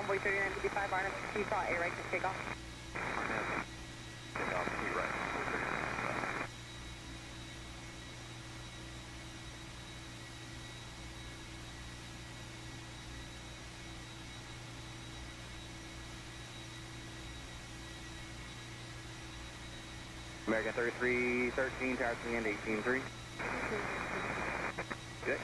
Convoy 3955, RNF, you saw A right to take off. RNF, take off, E right, 43955. American 3313, tower to the end, 18-3. Okay.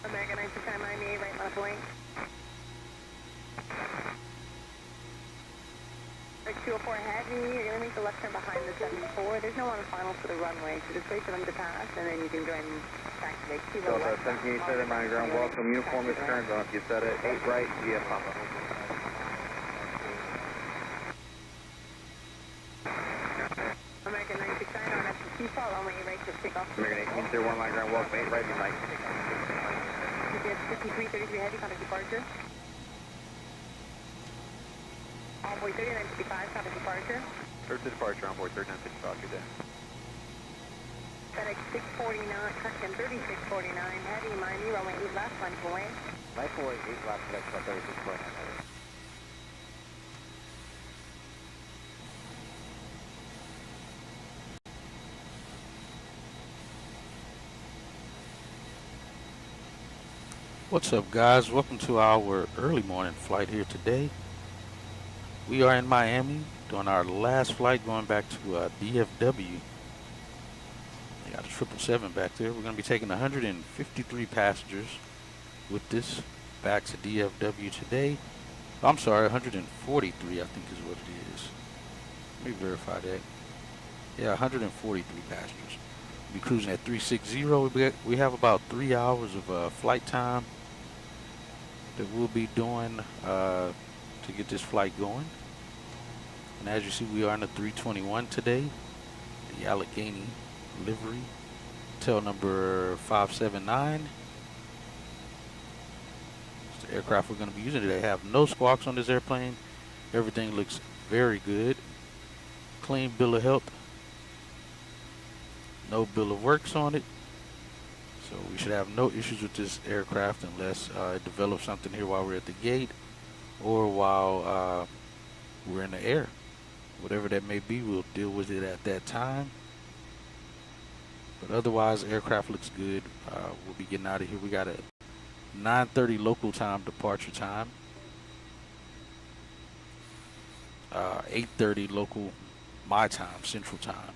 American 969, Miami, A right, left wing. 204 heavy, you're going to make the left turn behind the 74. There's no on final for the runway, so just wait for them to pass, and then you can join back to the kilo Delta left. 1787, mind ground, welcome, uniform is turned on. You set it, 8 right, GF Papa. American 969, on FTC, fall runway A right to take off. American 1801, mind ground, welcome, 8 right, be light. GPS 5333 heavy, contact departure. Envoy 3955, contact departure. Clear to departure, on board 3955, good day. FedEx 649, correction 3649, heavy, Miami, runway 8 left, line away. Life away, 8 left, FedEx 3649, heavy. What's up, guys? Welcome to our early morning flight here today. We are in Miami doing our last flight going back to DFW. We got a 777 back there. We're going to be taking 153 passengers with this back to DFW today. I'm sorry, 143 I think is what it is. Let me verify that. Yeah, 143 passengers. We'll be cruising at 360. We have about 3 hours of flight time that we'll be doing to get this flight going. And as you see, we are in the 321 today, the Allegheny livery, tail number 579. It's the aircraft we're going to be using today. Have no squawks on this airplane. Everything looks very good. Clean bill of health. No bill of works on it. So we should have no issues with this aircraft unless it develops something here while we're at the gate or while we're in the air. Whatever that may be, we'll deal with it at that time. But otherwise, the aircraft looks good. We'll be getting out of here. We got a 9:30 local time departure time. 8:30 local my time, Central Time.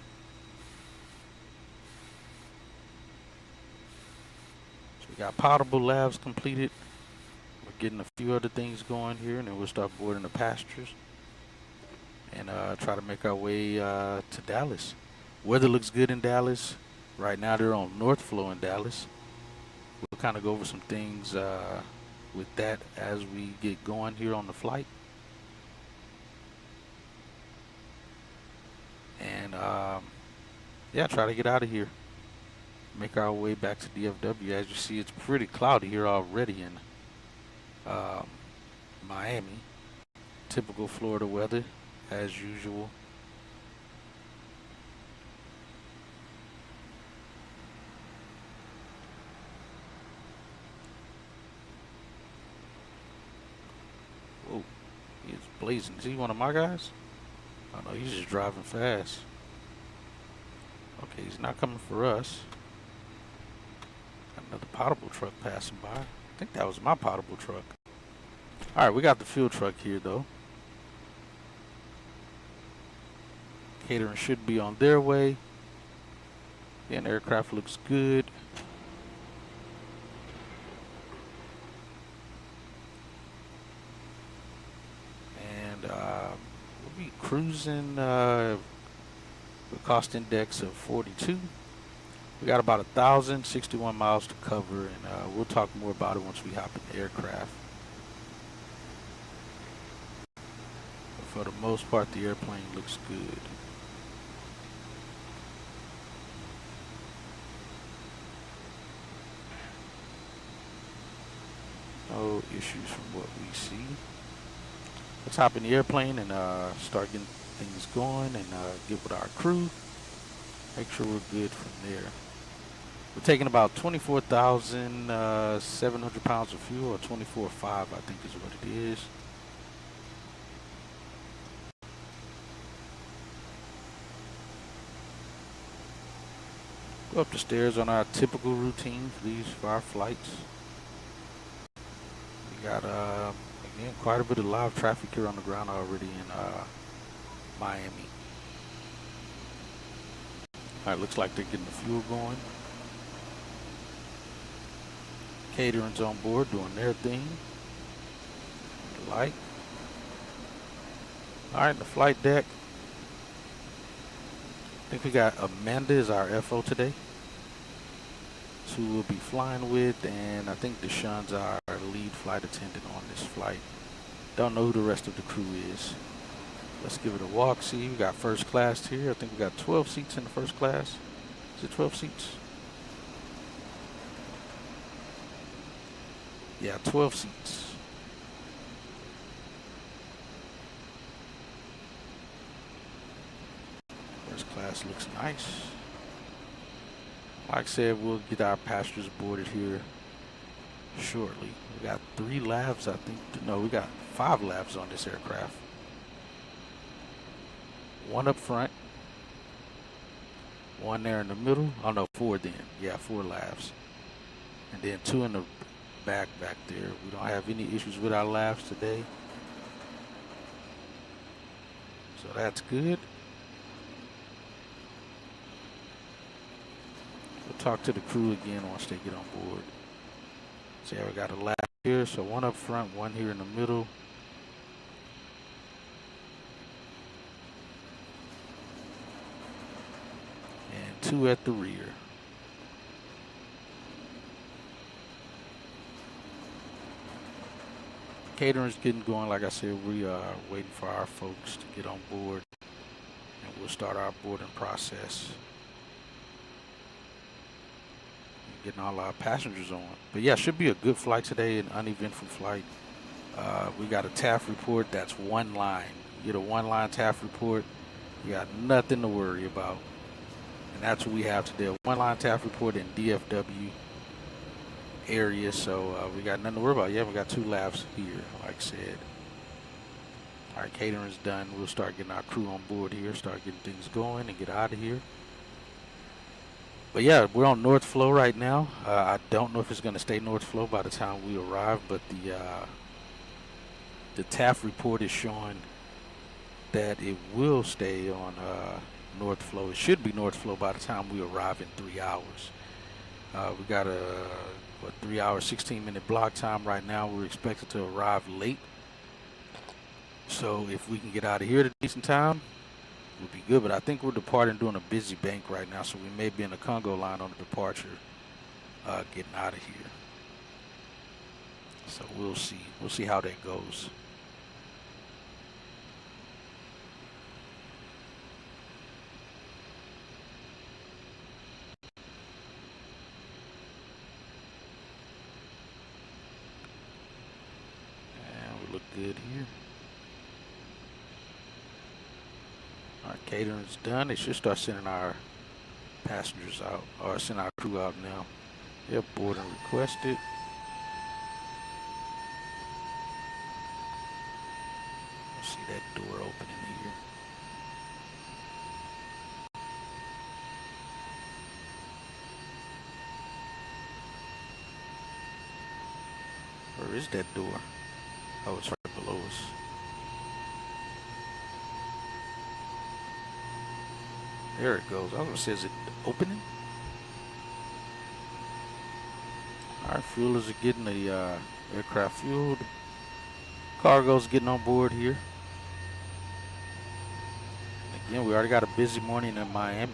We got potable labs completed. We're getting a few other things going here, and then we'll start boarding the passengers and try to make our way to Dallas. Weather looks good in Dallas. Right now they're on North Flow in Dallas. We'll kind of go over some things with that as we get going here on the flight. And yeah, try to get out of here. Make our way back to DFW. As you see, it's pretty cloudy here already in Miami. Typical Florida weather, as usual. Whoa, he's blazing. Is he one of my guys? Oh no, he's just driving fast. Okay, he's not coming for us. Another potable truck passing by. I think that was my potable truck. Alright, we got the fuel truck here though. Catering should be on their way. Again, aircraft looks good. And we'll be cruising with a cost index of 42. We got about 1,061 miles to cover, and we'll talk more about it once we hop in the aircraft. But for the most part, the airplane looks good. No issues from what we see. Let's hop in the airplane and start getting things going and get with our crew. Make sure we're good from there. We're taking about 24,700 pounds of fuel, or 24.5, I think is what it is. Go up the stairs on our typical routine for our flights. We got again quite a bit of live traffic here on the ground already in Miami. All right, looks like they're getting the fuel going. Catering's on board doing their thing. All right, the flight deck. I think we got Amanda as our FO today, who we'll be flying with, and I think Deshaun's our lead flight attendant on this flight. Don't know who the rest of the crew is. Let's give it a walk. See, we got first class here. I think we got 12 seats in the first class. Is it 12 seats? Yeah, 12 seats. First class looks nice. Like I said, we'll get our passengers boarded here shortly. We got 3 labs, I think. No, we got 5 labs on this aircraft. 1 up front. 1 there in the middle. Oh no, 4 then. Yeah, 4 labs. And then 2 in the back there. We don't have any issues with our labs today. So that's good. We'll talk to the crew again once they get on board. So yeah, we got a lab here. So 1 up front, 1 here in the middle. And 2 at the rear. Catering's getting going. Like I said, we are waiting for our folks to get on board, and we'll start our boarding process. Getting all our passengers on. But yeah, should be a good flight today, an uneventful flight. We got a TAF report that's 1 line. You get a 1-line TAF report, you got nothing to worry about. And that's what we have today, a 1-line TAF report in DFW area. So we got nothing to worry about. Yeah, we got 2 labs here, like I said. All right, catering's done. We'll start getting our crew on board here, start getting things going and get out of here. But yeah, we're on North Flow right now. I don't know if it's going to stay North Flow by the time we arrive, but the TAF report is showing that it will stay on North Flow. It should be North Flow by the time we arrive in 3 hours. We got a 3 hour, 16-minute block time right now. We're expected to arrive late. So if we can get out of here at a decent time, would be good. But I think we're departing during a busy bank right now, so we may be in the Congo line on the departure, getting out of here. So we'll see. We'll see how that goes. And we look good here. Our catering's done. They should start sending our passengers out, or send our crew out now. Yeah, boarding requested. See that door opening here. Where is that door? Oh, it's right below us. There it goes. I was gonna say, is it opening? Our fuelers are getting the aircraft fueled. Cargo's getting on board here. Again, we already got a busy morning in Miami.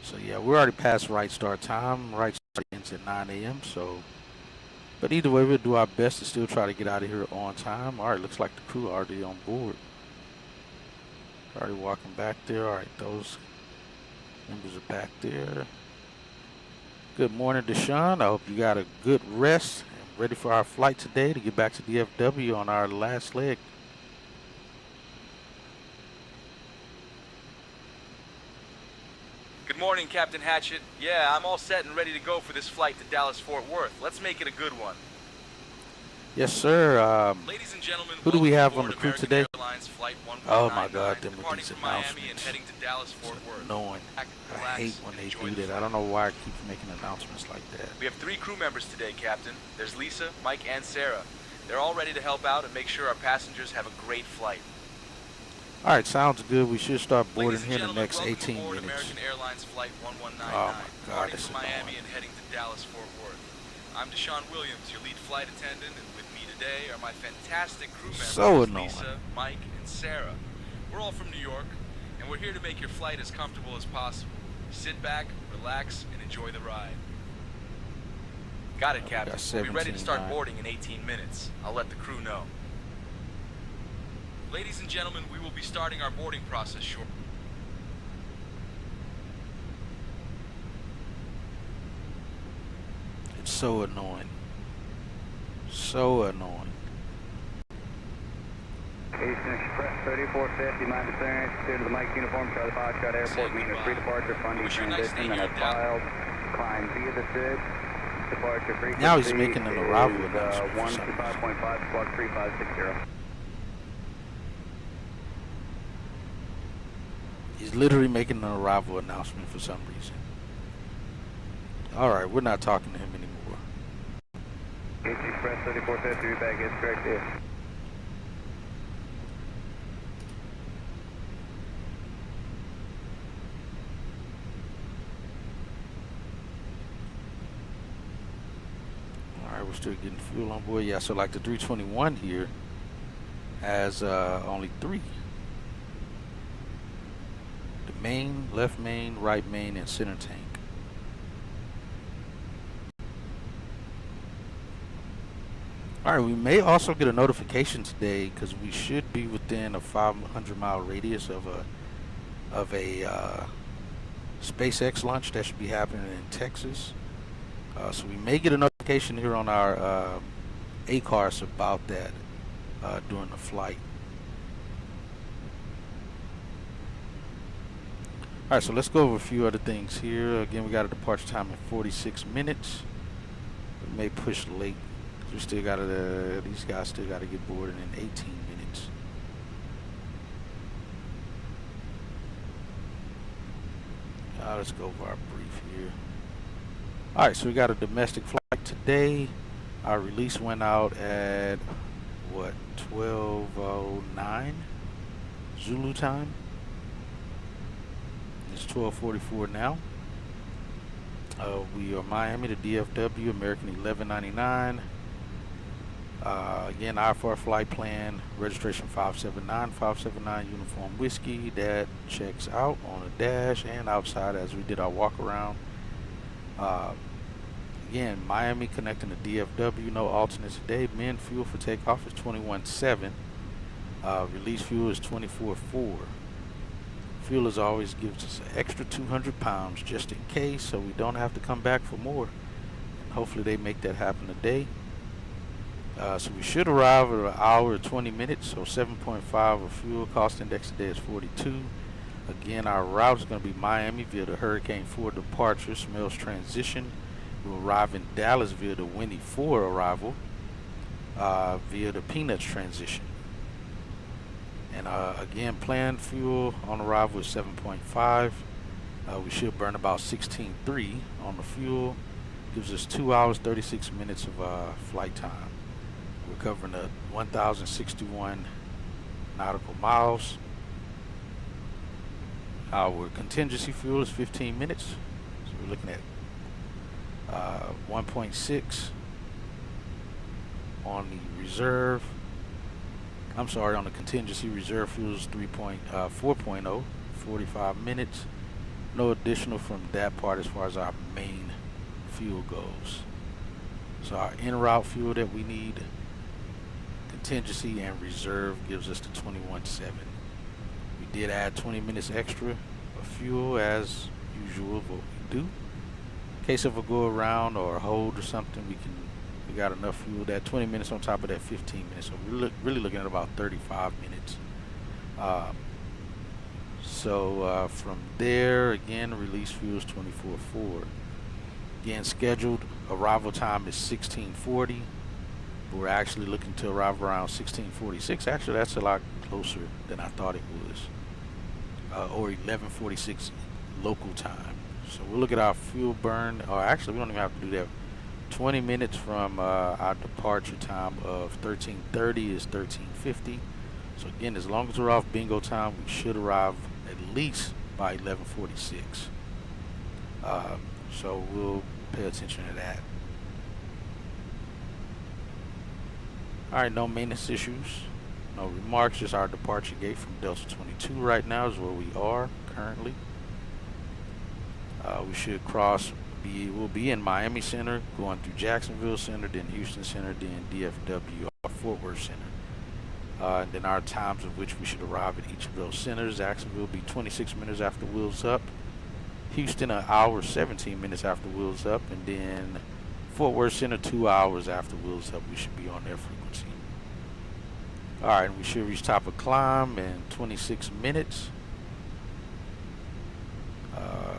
So yeah, we're already past right start time. Right start ends at 9 a.m. So, but either way, we'll do our best to still try to get out of here on time. All right, looks like the crew already on board. Already walking back there. All right, those members are back there. Good morning, Deshaun. I hope you got a good rest and ready for our flight today to get back to DFW on our last leg. morning, Captain Hatchet. Yeah, I'm all set and ready to go for this flight to Dallas-Fort Worth. Let's make it a good one. Yes, sir. Ladies and gentlemen, Who do we welcome have on aboard the crew American today? Airlines Flight 1199, Oh my God, them with departing these from Miami and announcements. heading to Dallas-Fort It's Worth. annoying. I Relax, hate when and they enjoy do the that. I flight. don't know why I keep making announcements like that. We have 3 crew members today, Captain. There's Lisa, Mike, and Sarah. They're all ready to help out and make sure our passengers have a great flight. All right, sounds good. We should start boarding Ladies and here in the gentlemen, next welcome 18 aboard minutes. American Airlines Flight 1199, Oh my God, departing this from is Miami annoying. and heading to Dallas-Fort Worth. I'm Deshaun Williams, your lead flight attendant, and with me today are my fantastic crew members, So annoying. Lisa, Mike, and Sarah. We're all from New York, and we're here to make your flight as comfortable as possible. Sit back, relax, and enjoy the ride. Got it, We Captain. got We'll be ready to start 17-9. boarding in 18 minutes. I'll let the crew know. Ladies and gentlemen, we will be starting our boarding process shortly. It's so annoying. So annoying. Eastern Express 3450, mind clearance, clear to the Mike uniform, Charlie Foxtrot Airport, meeting a free departure, funding Wish you a nice day transition, and here I in Dallas. filed, climb via the SID, departure frequency Now he's making an arrival is, announcement for some 125.5, squawk 3560. He's literally making an arrival announcement for some reason. All right, we're not talking to him anymore. Eastern Express 3450, read back, is correct, yes. All right, we're still getting fuel on board. Yeah, so like the 321 here has only 3. The main, left main, right main, and center tank. All right, we may also get a notification today because we should be within a 500-mile radius of a SpaceX launch that should be happening in Texas. So we may get a notification here on our ACARS about that during the flight. All right, so let's go over a few other things here. Again, we got a departure time in 46 minutes. We may push late. We still got to, these guys still got to get boarded in 18 minutes. Let's go over our brief here. All right, so we got a domestic flight today. Our release went out at what, 12:09 Zulu time. It's 12:44 now. We are Miami to DFW, American 1199. Again, our flight plan, registration 579 uniform whiskey. That checks out on the dash and outside as we did our walk around. Again, Miami connecting to DFW, no alternates today. Min fuel for takeoff is 21.7. Release fuel is 24.4. Fuel as always gives us an extra 200 pounds just in case, so we don't have to come back for more. And hopefully they make that happen today. So we should arrive at an hour and 20 minutes, so 7.5 of fuel. Cost index today is 42. Again, our route is going to be Miami via the Hurricane 4 departure, Smells transition. We'll arrive in Dallas via the Winnie 4 arrival, via the Peanuts transition. And again, planned fuel on arrival is 7.5. We should burn about 16.3 on the fuel. Gives us 2 hours, 36 minutes of flight time. We're covering 1,061 nautical miles. Our contingency fuel is 15 minutes. So we're looking at 1.6 on the reserve. I'm sorry, on the contingency reserve fuel is 4.0, 45 minutes. No additional from that part as far as our main fuel goes. So our en route fuel that we need, contingency and reserve, gives us the 21.7. We did add 20 minutes extra of fuel as usual, what we do. In case of a go around or a hold or something, we got enough fuel. That 20 minutes on top of that 15 minutes, so we're really looking at about 35 minutes. So from there, again, release fuel is 24.4. Again, scheduled arrival time is 16:40. We're actually looking to arrive around 16:46. Actually, that's a lot closer than I thought it was. Or 11:46 local time. So we'll look at our fuel burn. Or actually, we don't even have to do that. 20 minutes from our departure time of 13:30 is 13:50. So again, as long as we're off bingo time, we should arrive at least by 11:46. So we'll pay attention to that. Alright, no maintenance issues, no remarks, just our departure gate from Delta 22 right now is where we are currently. We should we'll be in Miami Center, going through Jacksonville Center, then Houston Center, then DFW or Fort Worth Center. And then our times of which we should arrive at each of those centers. Jacksonville will be 26 minutes after wheels up. Houston, an hour 17 minutes after wheels up, and then Fort Worth Center 2 hours after wheels up. We should be on their frequency. Alright, we should reach top of climb in 26 minutes.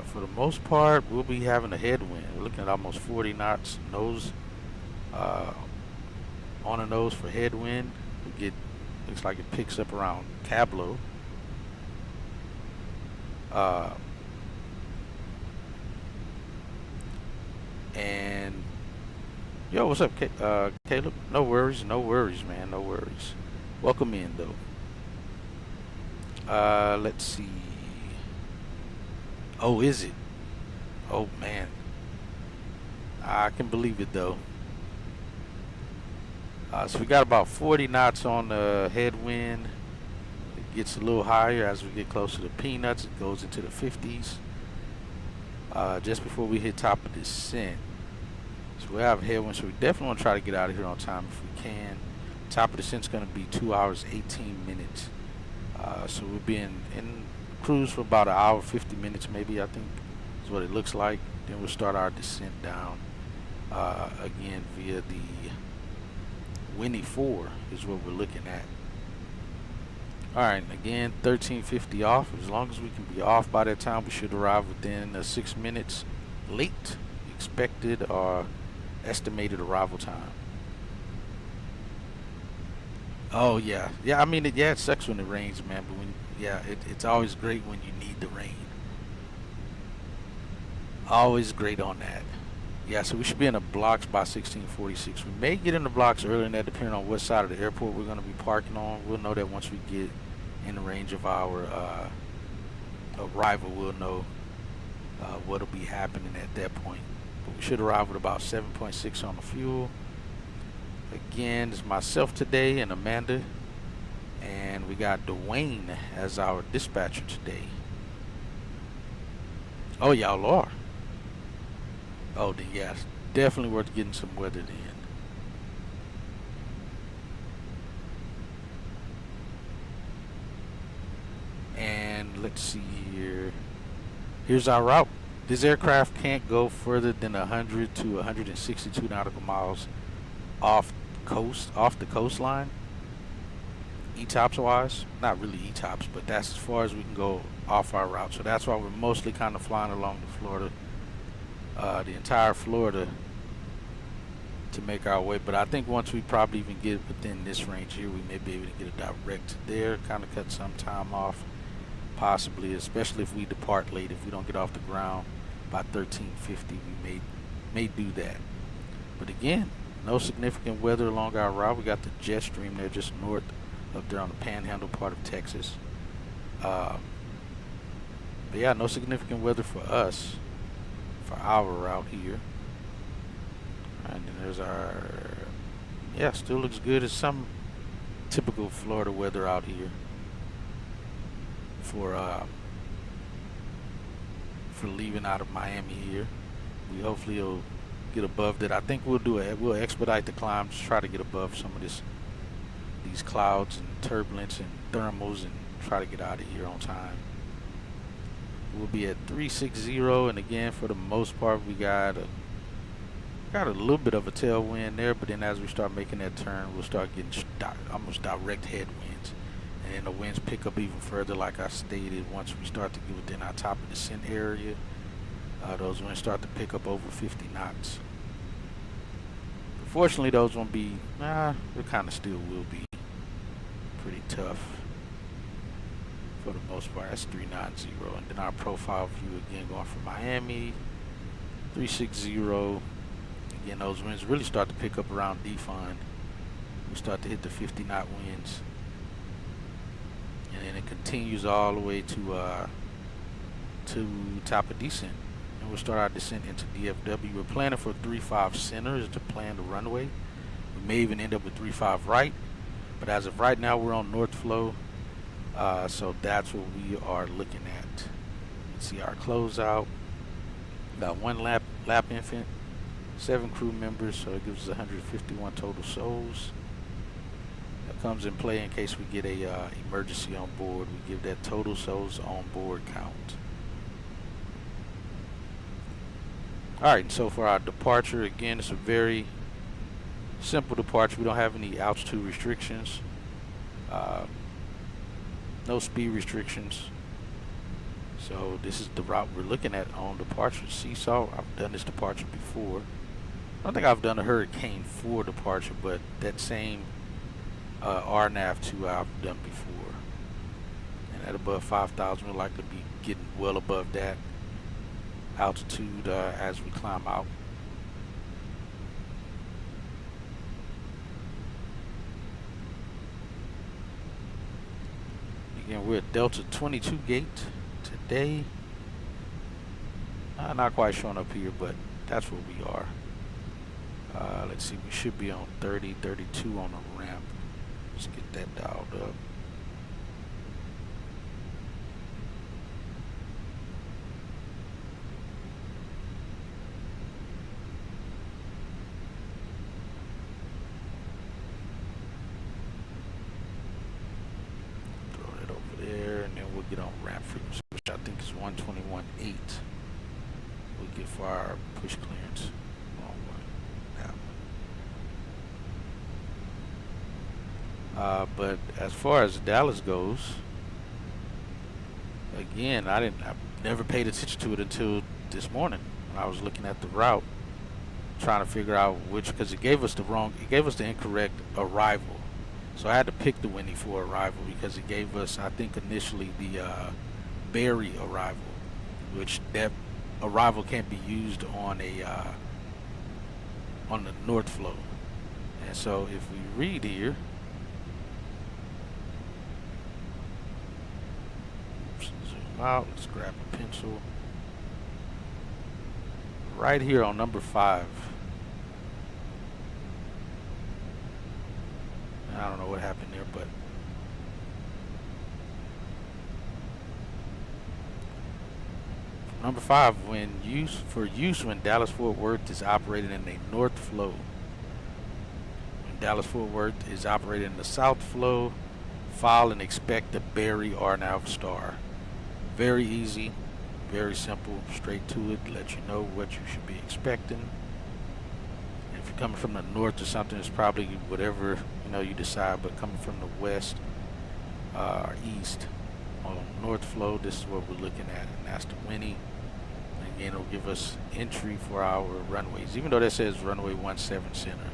For the most part, we'll be having a headwind. We're looking at almost 40 knots nose on a nose for headwind. Looks like it picks up around Tableau. And yo, what's up, Caleb? No worries, man, no worries. Welcome in, though. Let's see. Oh, is it? Oh, man. I can believe it, though. So we got about 40 knots on the headwind. It gets a little higher as we get closer to Peanuts. It goes into the 50s. Just before we hit top of descent. So we have headwind, so we definitely want to try to get out of here on time if we can. Top of descent is going to be 2 hours 18 minutes. So we'll be in cruise for about an hour 50 minutes maybe, I think is what it looks like. Then we'll start our descent down again via the Winnie 4 is what we're looking at. Alright, again 13:50 off. As long as we can be off by that time, we should arrive within 6 minutes late expected or estimated arrival time. Oh yeah, I mean it sucks when it rains, man, but it's always great when you need the rain. Always great on that. Yeah, so we should be in the blocks by 16:46. We may get in the blocks earlier than that, depending on what side of the airport we're going to be parking on. We'll know that once we get in the range of our arrival. We'll know what'll be happening at that point. But we should arrive with about 7.6 on the fuel. Again, it's myself today and Amanda, and we got Dwayne as our dispatcher today. Oh, y'all are. Oh, then yes, definitely worth getting some weather then. And let's see here. Here's our route. This aircraft can't go further than 100 to 162 nautical miles off the coastline. ETOPS wise, not really ETOPS, but that's as far as we can go off our route. So that's why we're mostly kind of flying along the Florida, the entire Florida, to make our way. But I think once we probably even get within this range here, we may be able to get a direct there, kind of cut some time off, possibly, especially if we depart late. If we don't get off the ground by 13:50, we may do that. But again, no significant weather along our route. We got the jet stream there just north up there on the panhandle part of Texas. But yeah, no significant weather for us for our route here. And then there's our, yeah, still looks good. It's some typical Florida weather out here for leaving out of Miami here. We hopefully will get above that. I think we'll expedite the climb to try to get above some of these clouds and turbulence and thermals and try to get out of here on time. We'll be at 360, and again, for the most part, we got a little bit of a tailwind there, but then as we start making that turn, we'll start getting almost direct headwinds, and the winds pick up even further, like I stated. Once we start to get within our top of descent area, those winds start to pick up over 50 knots. Fortunately, those won't be, they kind of still will be pretty tough for the most part. That's 390. And then our profile view again going from Miami, 360. Again, those winds really start to pick up around define. We start to hit the 50 knot winds. And then it continues all the way to top of descent. And we'll start our descent into DFW. We're planning for 3-5 center is to plan the runway. We may even end up with 3-5 right. But as of right now, we're on north flow. So that's what we are looking at. You can see our closeout. Got 1 lap infant, 7 crew members, so it gives us 151 total souls. That comes in play in case we get a emergency on board. We give that total souls on board count. Alright, and so for our departure, again, it's a very simple departure. We don't have any altitude restrictions. No speed restrictions. So this is the route we're looking at on departure. Seesaw, I've done this departure before. I don't think I've done a Hurricane 4 departure, but that same RNAV2 I've done before. And at above 5,000, we're likely to be getting well above that altitude as we climb out. Again, we're at Delta 22 gate today. Not quite showing up here, but that's where we are. Let's see, we should be on 30, 32 on the ramp. Let's get that dialed up. Get on ramp frequency, which I think is 121.8. We'll get for our push clearance. Wrong one. That one. But as far as Dallas goes, again, I've never paid attention to it until this morning when I was looking at the route, trying to figure out which, because it gave us the incorrect arrival. So I had to pick the Winnie for arrival because it gave us, I think, initially the Berry arrival, which that arrival can't be used on on the north flow. And so if we read here, zoom out, let's grab a pencil. Right here on number 5. I don't know what happened there, but number 5, when Dallas-Fort Worth is operating in the north flow. When Dallas-Fort Worth is operating in the south flow, file and expect the Berry RNAV star. Very easy, very simple, straight to it, let you know what you should be expecting. If you're coming from the north or something, it's probably whatever you decide, but coming from the west or east on north flow, this is what we're looking at, and that's the Winnie. Again, it'll give us entry for our runways, even though that says runway 17 center.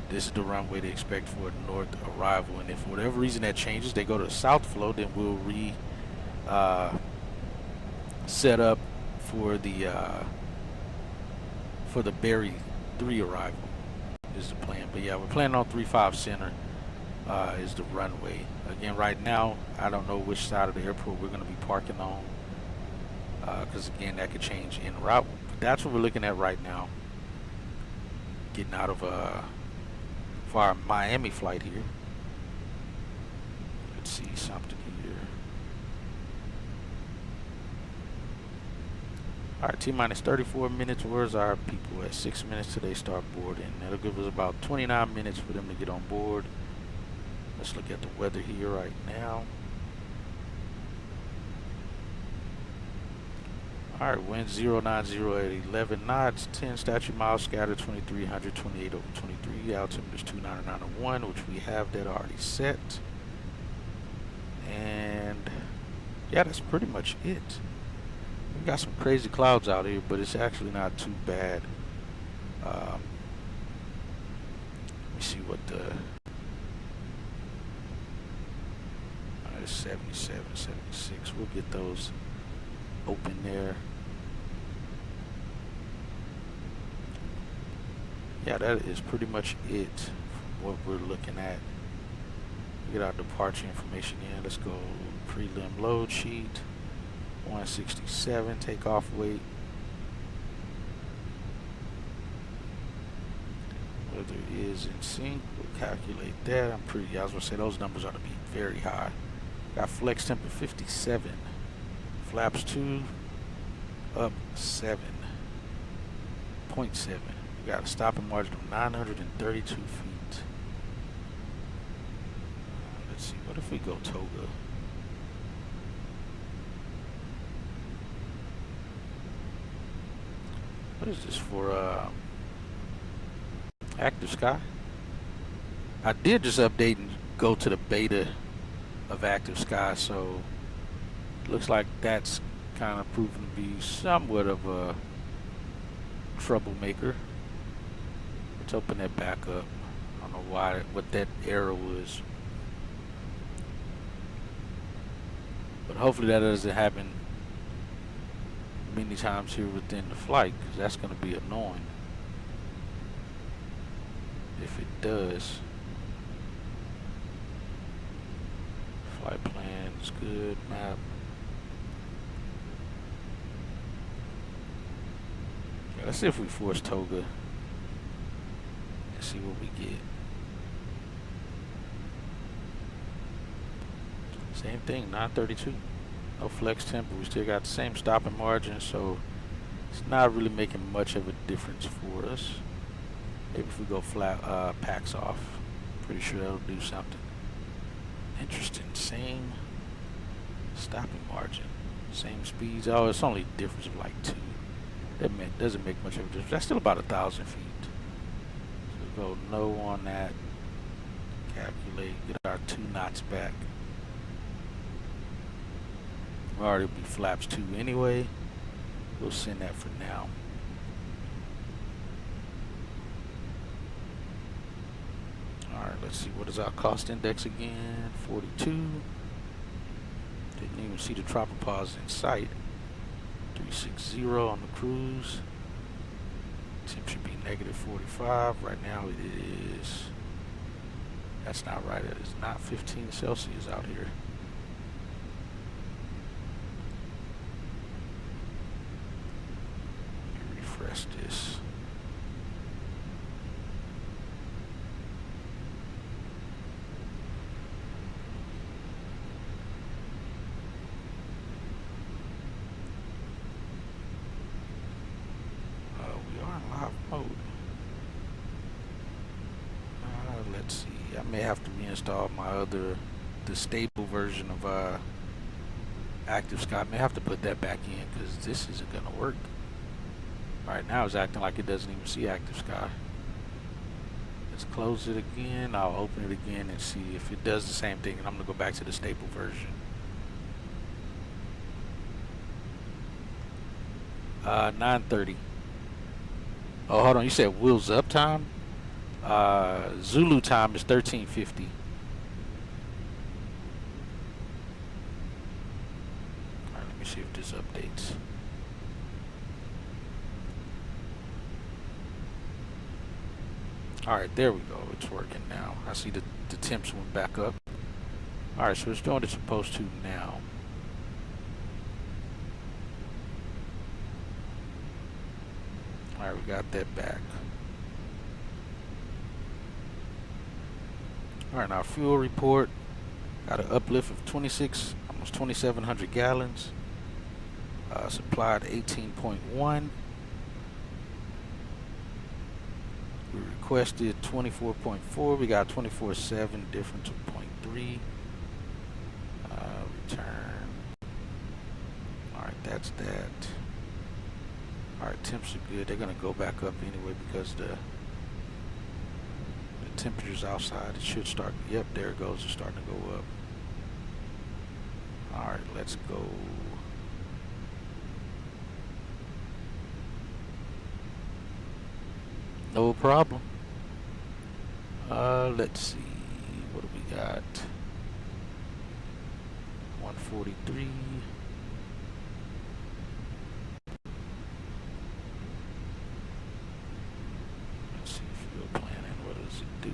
This is the runway to expect for a north arrival, and if for whatever reason that changes, they go to the south flow, then we'll set up for the Berry 3 arrival. Is the plan. But yeah, we're planning on 3-5 center is the runway. Again, right now I don't know which side of the airport we're going to be parking on, because again, that could change en route. But that's what we're looking at right now, getting out of for our Miami flight here. Let's see something here. Alright, T-minus 34 minutes. Where's our people at? 6 minutes till they start boarding. That'll give us about 29 minutes for them to get on board. Let's look at the weather here right now. Alright, wind 090 at 11 knots, 10 statute miles scattered, 2300, 28 over 23. Altimeter is 29901, which we have that already set. Yeah, that's pretty much it. We got some crazy clouds out here, but it's actually not too bad. Let me see what the... It's 77, 76. We'll get those open there. Yeah, that is pretty much it from what we're looking at. Get our departure information in. Let's go prelim load sheet. 167 takeoff weight. Weather is in sync. We'll calculate that. I was gonna say those numbers ought to be very high. Got flex temp at 57. Flaps 2 up 7.7. We got a stopping margin of 932 feet. Let's see, what if we go Toga? What is this for Active Sky? I did just update and go to the beta of Active Sky, so it looks like that's kind of proven to be somewhat of a troublemaker. Let's open that back up. I don't know what that error was, but hopefully that doesn't happen many times here within the flight, because that's going to be annoying if it does. Flight plan is good. Map. Yeah, let's see if we force Toga and see what we get. Same thing, 932. No flex temp, but we still got the same stopping margin, so it's not really making much of a difference for us. Maybe if we go flat packs off, pretty sure that'll do something. Interesting. Same stopping margin, same speeds. Oh, it's only a difference of like 2. That doesn't make much of a difference. That's still about 1,000 feet. So go no on that. Calculate. Get our 2 knots back. We'll already be flaps 2 anyway. We'll send that for now. Alright, let's see, what is our cost index again? 42. Didn't even see the tropopause in sight. 360 on the cruise. Temp should be negative 45. Right now it is, that's not right, it is not 15 Celsius out here. Let me refresh this. Mode. Let's see. I may have to reinstall the stable version of Active Sky. I may have to put that back in because this isn't gonna work. Right now it's acting like it doesn't even see Active Sky. Let's close it again. I'll open it again and see if it does the same thing, and I'm gonna go back to the stable version. 9:30. Oh, hold on. You said wheels up time? Zulu time is 13:50. Alright, let me see if this updates. Alright, there we go. It's working now. I see the temps went back up. Alright, so it's doing what it's supposed to now. Alright, we got that back. Alright, now fuel report. Got an uplift of almost 2,700 gallons. Supplied 18.1. We requested 24.4. We got 24.7, difference of 0.3. Return. Alright, that's that. Alright, temps are good. They're going to go back up anyway because the temperatures outside, it should start. Yep, there it goes. It's starting to go up. Alright, let's go. No problem. Let's see. What do we got? 143. Let's see fuel planning. What does it do?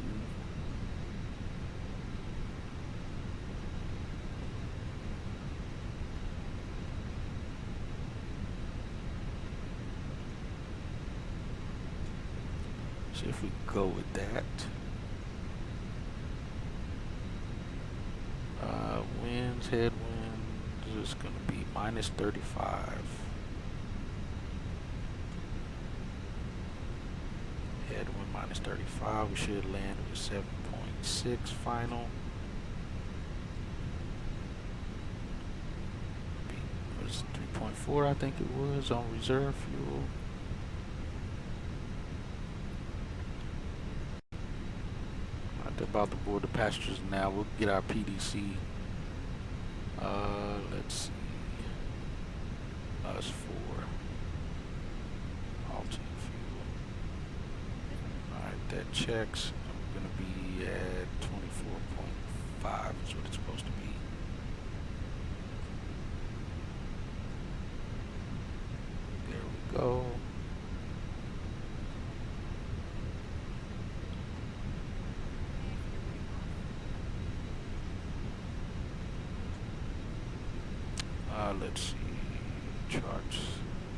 See if we go with that. Winds, headwinds is going to be minus 35. Headwind minus 35. We should land with 7.6 final. It was 3.4, I think it was, on reserve fuel. About to board the passengers now. We'll get our PDC. Let's see. Us for alternate fuel. Alright, that checks. I'm gonna be at 24.5 is what it's supposed to be. There we go. Let's see, charts,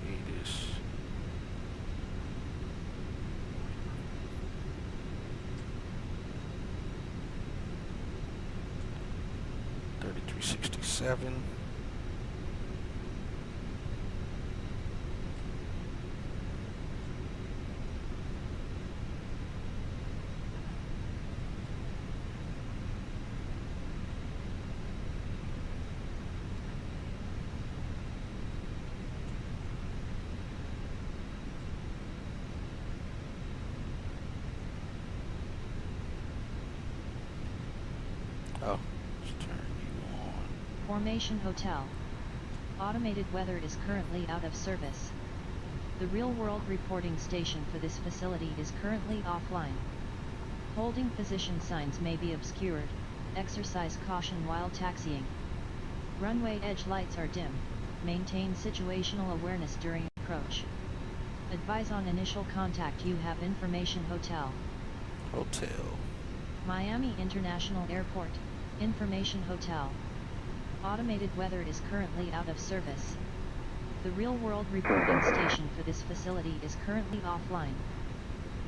ATIS. $33.67. Oh, let's turn you on. Formation Hotel. Automated weather is currently out of service. The real-world reporting station for this facility is currently offline. Holding position signs may be obscured. Exercise caution while taxiing. Runway edge lights are dim. Maintain situational awareness during approach. Advise on initial contact. You have Information Hotel. Hotel. Miami International Airport. Information Hotel. Automated weather is currently out of service. The real-world reporting station for this facility is currently offline.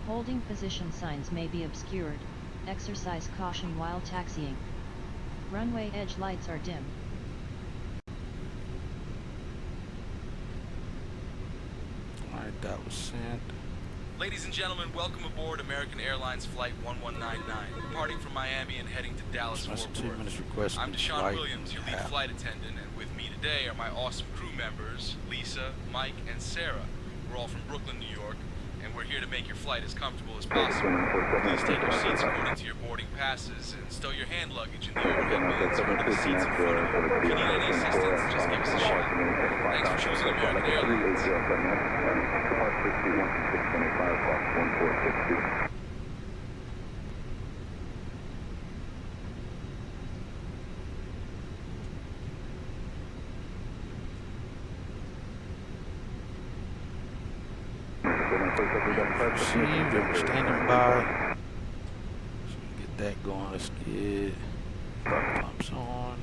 Holding position signs may be obscured. Exercise caution while taxiing. Runway edge lights are dim. Alright, that was sent. Ladies and gentlemen, welcome aboard American Airlines Flight 1199, departing from Miami and heading to Dallas Fort Worth. 2 minutes requested. I'm Deshaun Williams, your lead flight attendant, and with me today are my awesome crew members, Lisa, Mike, and Sarah. We're all from Brooklyn, New York, and we're here to make your flight as comfortable as possible. Please take your seats according to your boarding passes and stow your hand luggage in the overhead bins or under the seats in front of you. If you need any assistance, just give us a shout. Thanks for choosing American Airlines. Received, we're standing by. So we get that going. Let's get pumps on.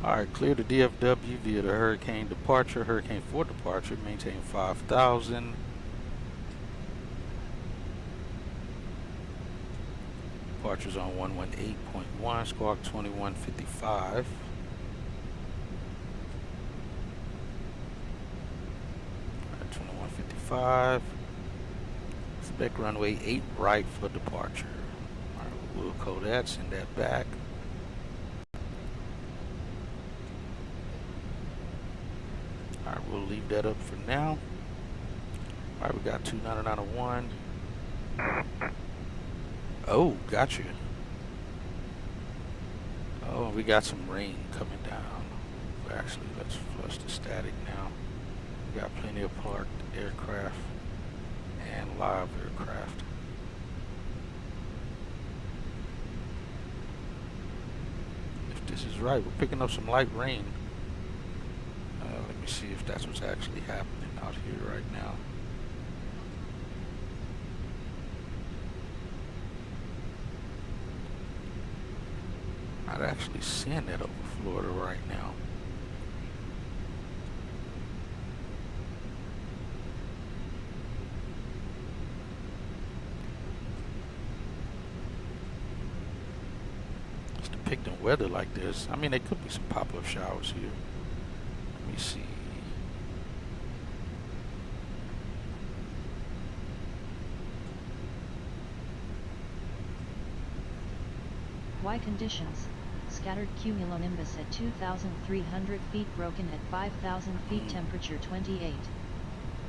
Alright, clear the DFW via the Hurricane departure, Hurricane 4 departure, maintain 5,000. Departures on 118.1, squawk 2155. Alright, 2155. Expect runway 8 right for departure. Alright, we'll code that, send that back. Alright, we'll leave that up for now. Alright, we got 29901. Oh, gotcha. Oh, we got some rain coming down. Actually, let's flush the static now. We got plenty of parked aircraft and live aircraft. If this is right, we're picking up some light rain. Let me see if that's what's actually happening out here right now. I'd actually send that over Florida right now. It's depicting weather like this. I mean, there could be some pop-up showers here. Let me see. Y conditions. Scattered cumulonimbus at 2,300 feet, broken at 5,000 feet, temperature 28.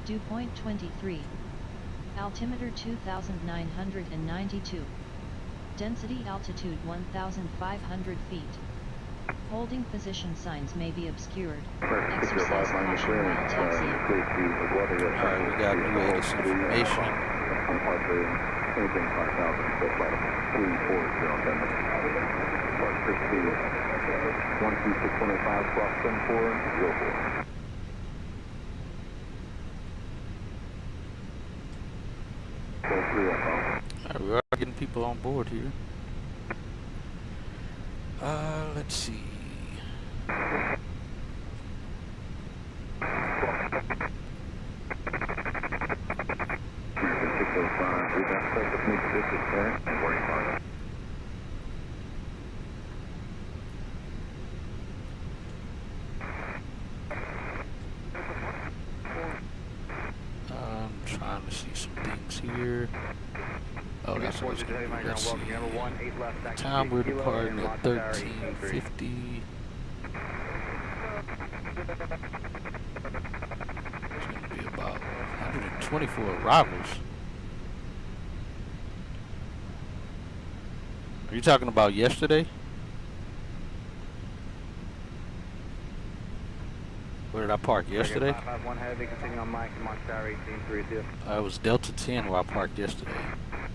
Dew point 23. Altimeter 2,992. Density altitude 1,500 feet. Holding position signs may be obscured. Exercise caution while taxiing. Alright, we got new latest information. Anything 5,000, so flight 340. Park 12625, cross 7404. Alright, we are getting people on board here. Let's see. I'm trying to see some things here. Oh, that's what it's going to be. Let's see. Time we're departing at 13:50. It's going to be about 124 arrivals. Are you talking about yesterday? Where did I park yesterday? It was Delta 10 where I parked yesterday.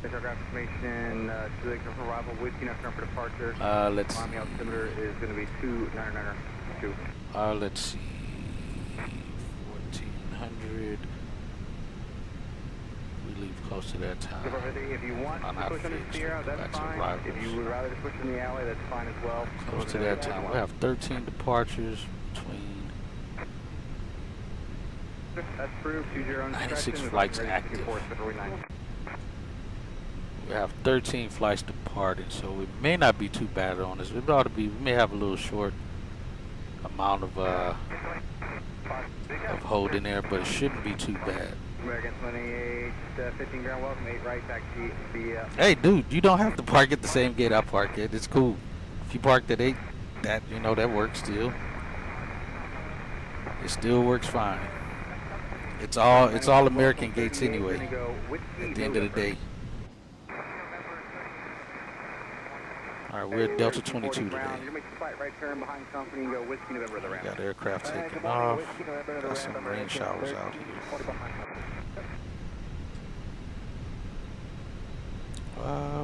Aircraft information, arrival, whiskey, enough for departure. Let's see. Altimeter is going to be 2992. Let's see. 1400. We leave close to that time. If you want to push on the Sierra, that's fine. If you would rather just push in the alley, that's fine as well. Close to that time. We have 13 departures between. That's approved. Choose your own 96 flights active. We have 13 flights departing, so it may not be too bad on us. It ought to be. We may have a little short amount of hold in there, but it shouldn't be too bad. American 28, 15 ground welcome, 8 right taxi via. Hey, dude, you don't have to park at the same gate I park at. It's cool. If you parked at 8, that that works still. It still works fine. It's all American gates anyway. At the end of the day. All right, we're at Delta 22 today. We got aircraft taking off. Got some rain showers out here.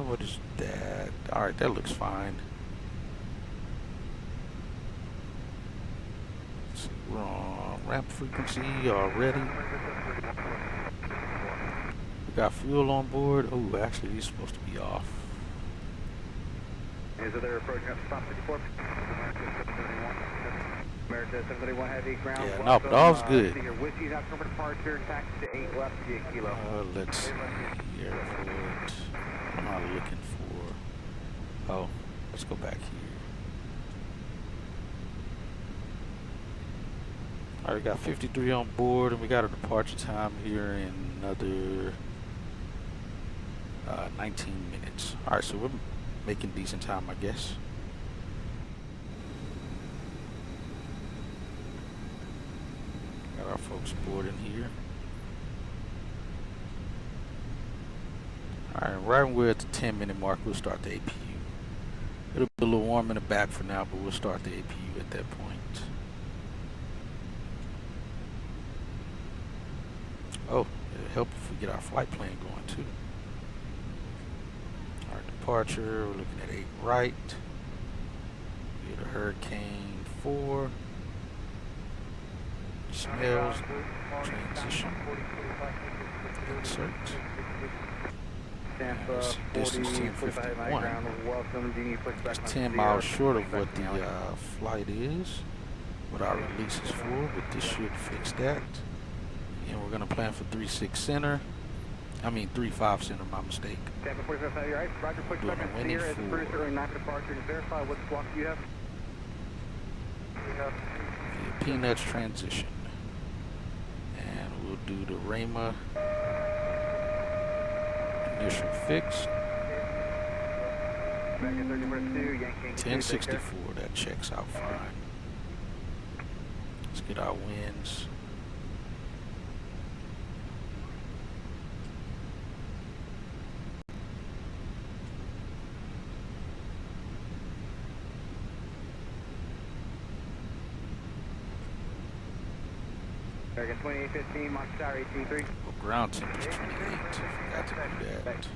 What is that? All right, that looks fine. Let's see, we're on ramp frequency already. We got fuel on board. Oh, actually, he's supposed to be off. Is there approaching up stop 54? America 731 heavy ground. Yeah, no, but all's good. Your whiskey's out from departure, taxi to 8 left via kilo. Let's see. Airport. I'm not looking for. Oh, let's go back here. All right, we got 53 on board, and we got a departure time here in another 19 minutes. All right, so we're making decent time, I guess. Got our folks boarding here. All right, right when we're at the 10-minute mark, we'll start the APU. It'll be a little warm in the back for now, but we'll start the APU at that point. Oh, it'll help if we get our flight plan going too. Our departure, we're looking at 8 right. Get a Hurricane 4. Smells, transition, insert. Distance 1051. It's 10 miles short of what the flight is, what our release is for, but this should fix that. And we're going to plan for 3-6 center. I mean 3-5 center, my mistake. Doing a winning via Peanuts transition. And we'll do the Rama initial fix. 1064, that checks out fine. Let's get our winds. American 2815, Mach Tower 18-3. Well, ground temp is 28. Forgot to do that.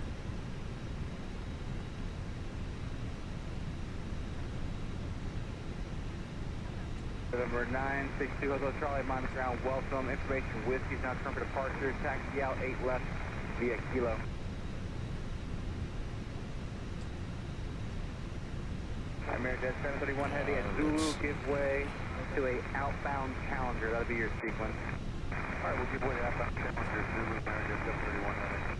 November 962 Hotel Charlie, minus ground, welcome. Information whiskey's now turn for departure. Taxi out 8 left via Kilo. American 731 Heavy at Zulu, give way to a outbound Challenger. That'll be your sequence. Alright, we'll give way to outbound Challenger, Zulu, American 731 Heavy.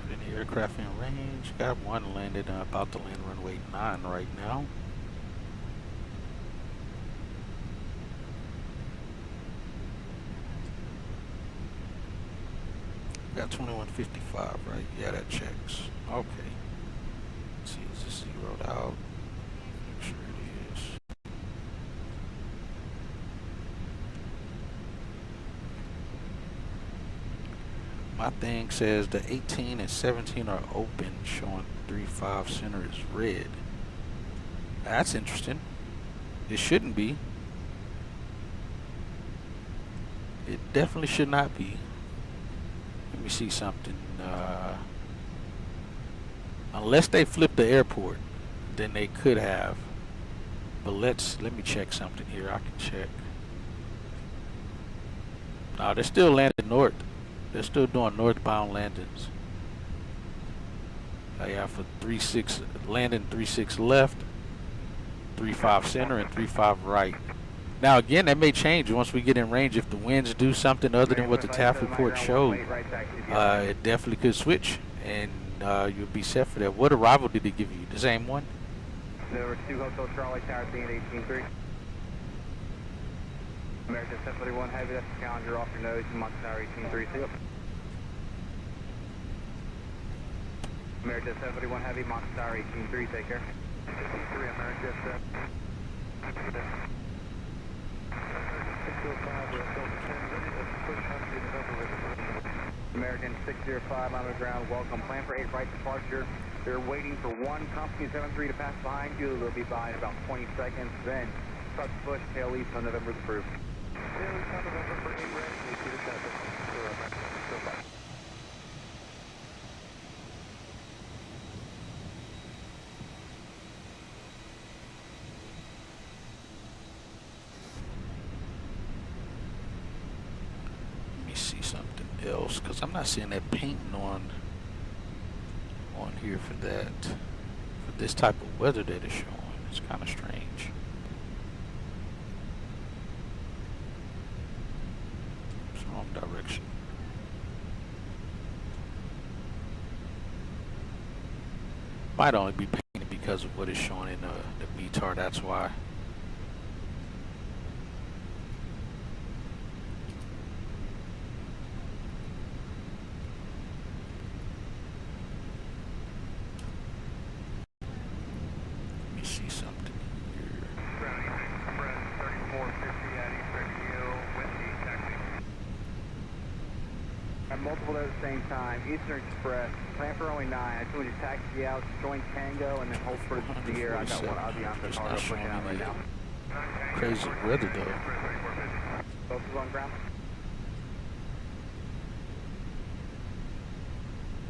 Got any aircraft in range? Got one landed, about to land runway 9 right now. Got 2155, right? Yeah, that checks. Okay. Let's see, is this zeroed out? Make sure it is. My thing says the 18 and 17 are open, showing 3-5 center is red. That's interesting. It shouldn't be. It definitely should not be. Let me see something. Unless they flipped the airport, then they could have. But let me check something here. I can check. No, they're still landing north. They're still doing northbound landings. Yeah, for 3-6 landing, 3-6 left, 3-5 center, and 3-5 right. Now again, that may change once we get in range. If the winds do something other than what the TAF report showed, it definitely could switch, and you'll be set for that. What arrival did it give you? The same one? There were 2 Hotel Charlie Tower being 18-3. American 731 Heavy, that's the Challenger off your nose, Mach Tower 18-3. See you. American 731 Heavy, Mach Tower 18-3, take care. 18-3, American 7. American 605 on the ground, welcome. Plan for 8 right departure. They're waiting for one company 73 to pass behind you. They'll be by in about 20 seconds. Then touch push, tail east on November's approved. Tail east on November for 8 right. You see the traffic. Else, because I'm not seeing that painting on here for that, for this type of weather that is showing. It's kind of strange. It's wrong direction. Might only be painted because because of what it's showing in the METAR, that's why. Let me see something here. Ground Express 3450 at Eastern Hill, Whiskey, taxi. At multiple at the same time. Eastern Express, plan for only 9. I told you taxi out, join Tango, and then hold for the Sierra. I got one Avianca cargo pushing out right now. Crazy weather though. Both is on ground.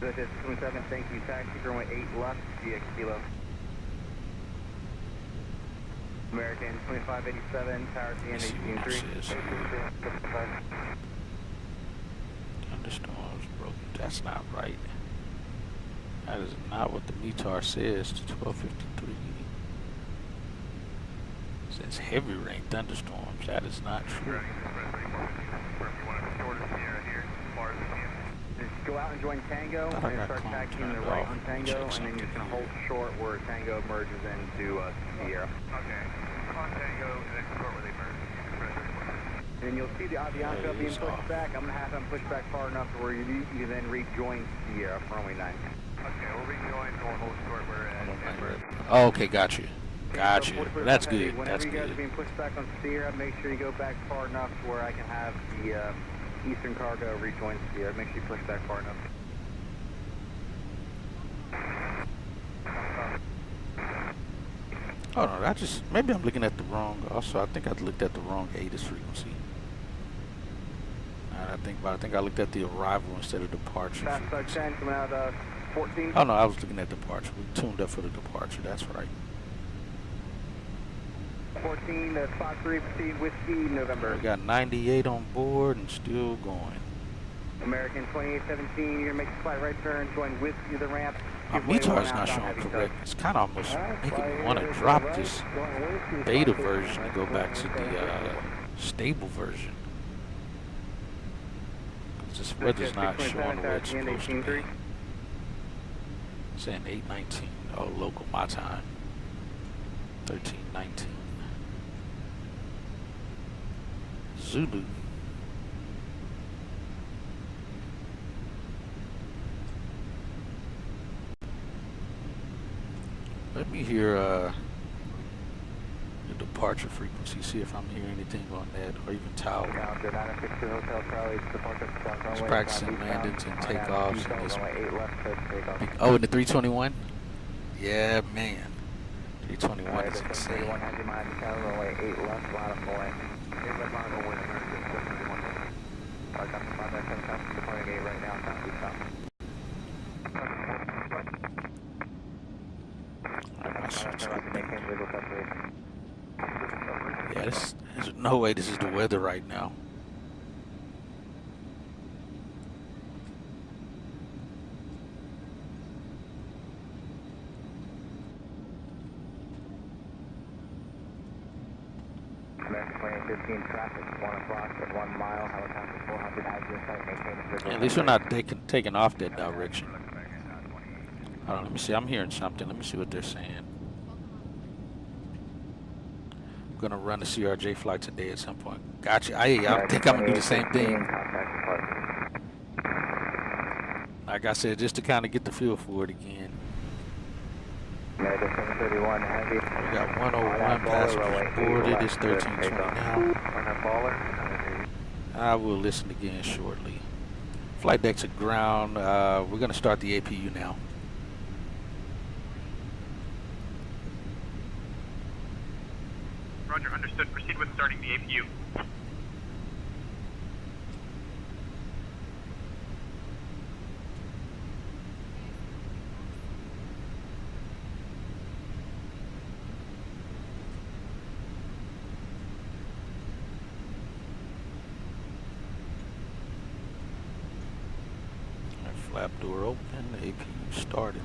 This is 27, thank you. Taxi for only 8 left, GX Kilo. American 2587, Tower CN 18-3. Thunderstorms broken. That's not right. That is not what the METAR says to 1253. It says heavy rain thunderstorms. That is not true. Ground Express 3450, confirm you want to short of Sierra here, as far as we can. Just go out and join Tango, and then start taxiing the right on Tango, and then you're just going to hold short where Tango merges into Sierra. Okay. On Tango, and then short where they merge. Express 3450. And you'll see the Avianca being pushed back. I'm going to have them pushed back far enough to where you then rejoin Sierra for only 9. Okay, we'll rejoin or hold short where we're at. Oh, okay, got you. Got you. That's good. Whenever That's you guys are good. being pushed back on Sierra, make sure you go back far enough to where I can have the Eastern Cargo rejoin Sierra. Make sure you push back far enough. Oh no, I just maybe I'm looking at the wrong. Also, I think I looked at the wrong ATIS frequency. I think I looked at the arrival instead of departure. Fast frequency. 10 coming out 14. Oh no, I was looking at departure. We tuned up for the departure. That's right. 14 to 53 proceed Whiskey November. We got 98 on board and still going. American 2817, you're going to make a slight right turn, join Whiskey to the ramp. My METAR is not showing correct. It's kind of almost making me want to drop this beta version and go back to the stable version. This weather's not showing the way it's supposed to be. Saying 8:19. Oh, local my time. 13:19. Zulu. Let me hear the departure frequency, see if I'm hearing anything on that, or even tower. It's practicing landings and takeoffs and this. Oh, in the 321? Yeah, man. 321 is insane. Yeah, there's no way this is the weather right now. Traffic, 1 o'clock at 1 mile, helicopter 400 has your site, maintain At least we're not taking off that direction. Hold on, let me see. I'm hearing something. Let me see what they're saying. I'm gonna run a CRJ flight today at some point. Gotcha. I think I'm gonna do the same thing. Like I said, just to kind of get the feel for it again. We got 101 passengers boarded. It's 13:20 now. I will listen again shortly. Flight decks at ground. We're gonna start the APU now. Roger, understood. Proceed with starting the APU. Flap door open. The APU started.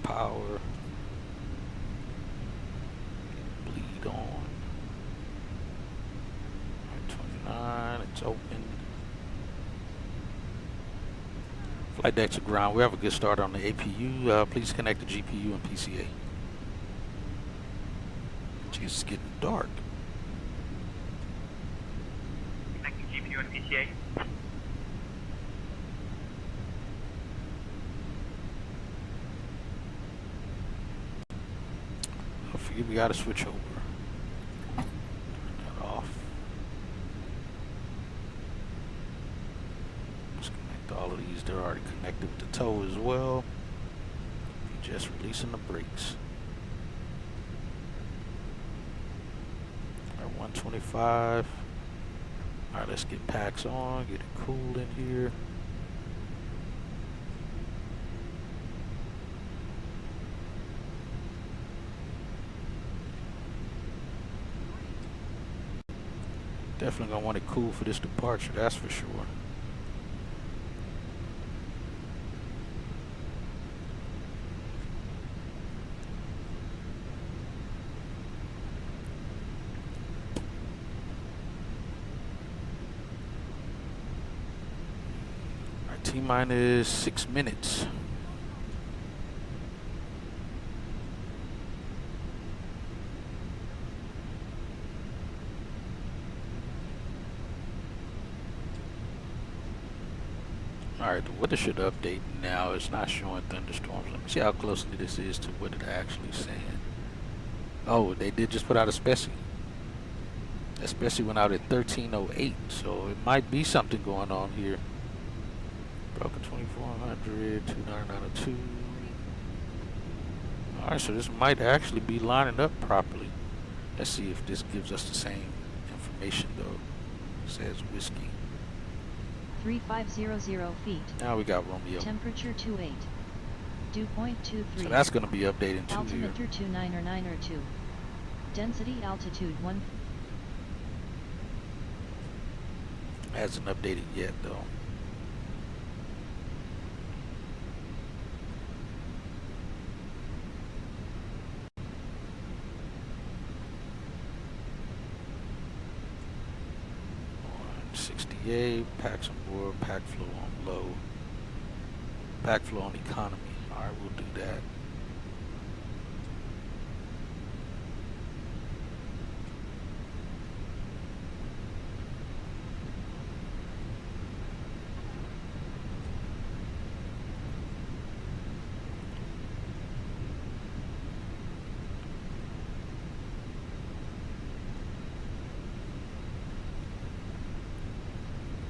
got power. Bleed on. 29, it's open. Flight deck to ground. We have a good start on the APU. Please connect the GPU and PCA. Jeez, it's getting dark. Connecting GPU and PCA. I forget we gotta switch over. Turn that off. Disconnect all of these. They're already connected with the tow as well. You're just releasing the brakes. Alright, 125. Alright, let's get packs on, get it cool in here. Definitely gonna want it cool for this departure, that's for sure. Alright, T-minus 6 minutes. Alright, the weather should update now. It's not showing thunderstorms. Let me see how closely this is to what it's actually saying. Oh, they did just put out a Specie. That Specie went out at 1308, so it might be something going on here. Broken 2400, 29902. Alright, so this might actually be lining up properly. Let's see if this gives us the same information though. It says whiskey. 3500 feet. Now we got Romeo. Temperature 28. Dew point 23. So that's going to be updated too here. Altimeter 29902. Density altitude 1. Hasn't updated yet though. Packs on board, pack flow on low, pack flow on economy. Alright, we'll do that.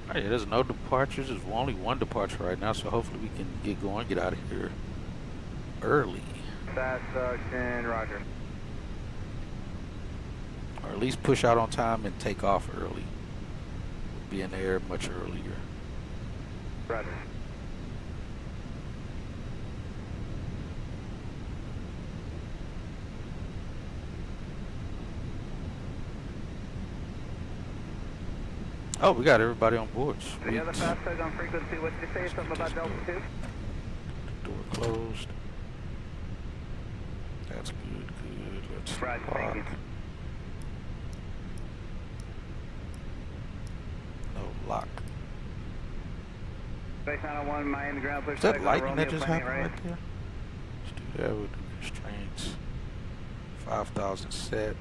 Alright, there's no departures. There's only one departure right now, so hopefully we can get going, get out of here early. Fast suction, roger. Or at least push out on time and take off early. We'll be in the air much earlier. Roger. Oh, we got everybody on board. Sweet. The other fast tug on frequency, what did you say? Something about Delta 2? Door closed. That's good, good. Let's Right, lock. thank you. No lock. Base 901, Miami ground push. Is that tag on lightning Romeo that just planning happened right? right there? Let's do that with the constraints. 5,000 set.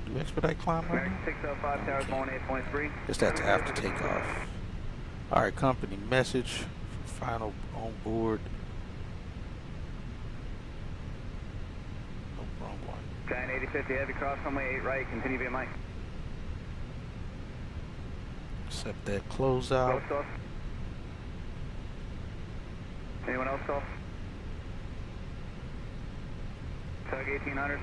Do expedite climb right American now? 605, towers 18.3. Guess that's after takeoff. Alright, company message for final on board. Nope, wrong one. Giant 8050 heavy cross runway 8 right, continue via Mike. Accept that closeout. Ghost off. Anyone else off? Tug 1800.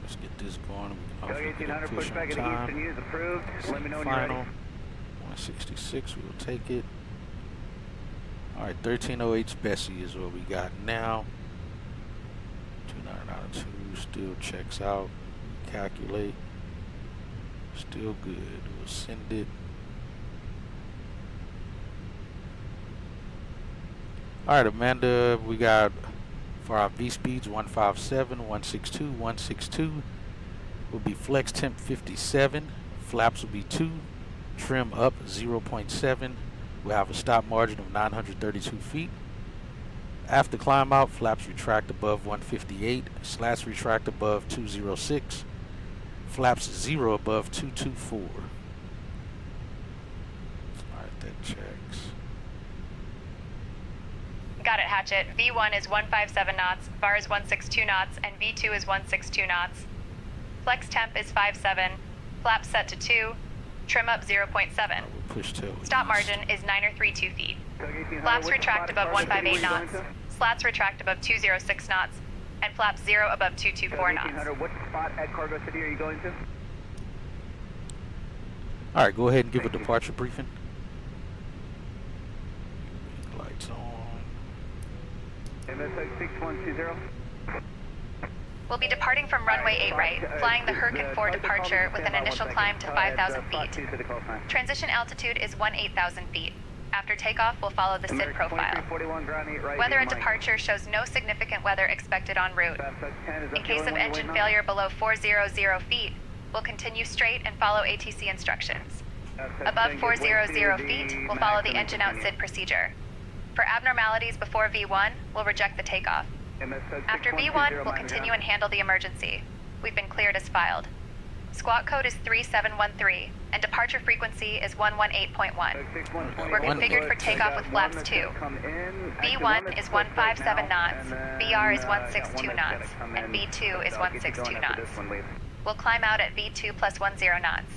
Let's get this going. We can Tug hopefully get a 1800, push push back on into time. Houston, use approved. Let me know when you're Final. ready. 166, we will take it. Alright, 1308 Specie is what we got now. 2992 still checks out. calculate. Still good. We'll send it. Alright, Amanda, we got for our V speeds 157, 162, 162. Will be flex temp 57. Flaps will be 2. Trim up 0.7. We'll have a stop margin of 932 feet. After climb out, flaps retract above 158. Slats retract above 206. Flaps 0 above 224. Alright, that checks. Got it, Hatchet. V1 is 157 knots, VAR is 162 knots, and V2 is 162 knots. Flex temp is 57, flaps set to 2, trim up 0.7. Push tail Stop east. margin is 932 feet. Flaps retract above 158 knots, slats retract above 206 knots, and flaps 0 above 224 knots. What spot at Cargo City are you going to? Alright, go ahead and give a departure briefing. Lights on. MSX 6120. We'll be departing from runway 8 right, flying the Hurricane 4 departure with an initial climb to 5,000 feet. Transition altitude is 18,000 feet. After takeoff, we'll follow the SID profile. Weather at departure shows no significant weather expected en route. In case of engine failure below 400 feet, we'll continue straight and follow ATC instructions. Above 400 feet, we'll follow the engine out SID procedure. For abnormalities before V1, we'll reject the takeoff. After V1, we'll continue and handle the emergency. We've been cleared as filed. Squawk code is 3713, and departure frequency is 118.1. We're configured for takeoff with flaps 2. V1 is 157 knots, VR is 162 knots, and V2 is 162 knots. We'll climb out at V2 plus 10 knots.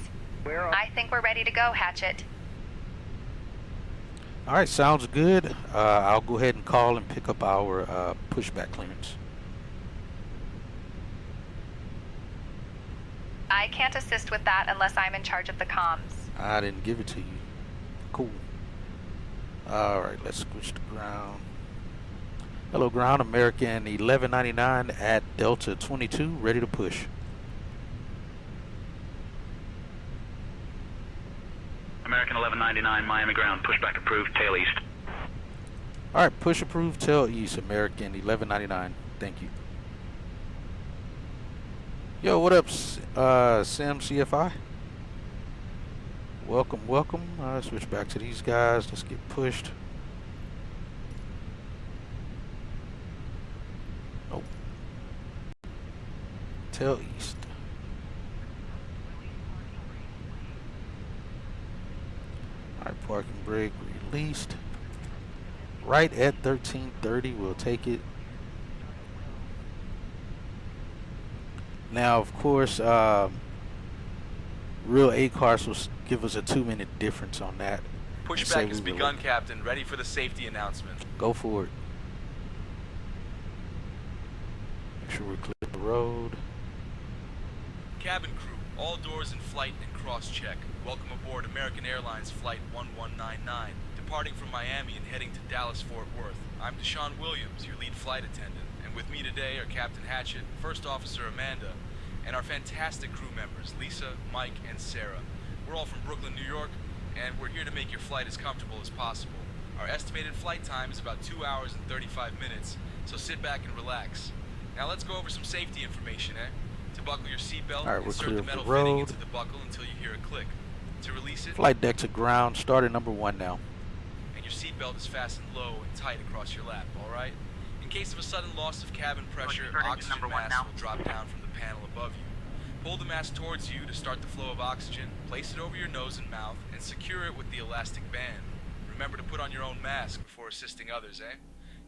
I think we're ready to go, Hatchet. Alright, sounds good. I'll go ahead and call and pick up our pushback clearance. I can't assist with that unless I'm in charge of the comms. I didn't give it to you. Cool. Alright, let's switch to ground. Hello ground, American 1199 at Delta 22, ready to push. American 1199, Miami ground, pushback approved, tail east. Alright, push approved, tail east, American 1199. Thank you. Yo, what up, Sam CFI? Welcome, welcome. Switch back to these guys. Let's get pushed. Nope. Tail east. Alright, parking brake released. Right at 1330, we'll take it. Now, of course, real ACARS will give us a 2-minute difference on that. Pushback has begun, Captain. Ready for the safety announcement. Go for it. Make sure we clear the road. Cabin crew, all doors in flight and cross-check. Welcome aboard American Airlines Flight 1199, departing from Miami and heading to Dallas-Fort Worth. I'm Deshaun Williams, your lead flight attendant. And with me today are Captain Hatchet, First Officer Amanda, and our fantastic crew members, Lisa, Mike, and Sarah. We're all from Brooklyn, New York, and we're here to make your flight as comfortable as possible. Our estimated flight time is about 2 hours and 35 minutes, so sit back and relax. Now let's go over some safety information, To buckle your seatbelt, insert the metal fitting into the buckle until you hear a click. To release it, flight deck to ground, start at number 1 now. And your seatbelt is fastened low and tight across your lap, alright? In case of a sudden loss of cabin pressure, oxygen mask will drop down from the panel above you. Pull the mask towards you to start the flow of oxygen, place it over your nose and mouth, and secure it with the elastic band. Remember to put on your own mask before assisting others,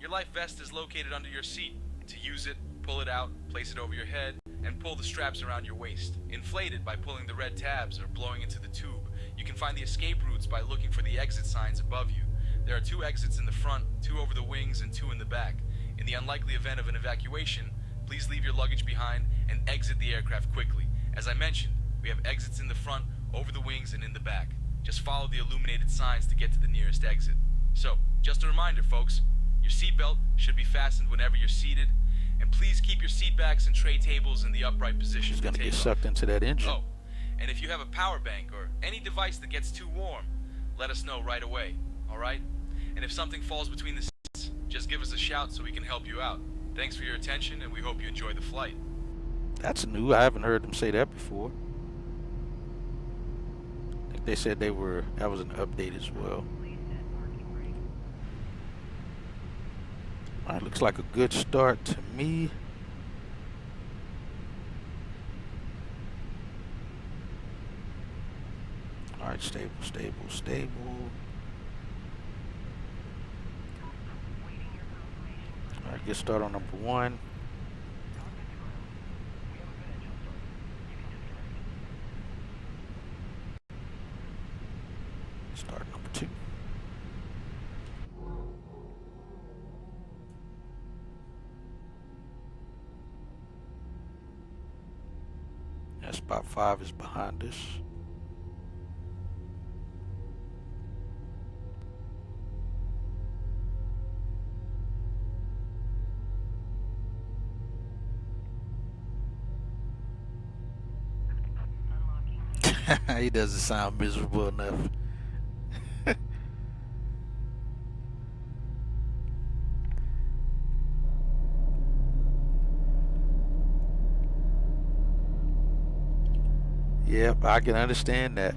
Your life vest is located under your seat. To use it, pull it out, place it over your head, and pull the straps around your waist. Inflate it by pulling the red tabs or blowing into the tube. You can find the escape routes by looking for the exit signs above you. There are 2 exits in the front, 2 over the wings, and 2 in the back. In the unlikely event of an evacuation, please leave your luggage behind and exit the aircraft quickly. As I mentioned, we have exits in the front, over the wings, and in the back. Just follow the illuminated signs to get to the nearest exit. So, just a reminder, folks, your seatbelt should be fastened whenever you're seated, And please keep your seat backs and tray tables in the upright position. He's gonna get takeoff. sucked into that engine. Oh, and if you have a power bank or any device that gets too warm, let us know right away, alright? And if something falls between the seats, just give us a shout so we can help you out. Thanks for your attention, and we hope you enjoy the flight. That's new. I haven't heard them say that before. I think they said that was an update as well. Alright, looks like a good start to me. Alright, stable, stable, stable. Alright, get started on number 1. Start number 2. Yeah, spot 5 is behind us. He doesn't sound miserable enough. Yep, I can understand that.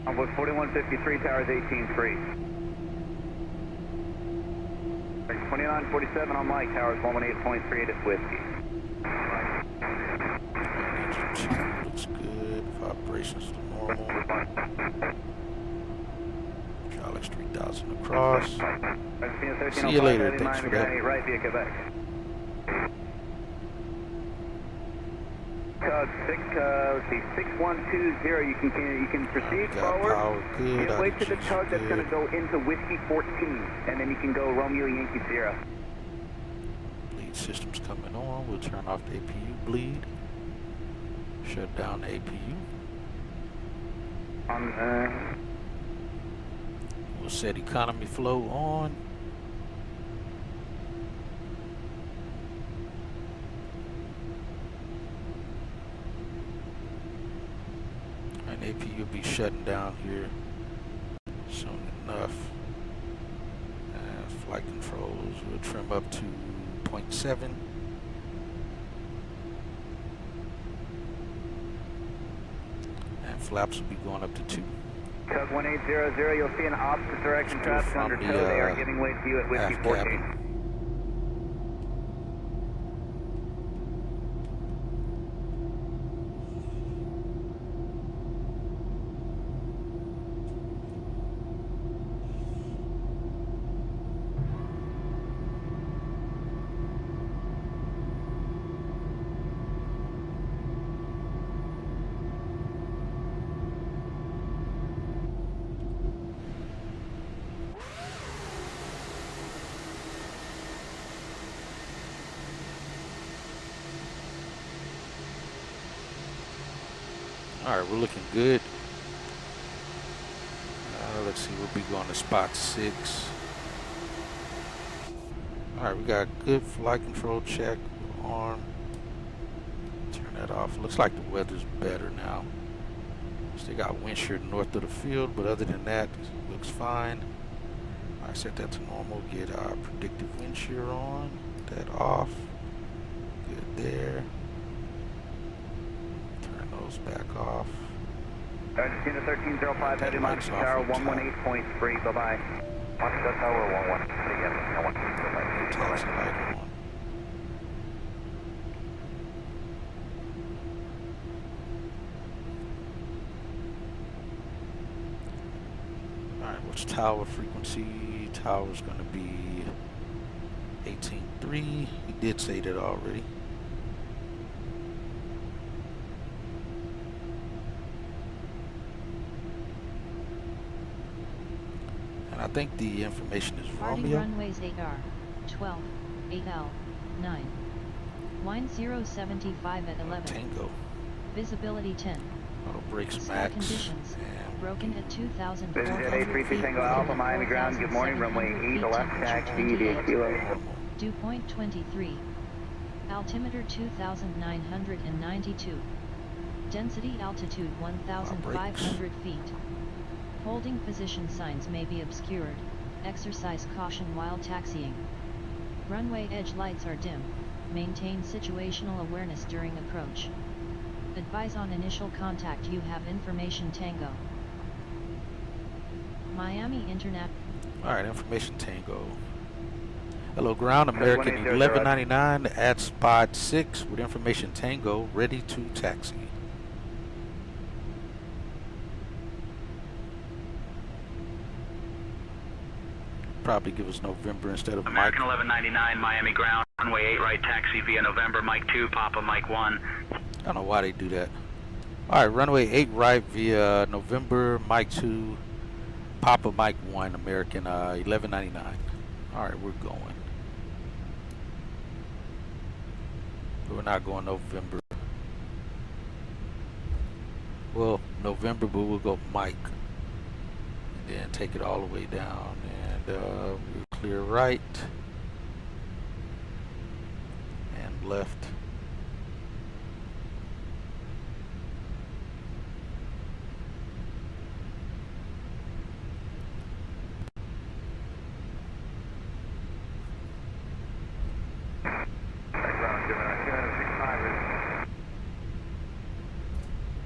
I'm with 4153, towers 18-3. 2947 on Mike, towers 118.38 at Whiskey. Looks good. Vibrations to normal. Alex 3000 across. See you later. Thanks for that. Right via Quebec. Tug 6120. You can proceed forward. Good. Wait to the tug that's going to go into Whiskey 14, and then you can go Romeo Yankee 0. Bleed system's coming on. We'll turn off the APU bleed. Shut down the APU. We'll set economy flow on. And APU will be shutting down here soon enough. And flight controls will trim up to 0.7. And flaps will be going up to 2. Tug 1800, you'll see an opposite direction traffic under tow. They are giving way to you at Whiskey 14. Alright, we're looking good. Let's see, we'll be going to spot 6. Alright, we got good flight control check on. Turn that off. Looks like the weather's better now. Still got wind shear north of the field, but other than that, it looks fine. I set that to normal. Get our predictive wind shear on. That off. Good there. Back off. Argentina 1305, heading Montego Tower 118.3. Bye bye. Montego Tower 113. Taxi light on. Alright, what's tower frequency? Tower's gonna be 18.3. He did say that already. I think the information is Parting Romeo. runways 8R, 12, 8L, 9. Wind 075 at 11. Tango. Visibility 10. Auto brakes Sky max. conditions. And Broken at This is 2,400 Jet feet. 832 Tango Broken Alpha, at Miami ground. Good morning, runway 4,700 8, feet. left Temperature taxi, via 28. kilo. Dew point 23. Altimeter 2,992. Density altitude 1,500 feet. Holding position signs may be obscured. Exercise caution while taxiing. Runway edge lights are dim. Maintain situational awareness during approach. Advise on initial contact. You have information Tango. Miami International. Alright, information Tango. Hello ground, American 1199 at spot 6 with information Tango, ready to taxi. Probably give us November instead of Mike. American 1199, Miami ground, runway 8 right, taxi via November, Mike 2, Papa, Mike 1. I don't know why they do that. Alright, runway 8 right via November, Mike 2, Papa, Mike 1, American 1199. Alright, we're going. We're not going November. Well, November, but we'll go Mike. And then take it all the way down. And we'll clear right. And left.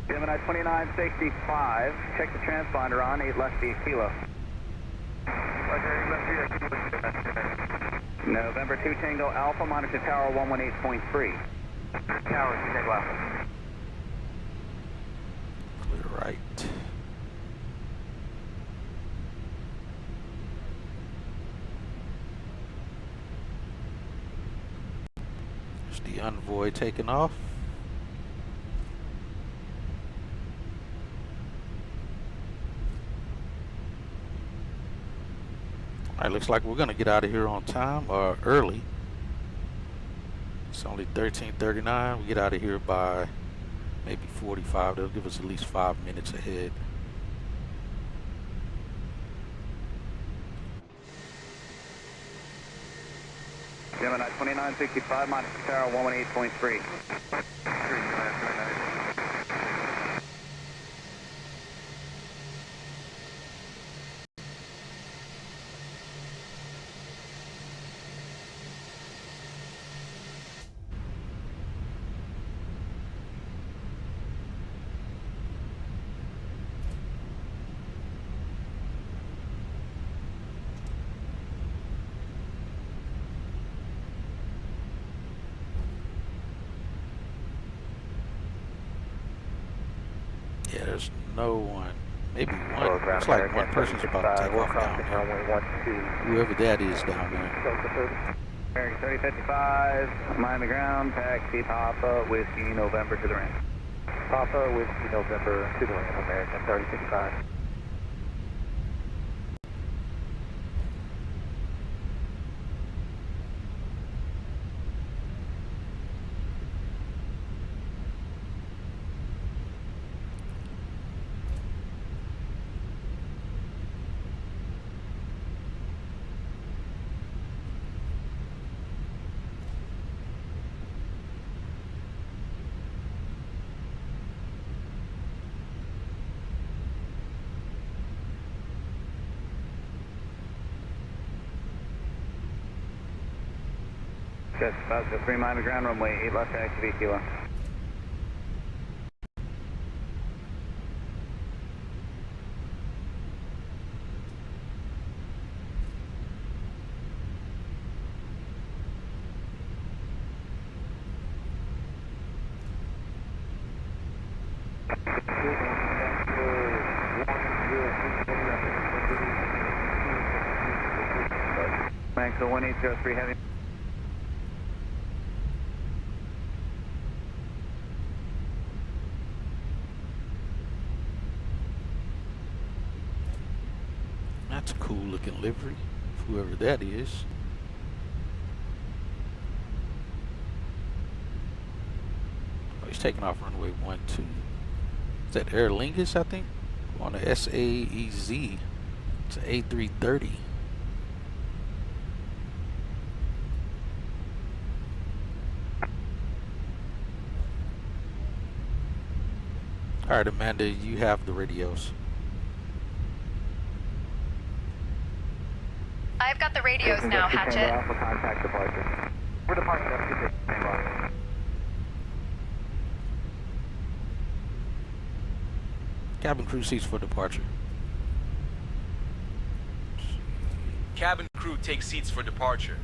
Gemini 2965, check the transponder on, 8 left via kilo. November 2 Tango Alpha, monitor tower 118.3. Tower 2 Tango Alpha. Clear right. There's the envoy taking off. Alright, looks like we're gonna get out of here on time or early. It's only 13:39. We get out of here by maybe 45. That'll give us at least 5 minutes ahead. Gemini 2965, monitor tower 118.3. Yeah, there's no one. Maybe one. Looks like one person's about to take off down there. Whoever that is down there. American 3055, Miami ground, taxi Papa, Whiskey, November to the ramp. Papa, Whiskey, November to the ramp, American 3055. Just about the 3 Miami ground, runway 8 left taxi via kilo. Max 1803 heavy. That's a cool looking livery, whoever that is. Oh, he's taking off runway 12. Is that Aer Lingus, I think? On the SAEZ. It's an A330. All right, Amanda, you have the radios. I've got the radios now, Hatchet. Alpha contact departure. We're departing FCC. Cabin crew seats for departure. Cabin crew take seats for departure.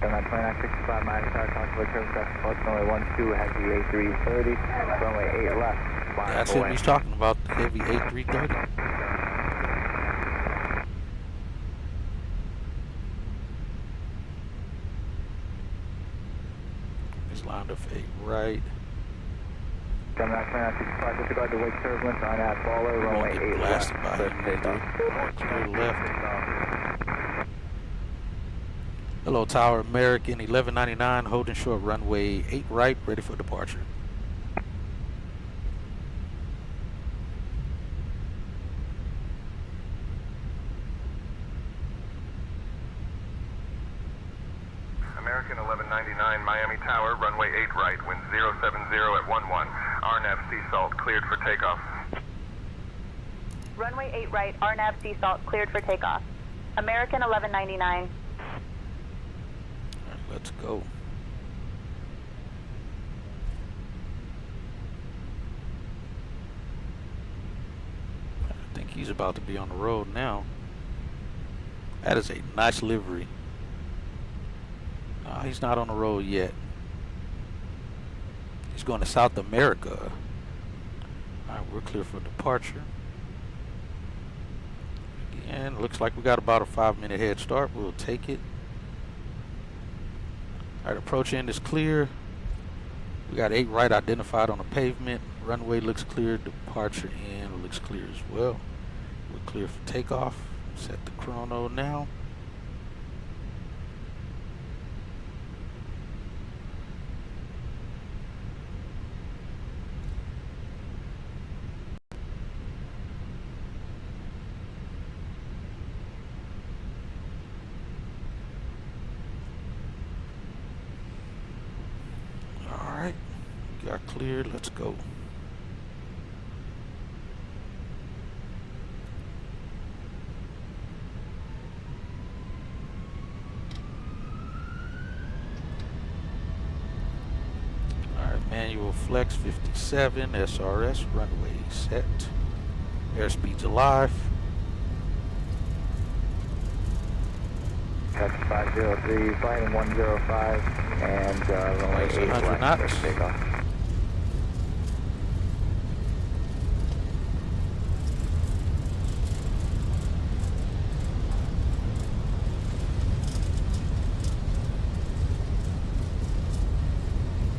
My plan 65 minus tower, contact service departure, runway 12, heavy A330, runway 8 left. That's him he's talking about, the heavy A330. He's lined up 8 right. My plan 65, disregard the wake turbulence on that baller, runway 8 left. Clear left. Hello, Tower, American 1199, holding short runway 8 right, ready for departure. American 1199, Miami Tower, runway 8 right, wind 070 at 11. RNAV sea salt, cleared for takeoff. Runway 8 right, RNAV sea salt, cleared for takeoff. American 1199. Let's go. I think he's about to be on the road now. That is a nice livery. No, he's not on the road yet. He's going to South America. All right, we're clear for departure. And looks like we got about a 5-minute head start. We'll take it. All right, approach end is clear. We got 8 right identified on the pavement. Runway looks clear. Departure end looks clear as well. We're clear for takeoff. Set the chrono now. Got cleared, let's go. Alright, manual flex 57, SRS, runway set. Airspeed's alive. That's 503, flight 105, and runway 8 100 knots. Takeoff.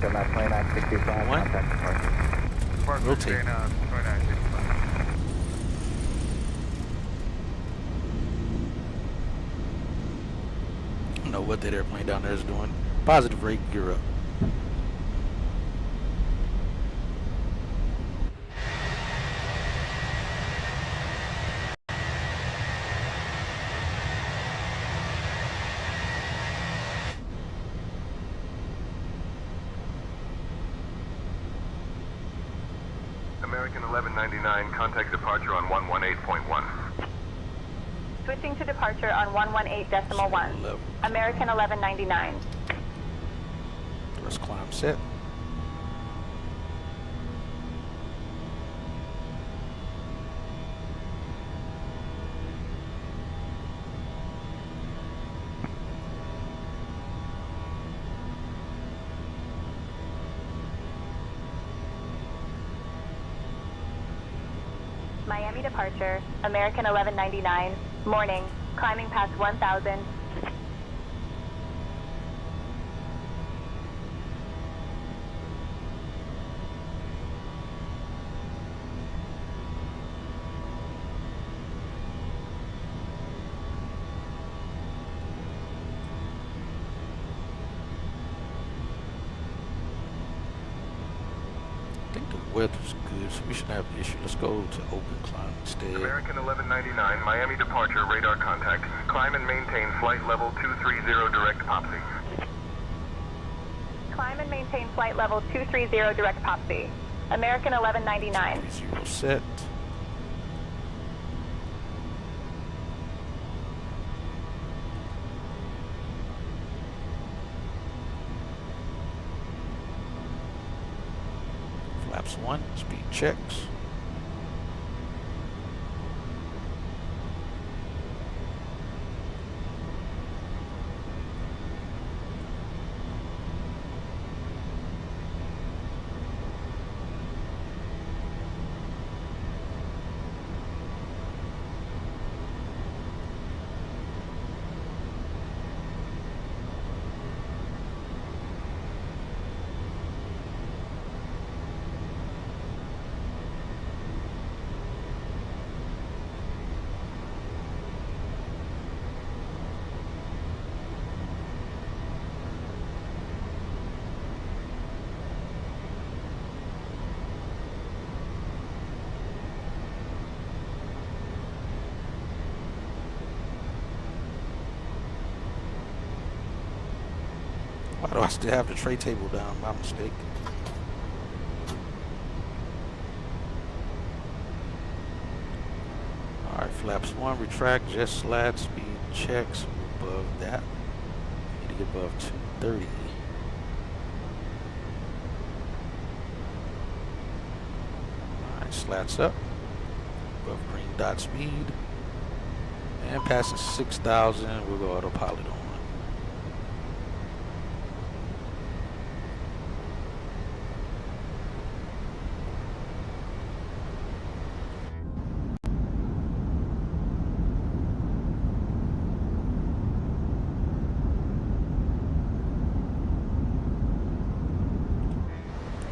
My plane 965, One. contact departure. Rotate. I don't know what that airplane down there is doing. Positive rate, gear up. American 1199, contact departure on 118.1. Switching to departure on 118.1. American 1199. Thrust climb set. Miami departure, American 1199, morning, climbing past 1000. weather's good, so we shouldn't have an issue. Let's go to open climb instead. American 1199, Miami departure, radar contact. Climb and maintain flight level 230 direct Popsy. Climb and maintain flight level 230 direct Popsy. American 1199. 0 set. Flaps 1, speed checks. Why do I still have the tray table down? My mistake. Alright, flaps 1, retract, jet slide, speed checks. Above that. Need to get above 230. Alright, slats up. Above green dot speed. And passing 6,000, we'll go autopilot on.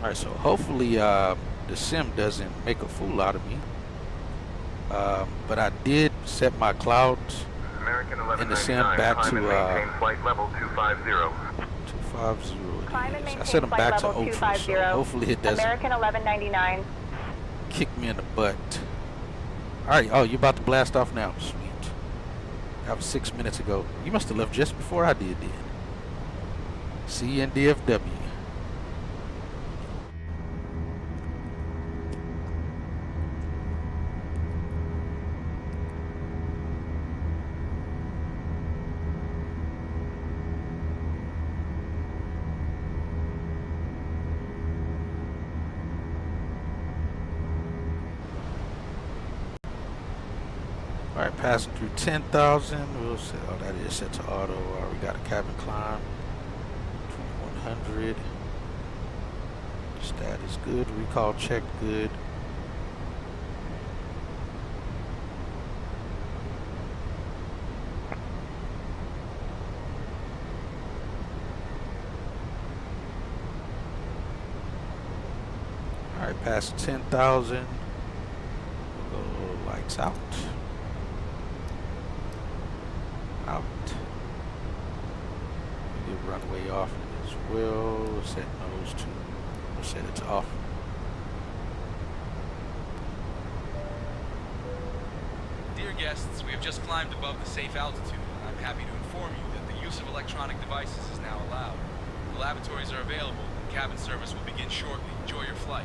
Alright, so hopefully the sim doesn't make a fool out of me. But I did set my clouds in the sim back to 250 it is. I set them back to ultra, so hopefully it doesn't American 1199. kick me in the butt. Alright, oh, you're about to blast off now. Sweet. That was 6 minutes ago. You must have left just before I did then. See you in DFW. Alright, passing through 10,000. We'll set, oh, that is set to auto. We got a cabin climb. 2100. Status good. Recall check good. Alright, past 10,000. We'll go lights out. Out. We get runway off as well. Set nose to. We'll set it to off. Dear guests, we have just climbed above the safe altitude, and I'm happy to inform you that the use of electronic devices is now allowed. The lavatories are available, and cabin service will begin shortly. Enjoy your flight.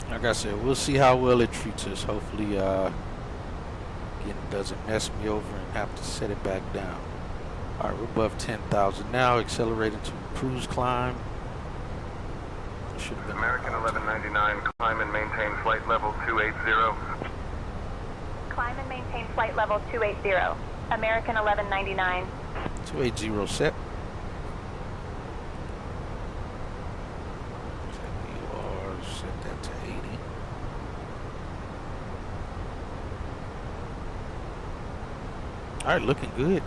Like I said, we'll see how well it treats us. Hopefully, again, it doesn't mess me over and have to set it back down. All right, we're above 10,000 now. Accelerating to cruise climb. Should have been American 1199, climb and maintain flight level 280. Climb and maintain flight level 280. American 1199. 280 set. Set that to 80. All right, looking good.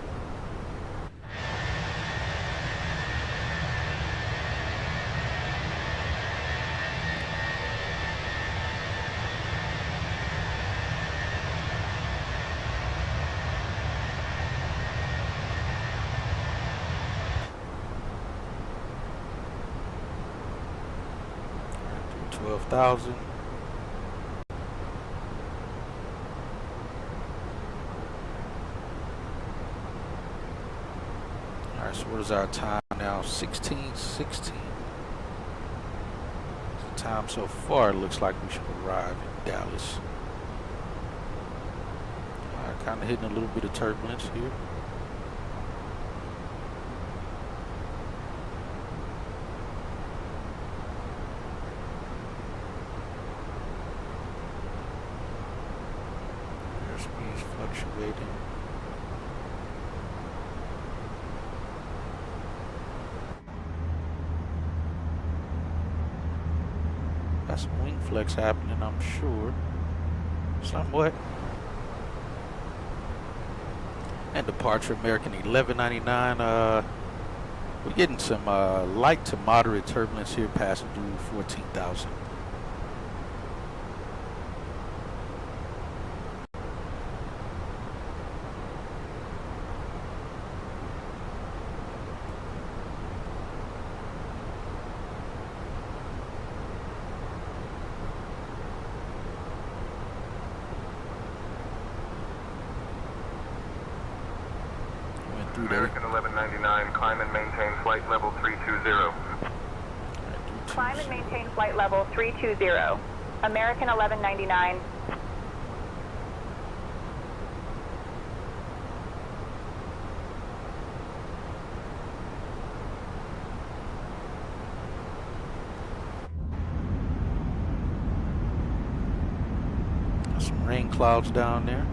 12,000. Alright, so what is our time now? 16:16. The time so far, it looks like we should arrive in Dallas. Alright, kind of hitting a little bit of turbulence here. Airspeed's fluctuating. Got some wing flex happening, I'm sure. Somewhat. And departure American 1199. We're getting some light to moderate turbulence here, passing through 14,000. American 1199, climb and maintain flight level 320. Climb and maintain flight level 320. American 1199. Some rain clouds down there.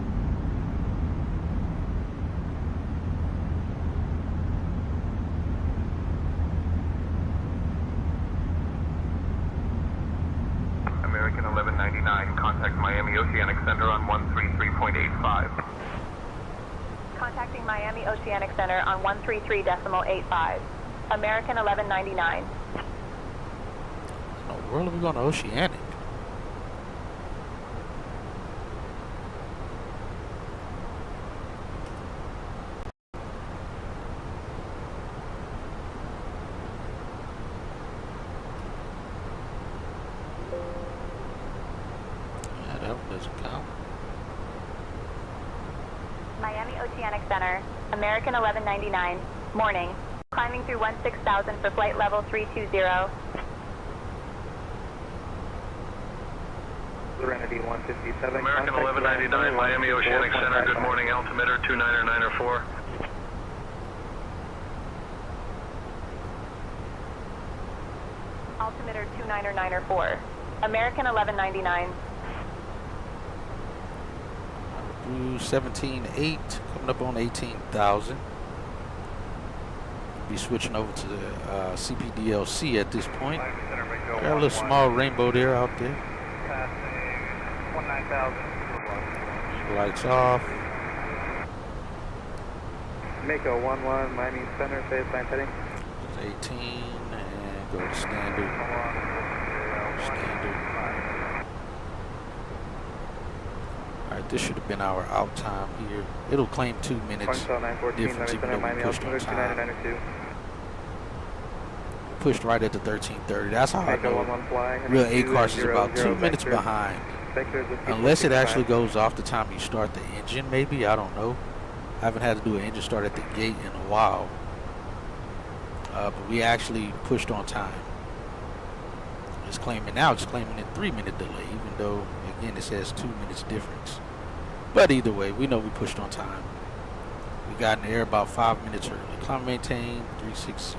American 1199, contact Miami Oceanic Center on 133.85. Contacting Miami Oceanic Center on 133.85. American 1199. Oh, where are we going to Oceanic? Doesn't count. Miami Oceanic Center, American 1199, morning. Climbing through 16,000 for flight level 320. Serenity 157. American 1199, Miami Oceanic Center, good morning, altimeter 29904. Altimeter 29904. American 1199. Through 17.8, coming up on 18,000. Be switching over to the CPDLC at this point. Got a little small rainbow there out there. Lights off. Mako 11, Miami Center, say sign heading. 18 and go to standard. Standard. Alright, this should have been our out time here. It'll claim 2 minutes difference even though we pushed on time. Pushed right at the 13:30. That's how I know real A-Cars is about 2 minutes behind. Unless it actually goes off the time you start the engine, maybe, I don't know. I haven't had to do an engine start at the gate in a while. But we actually pushed on time. It's claiming now, it's claiming a 3-minute delay, even though, again, it says 2 minutes difference. But either way, we know we pushed on time. We got in the air about 5 minutes early. Climb maintain 360.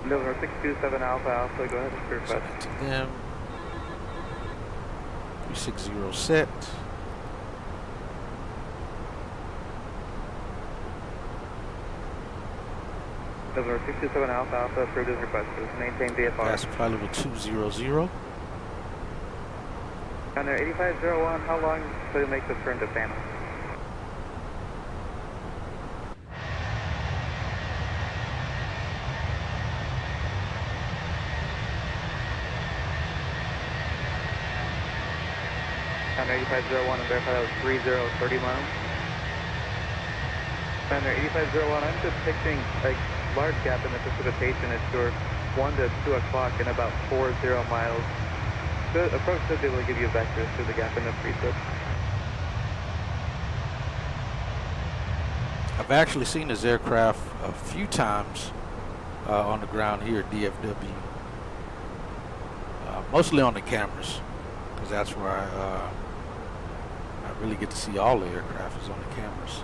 November 627 Alpha Alpha, go ahead and clear Send it to them. 360 set. November 627 Alpha Alpha, approved as requested. Maintain VFR. That's flight level 200. On there, 8501, how long till you make the turn to Phantom? On there, 8501, and verify that was 3030 miles. On there, 8501, I'm just picturing a large gap in the precipitation at your 1 to 2 o'clock in about 40 miles. Approach should be able to give you a vector through the gap in the precip. I've actually seen this aircraft a few times on the ground here at DFW. Mostly on the cameras, because that's where I really get to see all the aircraft is on the cameras.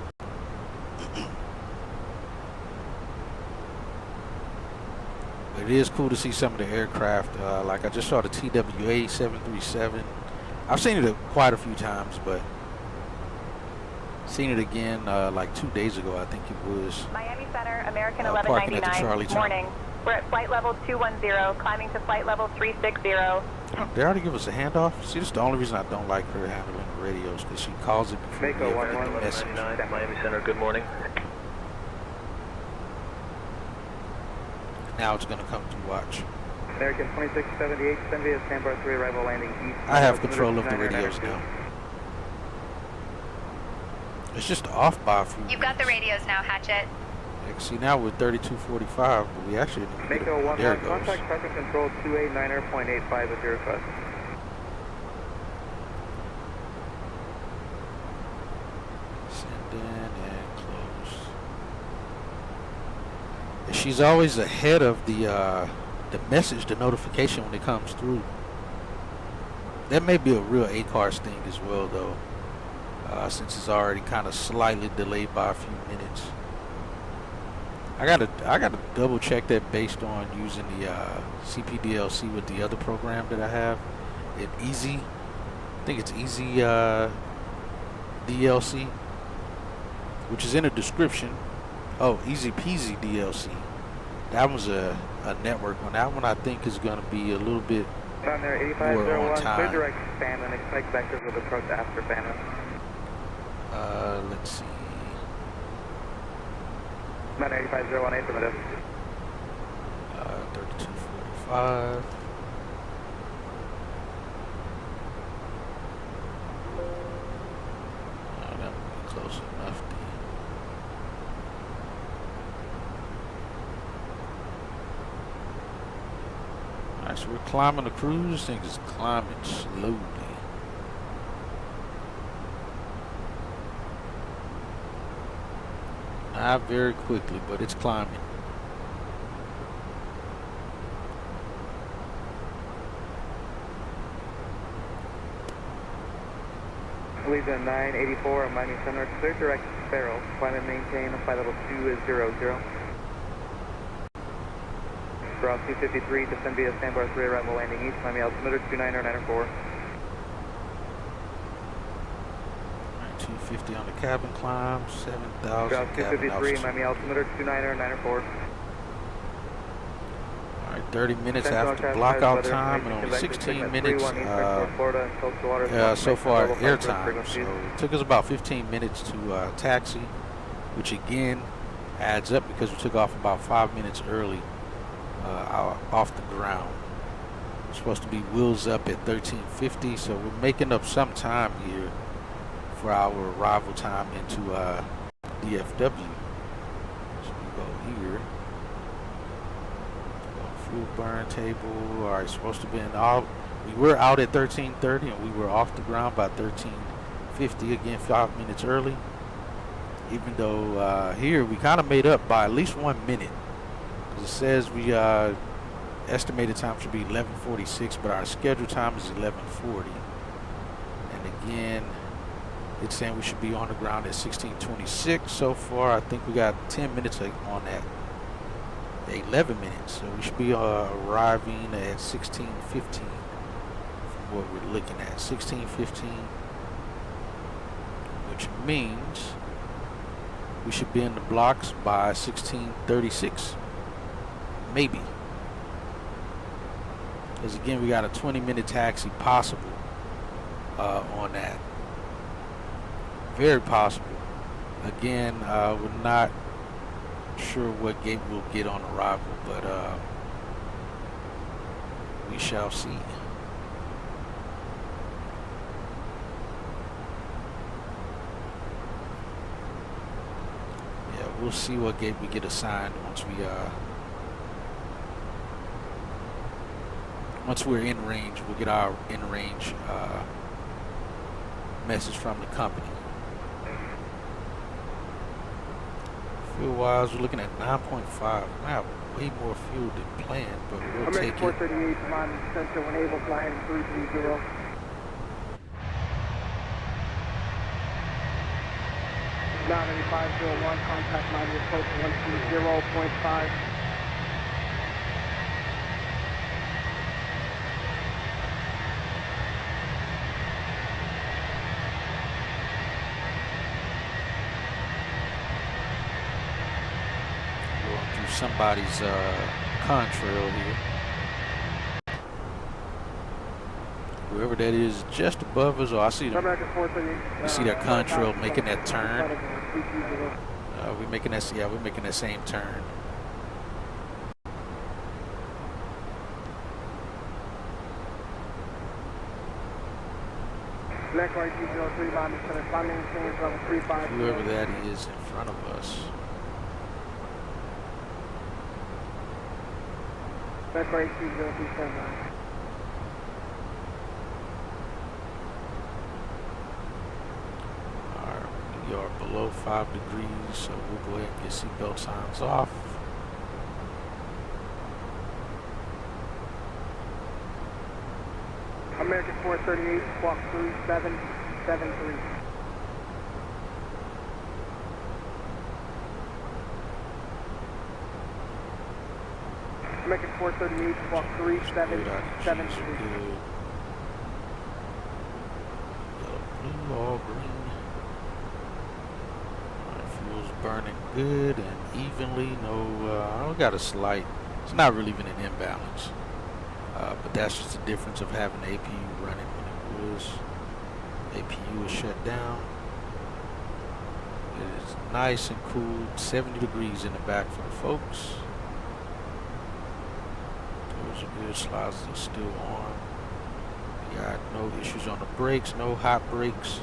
But it is cool to see some of the aircraft. Like I just saw the TWA 737. I've seen it quite a few times, but seen it again like 2 days ago, I think it was. Miami Center, American Parking at the 1199. Charlie Morning. We're at flight level 210, climbing to flight level 360. They already give us a handoff. See, this is the only reason I don't like her handling the radios, because she calls it before we ever get the message. Miami Center, good morning. Now it's going to come to watch. American 2678, send via standby 3, arrival landing east. I have control of the radios now. It's just off by a few You've got the minutes. radios now, Hatchet. You can see now we're 3245, but we actually didn't get Mako it. There it 11, goes. contact traffic control 289er.85 with your request. Send in and close. And she's always ahead of the message, the notification when it comes through. That may be a real ACARS thing as well, though, since it's already kind of slightly delayed by a few minutes. I gotta double check that based on using the CPDLC with the other program that I have. It Easy, I think it's Easy DLC, which is in the description. Oh, Easy Peasy DLC. That was a network one. That one I think is gonna be a little bit Down there, more on 8501, clear time. direct span and expect vectors with approach after Banner. Let's see. About 85018 affirmative. 3245. That would be close enough. Alright, so we're climbing the cruise. This thing is climbing slowly. Not very quickly, but it's climbing. Legion 984, Miami Center, clear direct barrel. Climb and maintain, flight level 200. Ground 253, descend via standby 3, arrival landing east, Miami altimeter 29094. 250 on the cabin climb, 7,000 Ground cabin 253, altitude. Miami altimeter 29094. Alright, 30 minutes after blockout time and only 16 minutes so far air time. So it took us about 15 minutes to taxi, which again adds up because we took off about 5 minutes early off the ground. We're supposed to be wheels up at 1350, so we're making up some time here for our arrival time into DFW. So we go here. Fuel burn table. Alright, supposed to be in all. We were out at 1330 and we were off the ground by 1350, again 5 minutes early. Even though here we kind of made up by at least 1 minute. It says we estimated time should be 11:46, but our scheduled time is 11:40. And again, it's saying we should be on the ground at 16:26 so far. I think we got 10 minutes on that. 11 minutes, so we should be arriving at 16:15 from what we're looking at. 16:15, which means we should be in the blocks by 16:36. Maybe. Because again, we got a 20-minute taxi possible on that. Very possible. Again, we're not sure what gate we'll get on arrival, but we shall see. Yeah, we'll see what gate we get assigned once we once we're in range, we'll get our in-range message from the company. Fuel-wise, we're looking at 9.5. We have way more fuel than planned, but we'll take it. 438, command center when able, fly heading 330. 98501, contact line approach 120.5. Going through somebody's contrail here. Whoever that is just above us, or I see them. You see that contrail making that turn. We're making that, yeah, we're making that same turn. Whoever that is in front of us. We are below 5 degrees, so we'll go ahead and get seatbelt signs off. American 438, squawk 3773. American 438, squawk 3773. Blue, all green. Fuel's burning good and evenly. No, we got a slight. It's not really even an imbalance, but that's just the difference of having the APU running when it was. APU is shut down. It is nice and cool. 70 degrees in the back for the folks. Those are good. Slides are still on. We got no issues on the brakes. No hot brakes.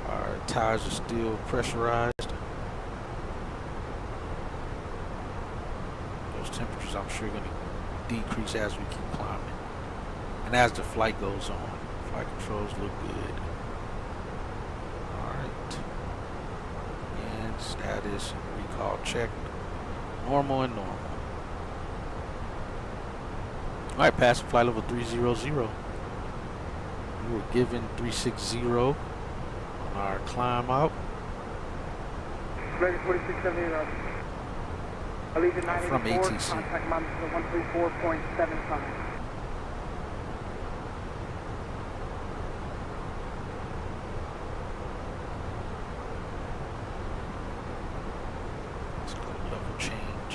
Our tires are still pressurized. Those temperatures, I'm sure, are going to decrease as we keep climbing. And as the flight goes on, flight controls look good. Alright. And status and recall checked. Normal and normal. Alright, passing flight level 300. We were given 360 on our climb out. Ready 4678. Allegiant 984, from ATC. Contact monitor 134.75. Let's go level change.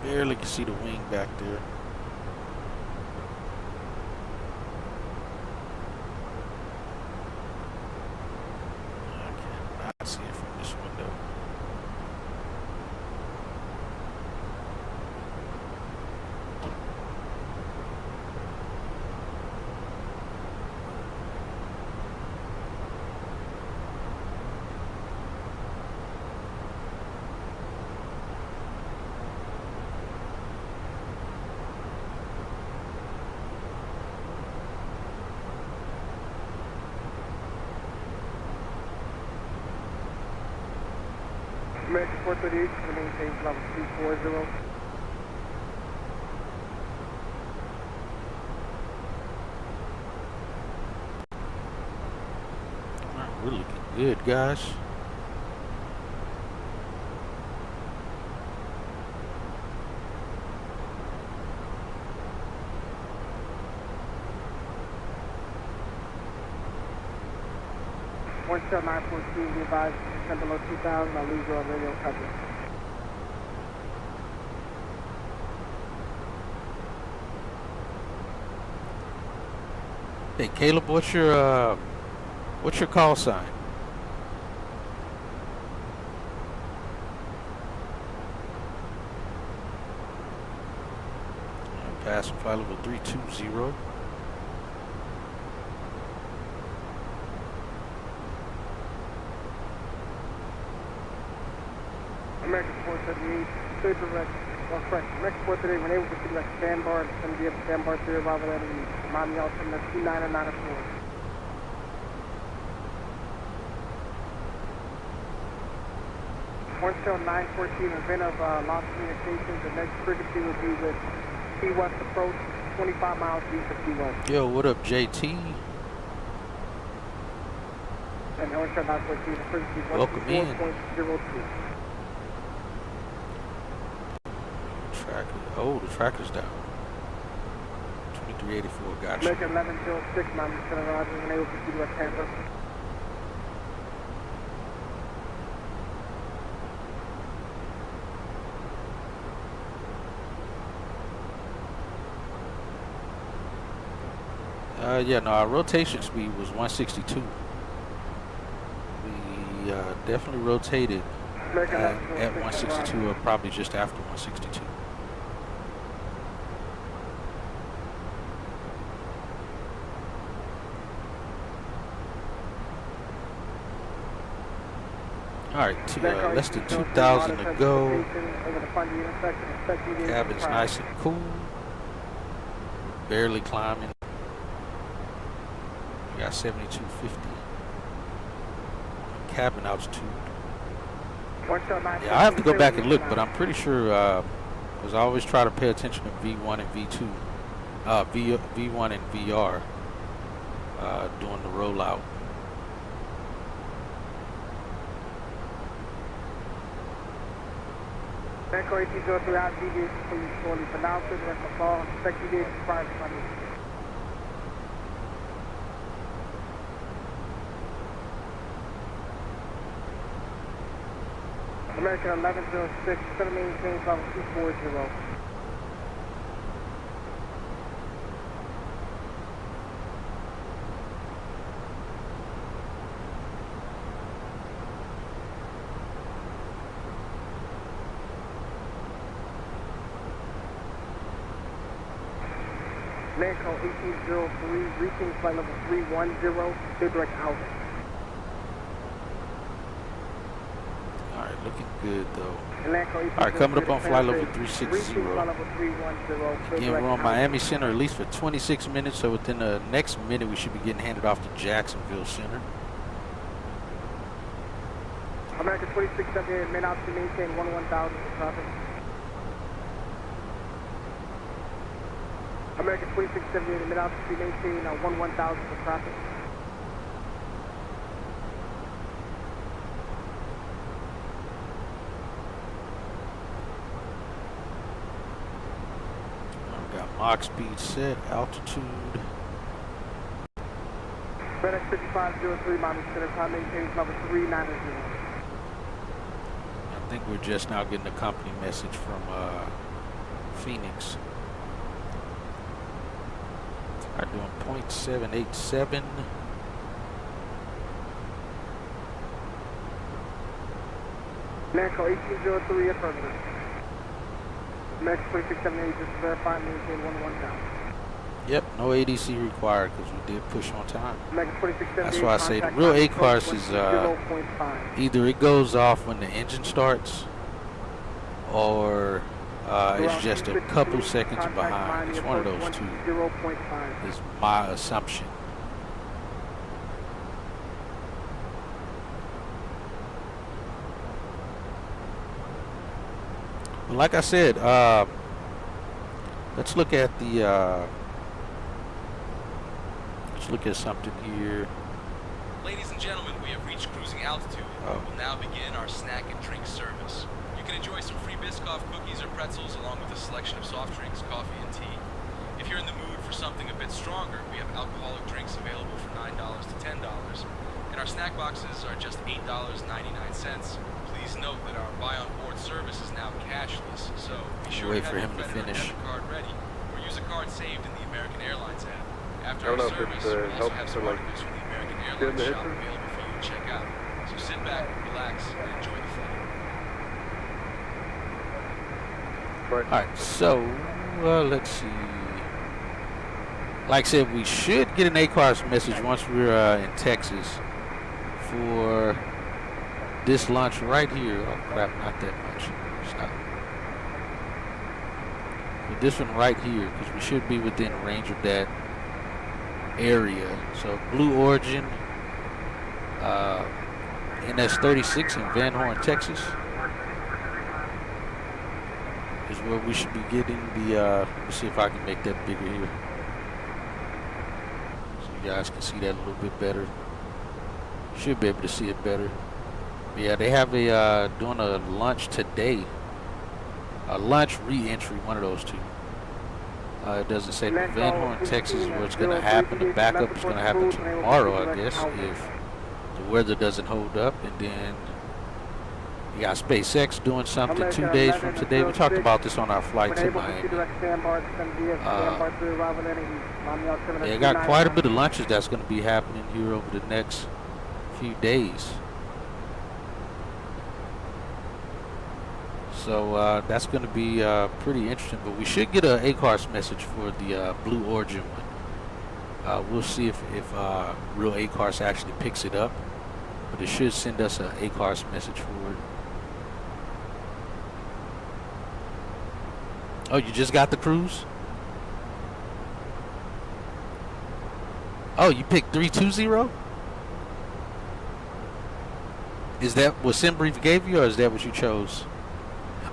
Barely can see the wing back there. I cannot see it from this window. American 438, to maintain level 240. We're looking good, guys. One shell 942, be advised, descend below 2,000, I'll lose your radio coverage. Hey Caleb, what's your call sign? Passing flight level 320. American 478, clear direct. Oh, correct. American 438, when able to see like sandbar, it's going to be at sandbar 3 arrival at Miami Altimeter 2994. One shell 914, event of lost communications. The next frequency will be with Key West approach, 25 miles east of Key West. Yo, what up, JT? And one shell 914, the frequency is Welcome in. 124.02. Oh, the tracker's down. 2384, gotcha. American 1106, Miami Center, Roger, when able to see West Tampa. Yeah, no, our rotation speed was 162. We definitely rotated at 162 or probably just after 162. All right, less than 2,000 to go. Cabin's nice and cool. Barely climbing. We got 7250. Cabin altitude. Yeah, I have to go back and look, but I'm pretty sure, because I always try to pay attention to V1 and V2, V1 and VR doing the rollout. Echo 1803 out, deviation please shortly. For now, clear direct for fall. Expect deviation prior to Monday. American 1106, center maintain level 240. Echo 1803, reaching flight level 310, clear direct out. Alright, looking good though. Alright, coming up on flight level 360. Again, we're on Miami Center at least for 26 minutes, so within the next minute we should be getting handed off to Jacksonville Center. American 2678, main option maintain 11,000 for traffic. American 2678, mid altitude maintain 11,000 for traffic. I've got Mach speed set, altitude. FedEx 5503, Miami Center, time maintains level 390. I think we're just now getting a company message from Phoenix. I'm doing 0.787. Echo 1803, affirmative. American 2678, just verify maintain 11,000. Yep, no ADC required because we did push on time. American 2678, that's why I say the real ACARS is either it goes off when the engine starts or it's just a couple seconds behind. It's one of those two, is my assumption. But like I said, let's look at the, let's look at something here. Ladies and gentlemen, we have reached cruising altitude. We will now begin our snack and drink service. You can enjoy some free Biscoff cookies or pretzels along with a selection of soft drinks, coffee, and tea. If you're in the mood for something a bit stronger, we have alcoholic drinks available for $9 to $10, and our snack boxes are just $8.99. Please note that our buy-on-board service is now cashless, so be sure to have your credit or debit card ready, or use a card saved in the American Airlines app. after our service, we'll also have some articles from the American Airlines shop available for you to check out. So sit back, relax, and enjoy the flight. Alright, so let's see. Like I said, we should get an ACARS message once we're in Texas for this launch right here. Oh crap, not that much. Stop. But this one right here, because we should be within range of that area. So Blue Origin, NS36 in Van Horn, Texas, is where we should be getting the, let me see if I can make that bigger here. So you guys can see that a little bit better. Should be able to see it better. But yeah, they have a, doing a launch today. A launch re-entry, one of those two. It doesn't say, but Van Horn, Texas is where it's going to happen. The backup is going to happen tomorrow, I guess, if the weather doesn't hold up. And then you got SpaceX doing something 2 days from today. We talked about this on our flight to Miami. Yeah, got quite a bit of launches that's going to be happening here over the next few days. So that's going to be pretty interesting. But we should get an ACARS message for the Blue Origin one. We'll see if real ACARS actually picks it up. But it should send us an ACARS message for it. Oh, you just got the cruise? Oh, you picked 320? Is that what SimBrief gave you, or is that what you chose?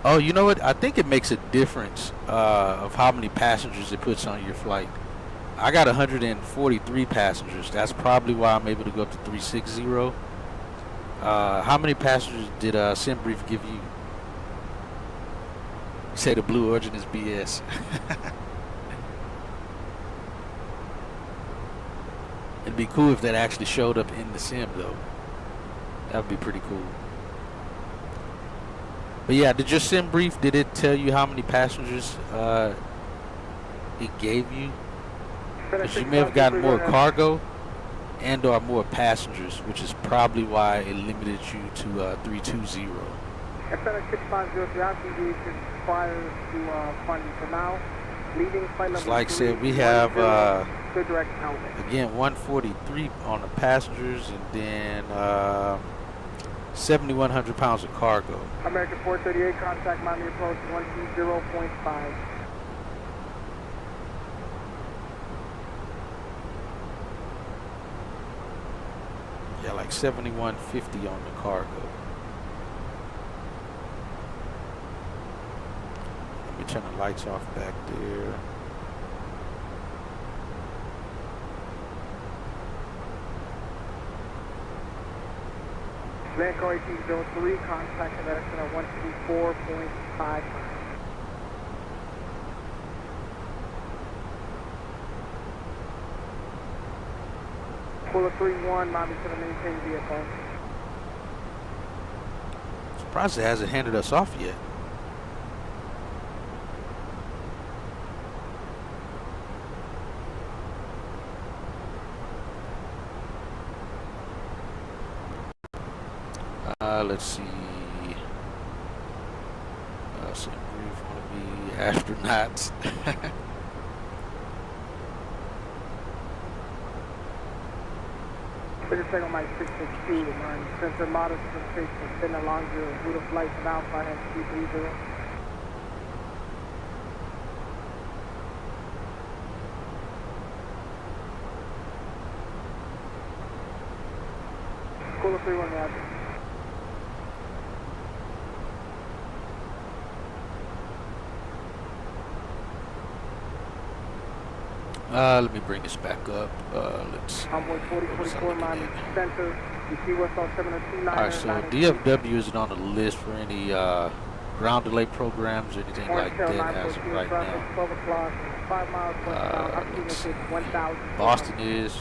Oh, you know what? I think it makes a difference of how many passengers it puts on your flight. I got 143 passengers. That's probably why I'm able to go up to 360. How many passengers did SimBrief give you? You say the Blue Origin is BS. It'd be cool if that actually showed up in the sim, though. That would be pretty cool. But yeah, did your SimBrief, did it tell you how many passengers it gave you? Because you may have gotten more cargo and or more passengers, which is probably why it limited you to 320. It's like I said, we have again 143 on the passengers, and then 7,100 pounds of cargo. American 438, contact Miami approach 120.5. Yeah, like 7,150 on the cargo. Let me turn the lights off back there. Lanco 1803, contact American at 124.5. Pull a 3-1, Miami to the maintain vehicle. Surprised it hasn't handed us off yet. Let's see. SimBrief want to be astronauts. We're just taking my 662, man. Sensor model space is spinning along your route of flight from Alpha and 330. Cooler 3-1, Roger. Let me bring this back up. Let's. Alright, so DFW isn't on the list for any ground delay programs or anything like that as of right now. Let's see. Boston is.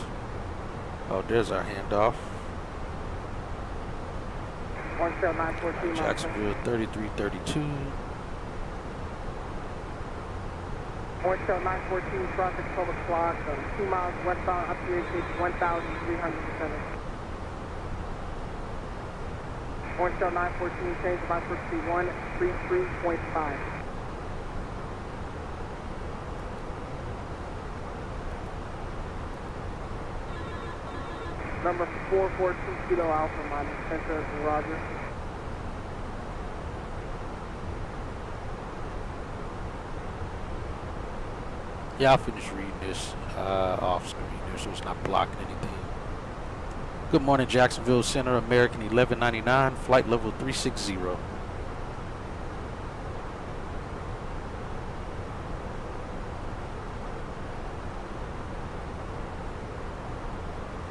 Oh, there's our handoff. Jacksonville 3332. Orange Tail 914, traffic 12 o'clock, 2 miles westbound, up to ACH 1,307. Orange Tail 914, change about frequency 133.5. Number 442 Kilo Alpha, minus center, Roger. Yeah, I'll finish reading this off screen there so it's not blocking anything. Good morning, Jacksonville Center, American 1199, flight level 360.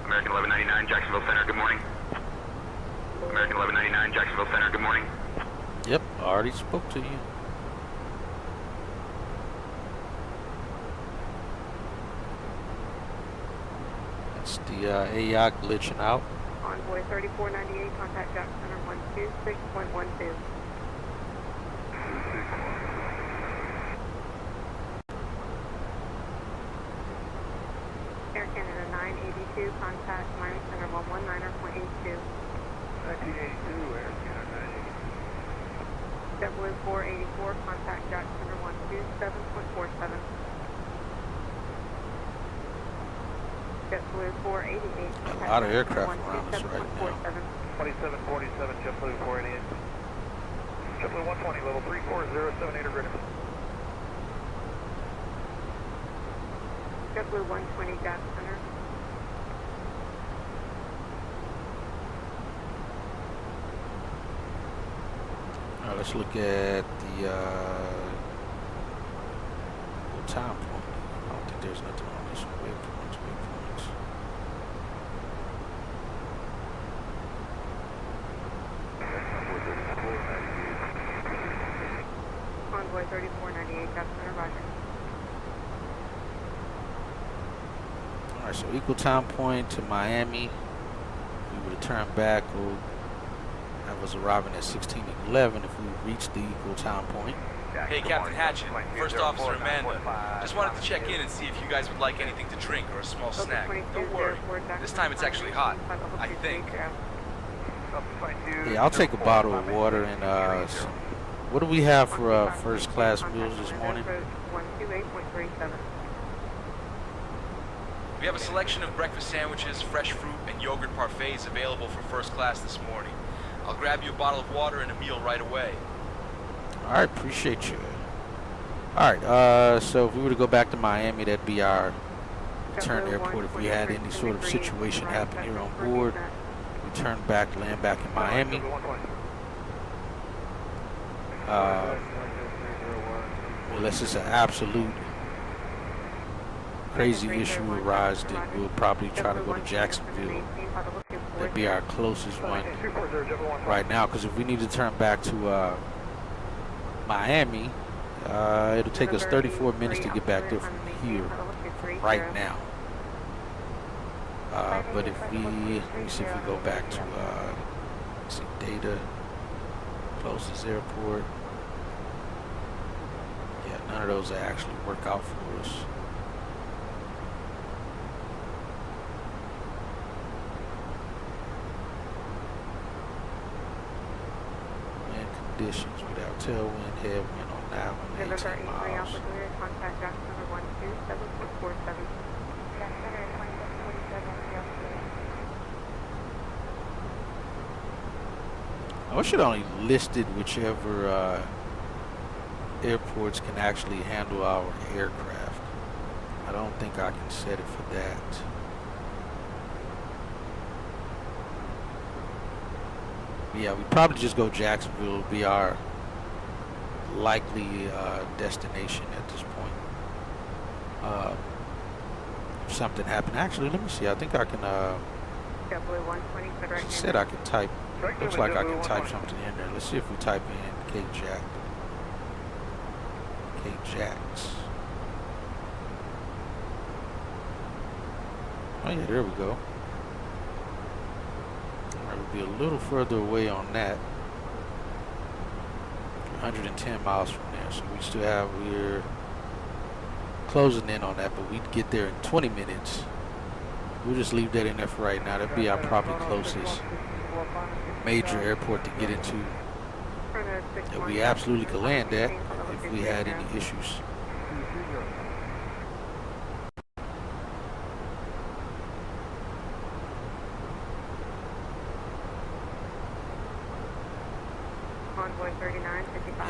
American 1199, Jacksonville Center, good morning. American 1199, Jacksonville Center, good morning. Yep, I already spoke to you. That's the AI glitching out. Envoy 3498, contact Jack Center 126.12. Air Canada 982, contact Miami Center 119.82. 1982, Air Canada 982. JetBlue 484, contact Jack Center 127.47. JetBlue 488, contact A lot of Jack aircraft Center around us right now. 2747, JetBlue 488. JetBlue 120, level 3407, 8 grid. JetBlue 120, Jack Center. All right, let's look at the time point. I don't think there's nothing on this one. Waypoints. Envoy 3498, Jack Center, Roger. All right, so equal time point to Miami. If we were to turn back, we'll have us arriving at 16:11 if we reach the equal time point. Hey, Captain Hatchet, First Officer Amanda. Just wanted to check in and see if you guys would like anything to drink or a small snack. Don't worry, this time it's actually hot, I think. Yeah, I'll take a bottle of water and what do we have for first class meals this morning? 128.37. We have a selection of breakfast sandwiches, fresh fruit, and yogurt parfaits available for first class this morning. I'll grab you a bottle of water and a meal right away. All right, appreciate you. All right, so if we were to go back to Miami, that'd be our return airport. If we had any sort of situation happen here on board, we turn back, land back in Miami. Unless it's an absolute crazy issue arise, then we'll probably try to go to Jacksonville. That'd be our closest one right now, because if we need to turn back to Miami, it'll take us 34 minutes to get back there from here right now. But if we, let me see if we go back to, let's see, data, closest airport. Yeah, none of those actually work out for us. Wind conditions without tailwind, headwind on that one, 18 miles. Contact Jack Center 127.47. Jack Center 2747. I should only listed whichever airports can actually handle our aircraft. I don't think I can set it for that. Yeah, we probably just go Jacksonville. Will be our likely destination at this point. If something happened, actually, let me see. I think I can. It said I can type. Looks like I can type something in there. Let's see if we type in K-Jack. K-Jacks. Oh yeah, there we go. Alright, we'll be a little further away on that. 110 miles from there, so we still have, we're closing in on that, but we'd get there in 20 minutes. We'll just leave that in there for right now. That'd be our probably closest major airport to get into that we absolutely could land at if we had any issues.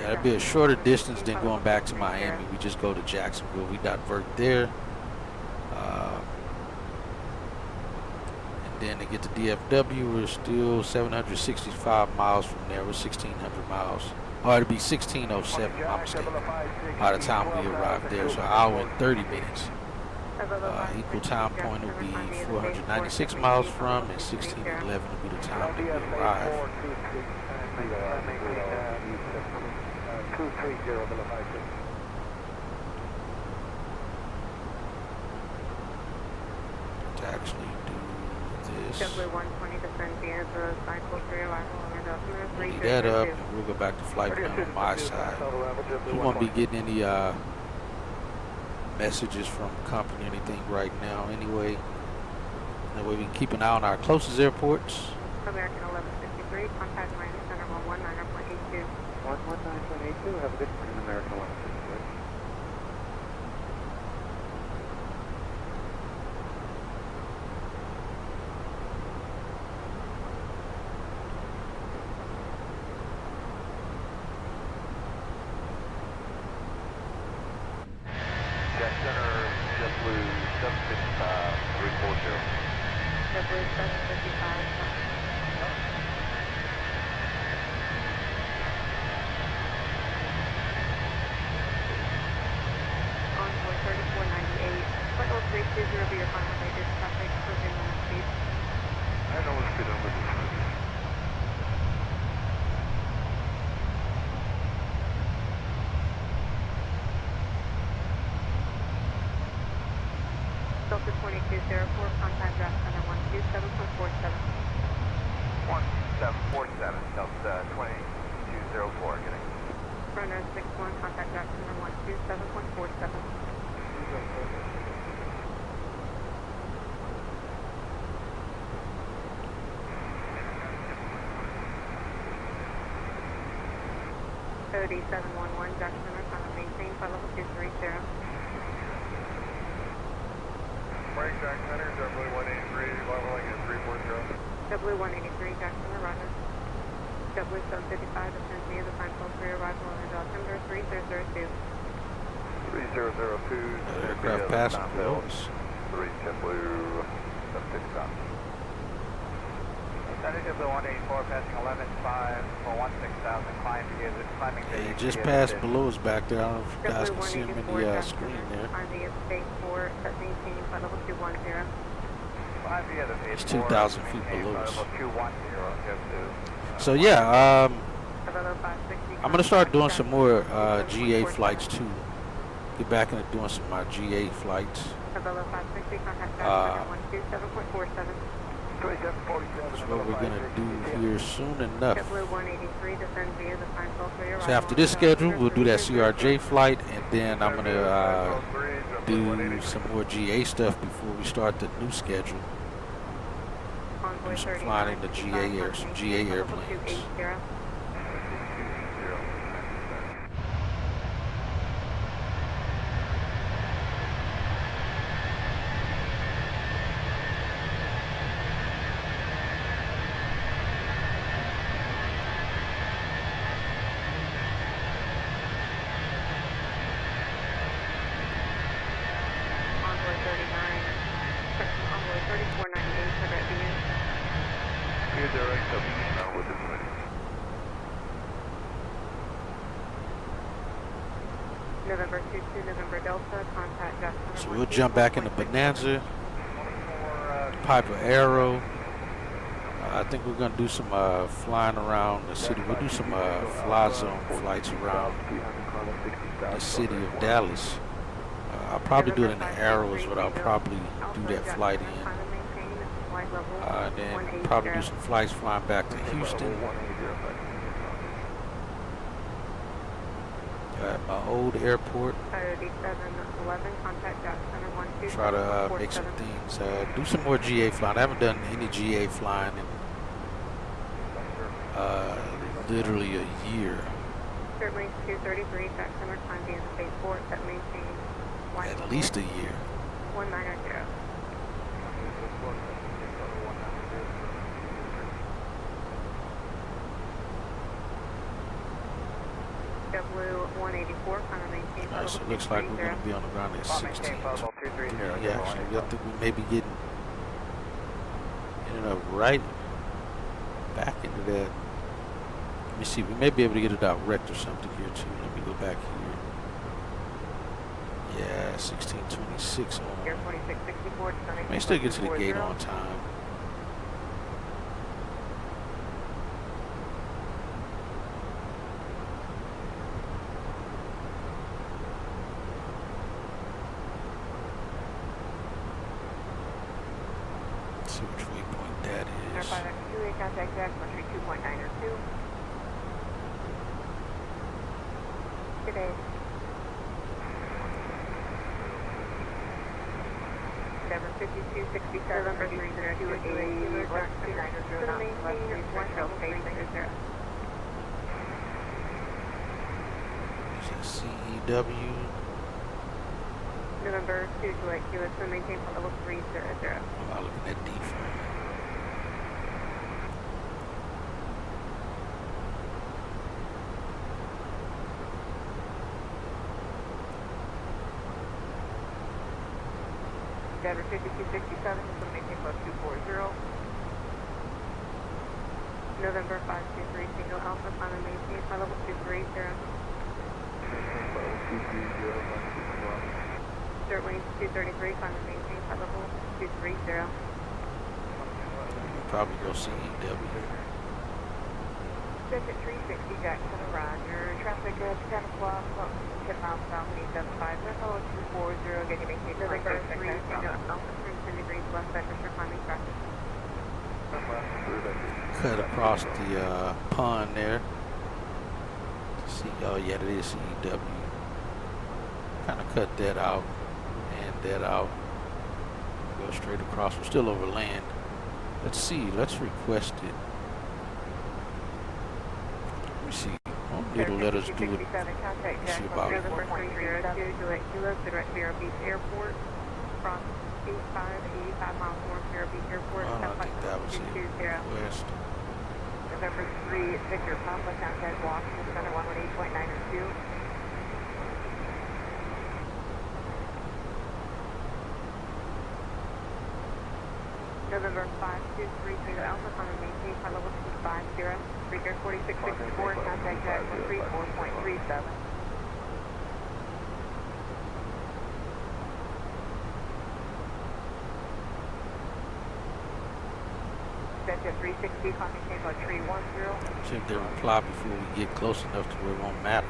Yeah, it'd be a shorter distance than going back to Miami. We just go to Jacksonville. We divert there. And then to get to DFW, we're still 765 miles from there. We're 1,600 miles. Or it'd be 1607, my mistake, by the time we arrive there. So an hour and 30 minutes. Equal time point will be 496 miles from, and 1611 will be the time that we arrive. To actually do this. Leave that up, and we'll go back to flight plan on my side. We won't be getting any messages from the company or anything right now anyway. That way we can keep an eye on our closest airports. American 1163, contact Miami Center 119.82. 119.82, have a good morning, American 1163. Delta 2204, contact draft center 127.47. 1747, Delta 2204, getting. Runner 61, contact draft center 127.47. 3711, Jack Center, trying to maintain flight level 230. Morning, Jack Center, W183, leveling at 340. W183, Jack Center, roger. W755, descends near the sign post for your arrival on the altimeter 3002. 3002, Aircraft passing below us. 3 JetBlue 755. W184 passing 11.5 for 16,000, climbing Yeah, he just passed below us back there. I don't know if you guys can see him in the screen there. It's 2,000 feet below us. So yeah, I'm gonna start doing some more GA flights too. Get back into doing some of my GA flights. That's what we're gonna do here soon enough. So after this schedule, we'll do that CRJ flight, and then I'm gonna do some more GA stuff before we start the new schedule. Do some flying in the GA some GA airplanes. November 22, November Delta, contact Jackson. So we'll jump back into Bonanza, Piper Arrow. I think we're gonna do some flying around the city. We'll do some fly zone flights around the city of Dallas. I'll probably do it in the Arrow is what I'll probably do that flight in. And then probably do some flights flying back to Houston. At my old airport. 3711, contact Jack Center 12. Try to make some things, do some more GA flying. I haven't done any GA flying in literally a year. Certainly 233, Jack Center, climb the spaceport that maintains at least a year. 190. W184, kind of maintain. Alright, so it looks like we're going to be on the ground at 16. Yeah, actually, I think we may be ended up right back into that. Let me see, we may be able to get a direct or something here too. Let me go back here. Yeah, 1626 on. May still get to the gate on time. Let's see which waypoint that is. Contact Jack, 132.902. Today. Number 5267, reducing to a left 290, not left 3 trail facing 0. CEW. November 228, QS, maintain for level 300. I'm not looking at D4. Denver 5267, so maintain plus 240. November 523, single alpha, climb and maintain for level 230. Dirt wings 233, climb and maintain for level 230. Probably go CEW. Digit 360, Jackson, Roger. Traffic at 10 o'clock, 10 miles south, 875, level 240, getting maintain for 3, single alpha, 10 degrees left, vector for climbing traffic. Cut across the pond there. See, oh yeah, that is CEW. Kind of cut that out and that out. Go straight across. We're still over land. Let's see. Let's request it. Let me see. It'll let us do it. Let's see about it. Direct Vero Beach Airport. From 85 miles north, Vero Beach Airport. I don't think that was it. West. November 3, Victor Papa, contact Washington Center 118.902. November 523, Alpha, on a maintain flight level 250. Freaker 4664, contact Jack 134.37. Jet 360, contact Tango 310. See if they reply before we get close enough to where it won't matter.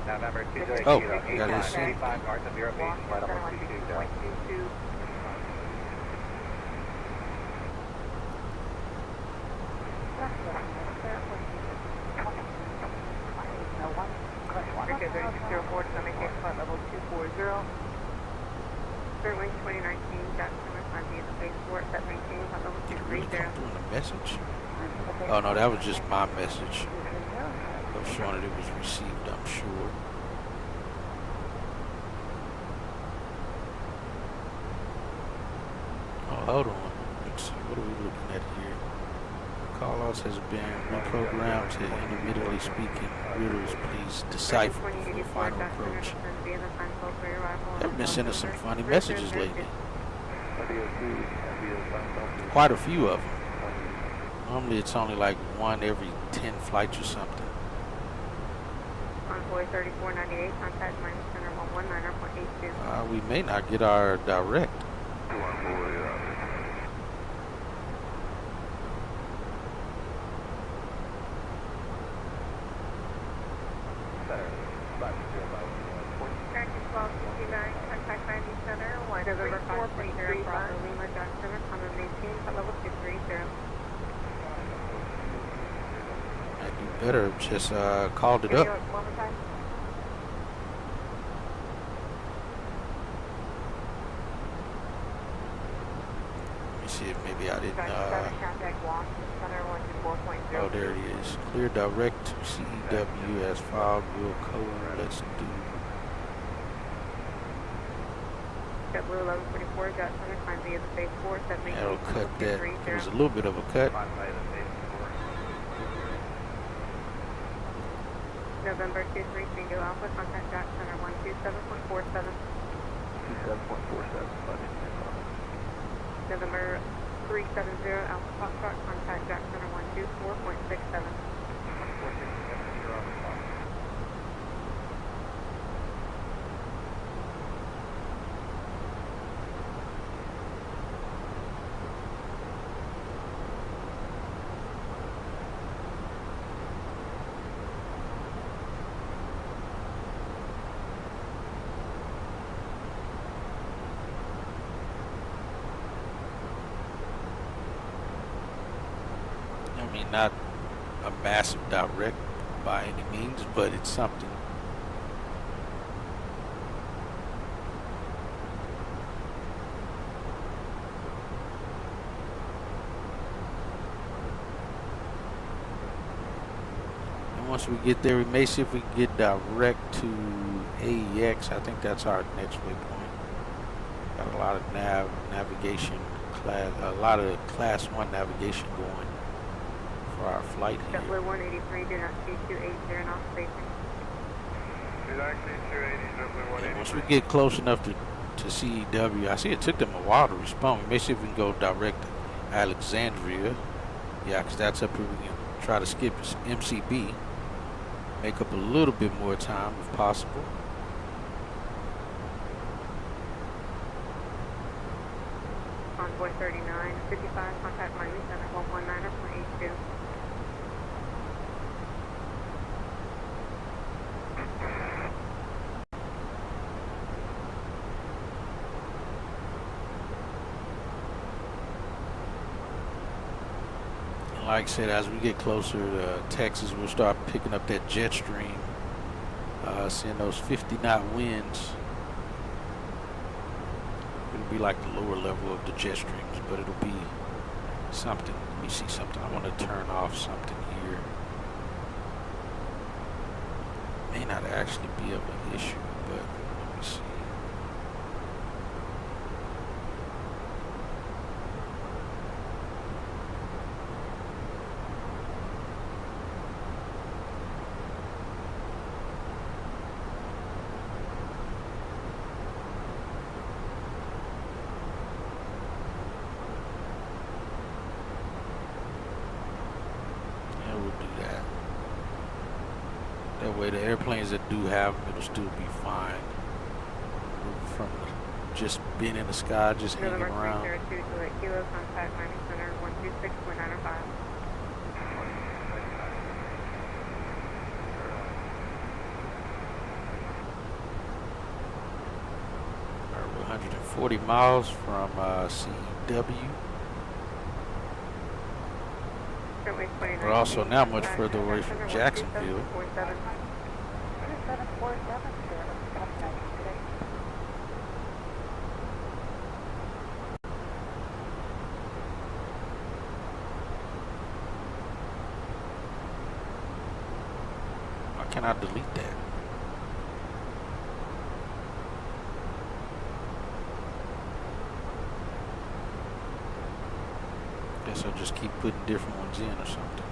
Now number 228, oh, you got his seat. 85 north of Vero Beach, flight level 222. Cricket 3604, maintain flight level 240. Sterling 2019, Jackson, on the spaceport that maintains flight level 230. Did it really come through in the message? Oh no, that was just my message. I was showing that it was received, I'm sure. Oh, hold on. Let's see, what are we looking at here? Callouts has been reprogrammed to intermittently speaking. Readers, please decipher before final approach. They've been sending some funny messages lately. Quite a few of them. Normally it's only like one every 10 flights or something. Envoy 3498, contact minus center 119.82. We may not get our direct. Tracking 1269, contact 90 center, 134.0, Bravo Lima, Jack Center, common maintain, level 230. I do weather just called it up. One more time. Let me see if maybe I didn't. Contact Washington Center 124.0. Oh, there it is. Clear direct to CEW as filed. Real code. Let's do. Got blue 1144. Got center climb via the phase 4. That'll cut that. It was a little bit of a cut. November 23 Bingo Alpha. Contact Jack Center 127.47. 27.47. November 370 Alpha Foxtrot. Contact Jack Center 124.67. I mean, not a massive direct by any means, but it's something. And once we get there, we may see if we can get direct to AEX. I think that's our next waypoint. Got a lot of navigation class, a lot of class 1 navigation going for our flight here. JetBlue 183, do not see 280 off station. Do not see 280, JetBlue 183. And once we get close enough to CEW, I see it took them a while to respond. We may see if we can go direct to Alexandria. Yeah, because that's up here. We can try to skip MCB. Make up a little bit more time if possible. Envoy 3955, contact Miami Center 119.82. And like I said, as we get closer to Texas, we'll start picking up that jet stream, seeing those 50-knot winds. It'll be like the lower level of the jet streams, but it'll be something. Let me see something. I want to turn off something here. May not actually be of an issue, but let me see. That way the airplanes that do have them, it'll still be fine. From just being in the sky, just hanging around. November 302 to Lake Kilo, contact Miami Center 126.905. We're 140 miles from CEW. We're also now much further away from Jacksonville. Why can't I delete that? Guess I'll just keep putting different ones in or something.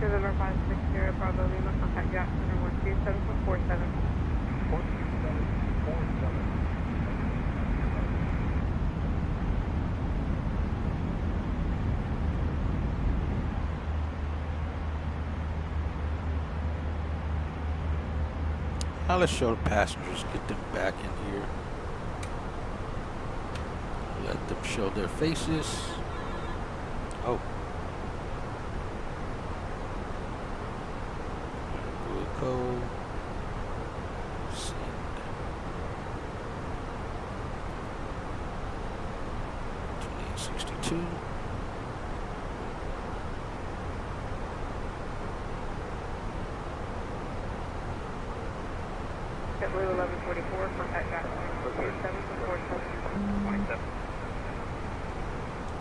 November 560 Bravo Lima, contact Jackson Center 127.47. 12747. Now let's show the passengers, get them back in here. Let them show their faces. Oh. Code. Send. 2862. JetBlue 1144, contact Jackson 27.47.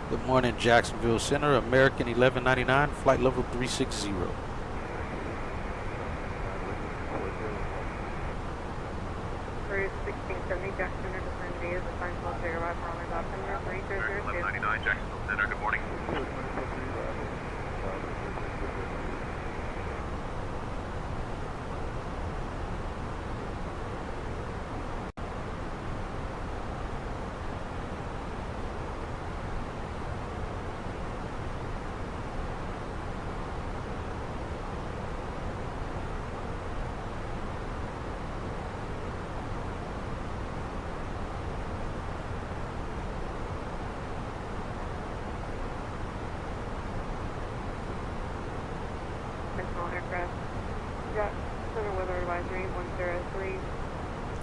Good morning, Jacksonville Center, American 1199, flight level 360. Cruise 1670, Jackson Center, vicinity is assigned to Las Vegas, Farmers Optimus 3002. 1199 Jacksonville Center, good morning. Small aircraft. Jackson Center weather advisory 103.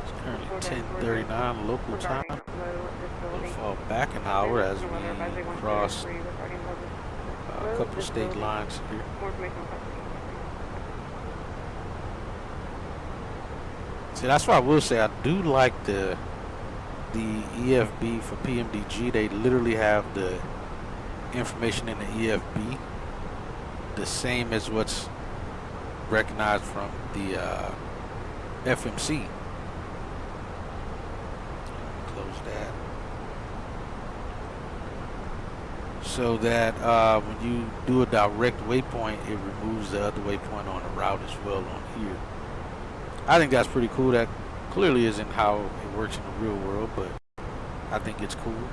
It's currently 10:39 local time. Regarding low We'll visibility. fall back an hour as we Weather advisory cross 103 regarding low a couple of state visibility. lines here. More information on See, that's why I will say I do like the EFB for PMDG. They literally have the information in the EFB the same as what's recognized from the FMC. Close that. So that when you do a direct waypoint, it removes the other waypoint on the route as well on here. I think that's pretty cool. That clearly isn't how it works in the real world, but I think it's cool.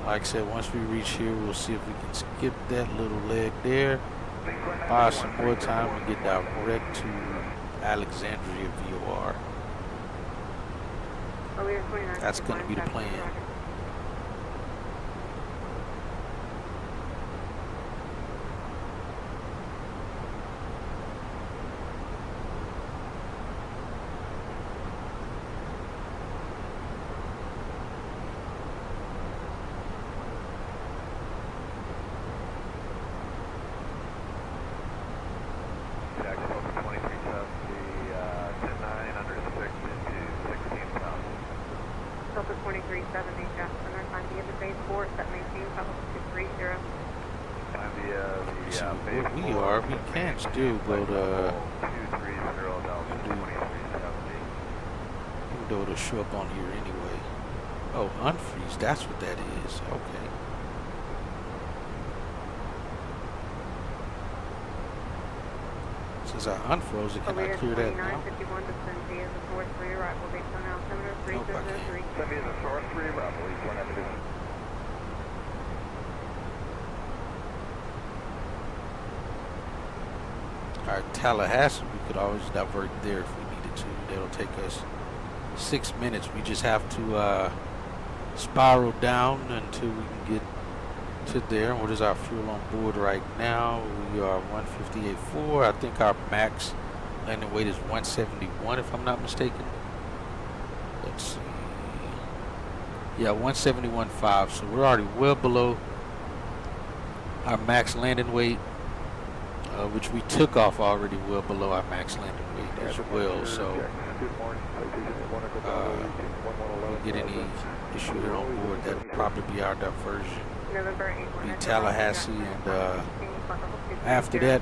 Like I said, once we reach here, we'll see if we can skip that little leg there, buy some more time, and get direct to Alexandria VOR. That's going to be the plan. Delta 2370, Jackson Center, find the other base port, set maintain altitude 230. So where we are, we can still go to, even though it'll show up on here anyway. Oh, unfreeze, that's what that is. Okay. Since I unfroze it, can I clear that now? 2951 to send via the source for your arrival, Daytona altimeter 3003. Send me the source for your arrival, please. One after this. Alright, Tallahassee, we could always divert there if we needed to. That'll take us 6 minutes. We just have to spiral down until we can get to there. What is our fuel on board right now? We are 158.4. I think our max landing weight is 171 if I'm not mistaken. Let's see. Yeah, 171.5. So we're already well below our max landing weight, which we took off already well below our max landing weight as well. So if we get any issue here on board, that would probably be our diversion. Be Tallahassee, and after that,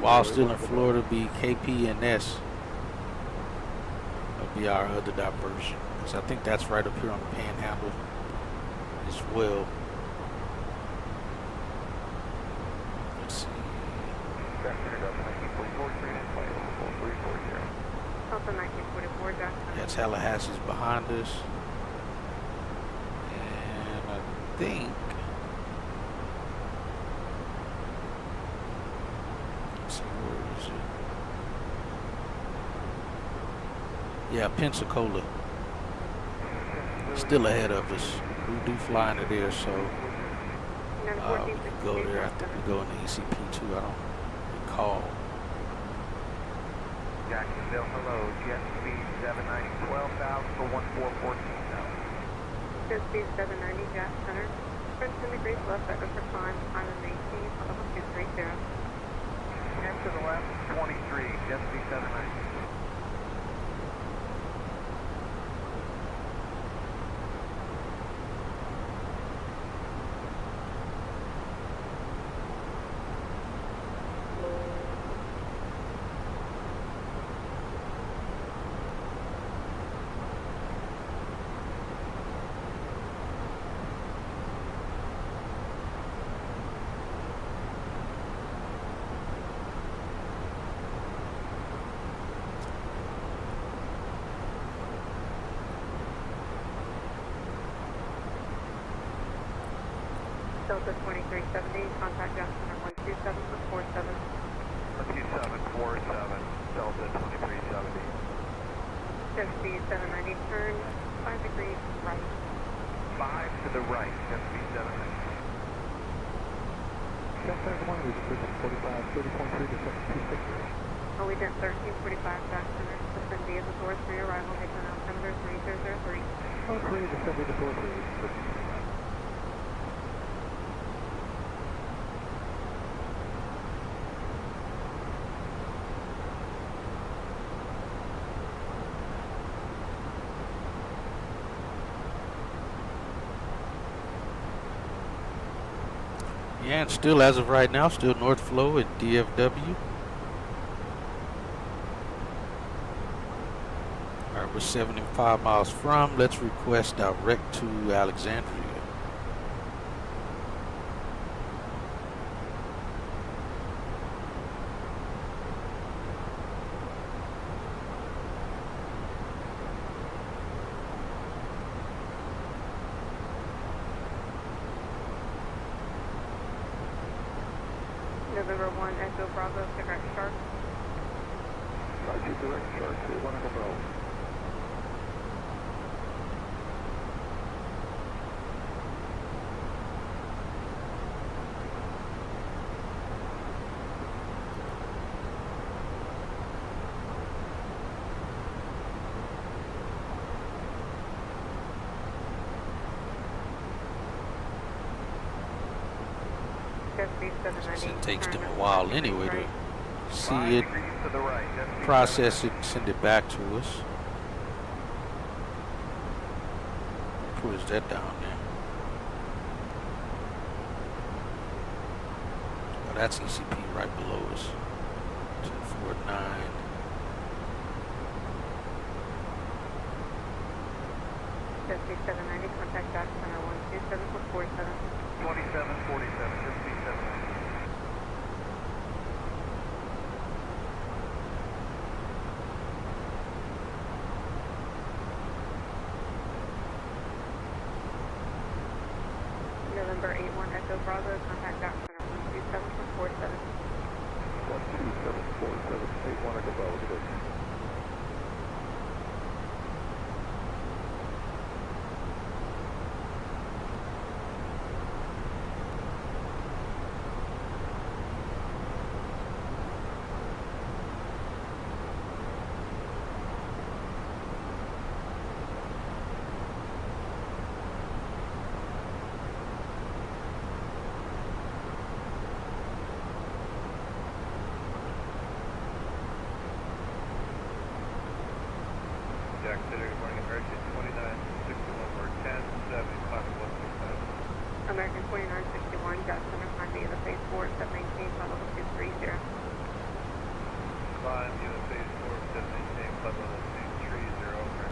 while still in Florida, be KP&S. That'll be our other diversion, because I think that's right up here on the Panhandle as well. Tallahassee's behind us. And I think, let's see, where is it? Yeah, Pensacola. Still ahead of us. We do fly into there, so we can go there. I think we go in the ECP2. I don't recall. Jacksonville, hello. Jet speed 790, 12,000 for 1414,000. Jet speed 790, Jack Center. 10 degrees left, vector for climb, climb and maintain, level 230. 10 to the left, 23, jet speed 790. Delta 2370, contact Jack Center 127.47. 12747, Delta 2370. Jet speed 790, turn 5 degrees right. 5 to the right, jet speed 790. Jack Center 1, we just 45, 30.3 to 726. We did 1345 Jack Center. Descend via the doors for your arrival. Make an altimeter 3003. Oh, 3, descend via the doors for your Yeah, and still, as of right now, still North Flow at DFW. All right, we're 75 miles from. Let's request direct to Alexandria. November 1, Echo Bravo, direct shark. Roger, direct shark to 1 Echo Bravo. It takes them a while anyway to see it, process it, send it back to us. Push that down there. Oh, that's ECP right below us. 249. Jet speed 790, contact Jack Center 127.47. 2747, jet speed 790. November 81, Echo Bravo, contact Jack Center 127.47. 12747, 81 Echo Bravo, good. Jack City, good morning, American 2961, we're 1070, climb 165. American 2961, Jack Center, climb via the phase 4 at 719, flight level 230. Climb via the phase 4 at 719, flight level 230, over.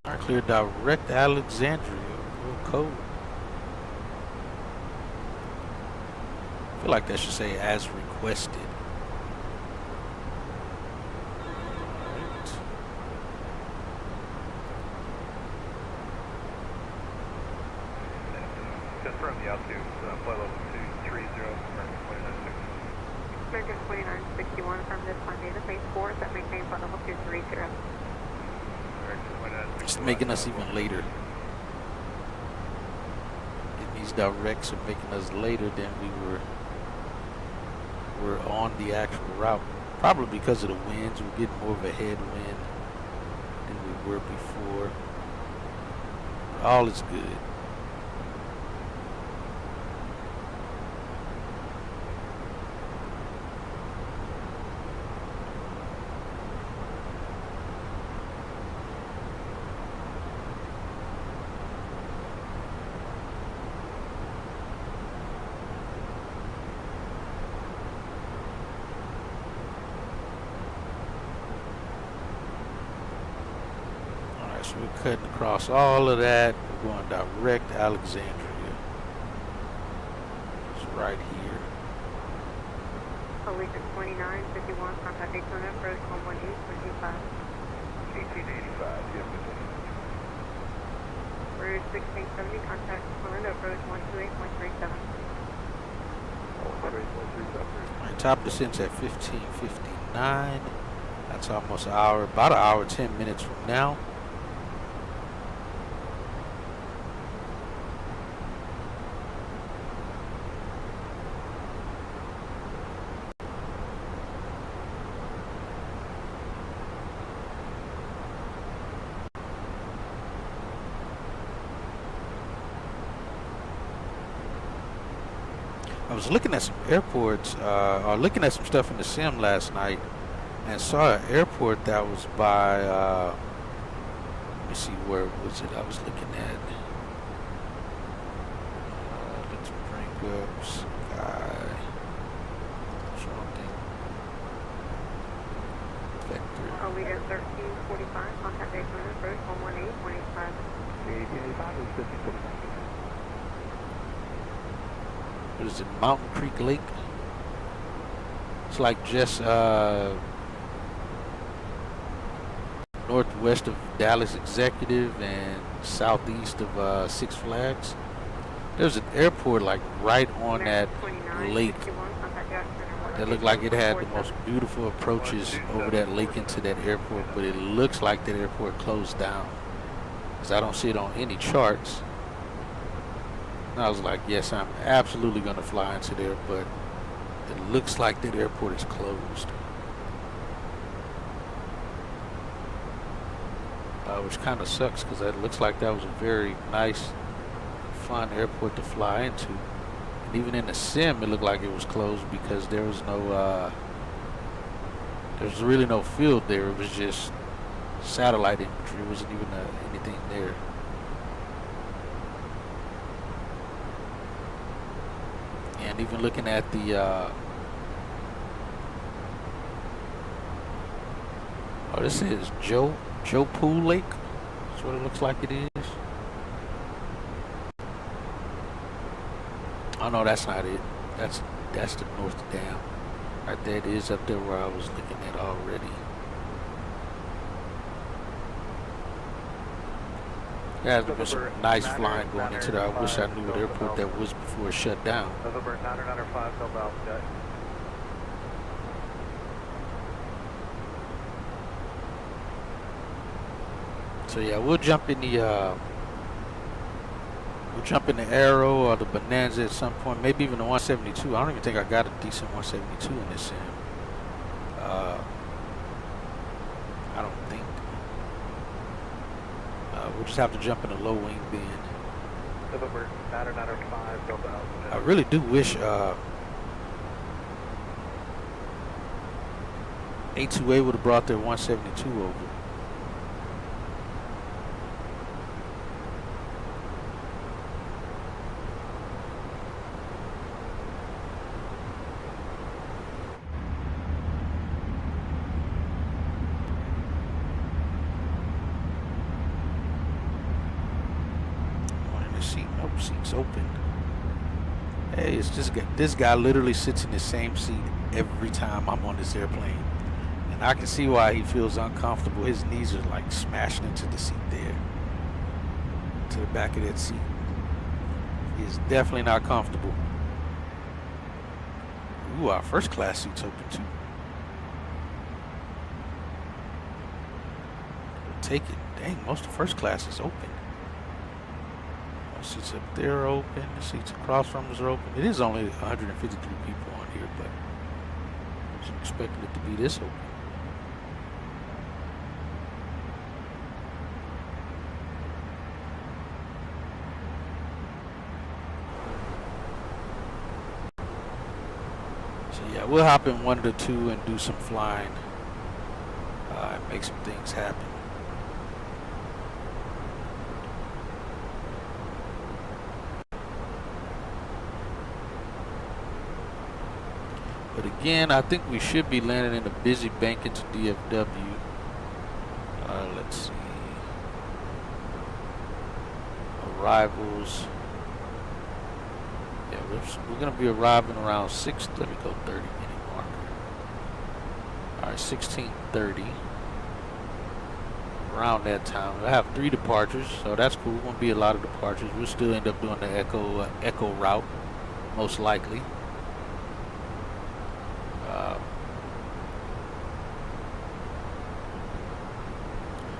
All right, clear direct Alexandria. Real code. feel like that should say as requested. Confirm the altitude, flight level 230, American 2960. American 2961 from this Monday, the phase 4, that maintain flight level 230. It's making us even later. These directs are making us later than we were on the actual route. Probably because of the winds. We're getting more of a headwind than we were before. But all is good. So we're cutting across all of that. We're going direct to Alexandria. It's right here. Allegiant 2951, contact Daytona, approach 118, 1885, yes, Rouge 1670, contact Orlando, approach 128.37. My top descent's at 15:59. That's almost an hour, about an hour, 10 minutes from now. I was looking at some airports, or looking at some stuff in the sim last night, and saw an airport that was by, let me see, where was it I was looking at? Let's bring up Sky, something, Vector. Allegiant 1345, contact Daytona, approach 118.85. 1885 is 50. What is it, Mountain Creek Lake? It's like just northwest of Dallas Executive and southeast of Six Flags. There's an airport like right on that lake that looked like it had the most beautiful approaches over that lake into that airport, but it looks like that airport closed down because I don't see it on any charts. And I was like, yes, I'm absolutely going to fly into there, but it looks like that airport is closed. Which kind of sucks because it looks like that was a very nice, fun airport to fly into. And even in the sim, it looked like it was closed because there was no, there's really no field there. It was just satellite imagery. There wasn't even anything there. And even looking at the oh, this is Joe Pool Lake. That's what it looks like it is. Oh no, that's not it. That's the North Dam. Right there it is up there where I was looking at already. Yeah, there was some nice flying going into there. I wish I knew what airport that was before it shut down. November 995, Delta Alpha. So yeah, we'll jump in the Arrow or the Bonanza at some point. Maybe even the 172. I don't even think I got a decent 172 in this sim. I don't think. We'll just have to jump in a low wing bin. November 995, Delta Alpha. I really do wish A2A would have brought their 172 over. Seats open. Hey, it's just this guy literally sits in the same seat every time I'm on this airplane. And I can see why he feels uncomfortable. His knees are like smashing into the seat there. To the back of that seat. He's definitely not comfortable. Ooh, our first class seat's open too. We'll take it. Dang, most of first class is open. Most seats up there are open. The seats across from us are open. It is only 153 people on here, but I wasn't expecting it to be this open. Yeah, we'll hop in one of the two and do some flying and make some things happen. But again, I think we should be landing in a busy bank into DFW. Let's see. Arrivals. Yeah, we're going to be arriving around 6. Let me go 30 minute marker. All right, 16:30. Around that time, I have 3 departures, so that's cool. Won't be a lot of departures. We'll still end up doing the Echo route, most likely.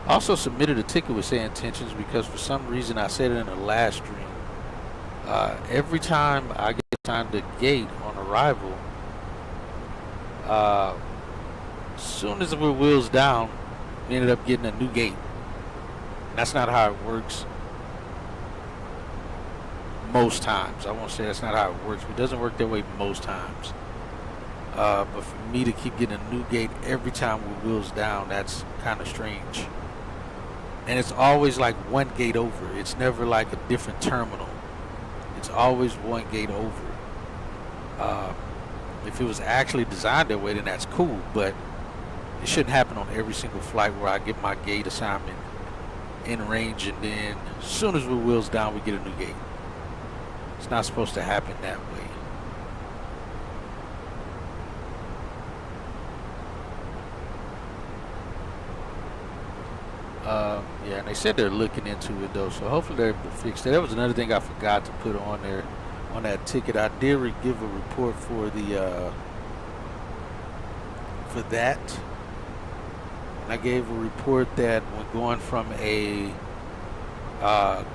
Also submitted a ticket with say intentions because for some reason I said it in the last stream. Every time I get assigned the gate on arrival, as soon as we're wheels down, we ended up getting a new gate. And that's not how it works most times. I won't say that's not how it works, but it doesn't work that way most times. But for me to keep getting a new gate every time we're wheels down, that's kind of strange. And it's always like one gate over. It's never like a different terminal. It's always one gate over. If it was actually designed that way, then that's cool, but it shouldn't happen on every single flight where I get my gate assignment in range and then as soon as we're wheels down, we get a new gate. It's not supposed to happen that way. Yeah, and they said they're looking into it though, so hopefully they're able to fix that. That was another thing I forgot to put on there on that ticket. I did give a report for the for that, and I gave a report that when going from a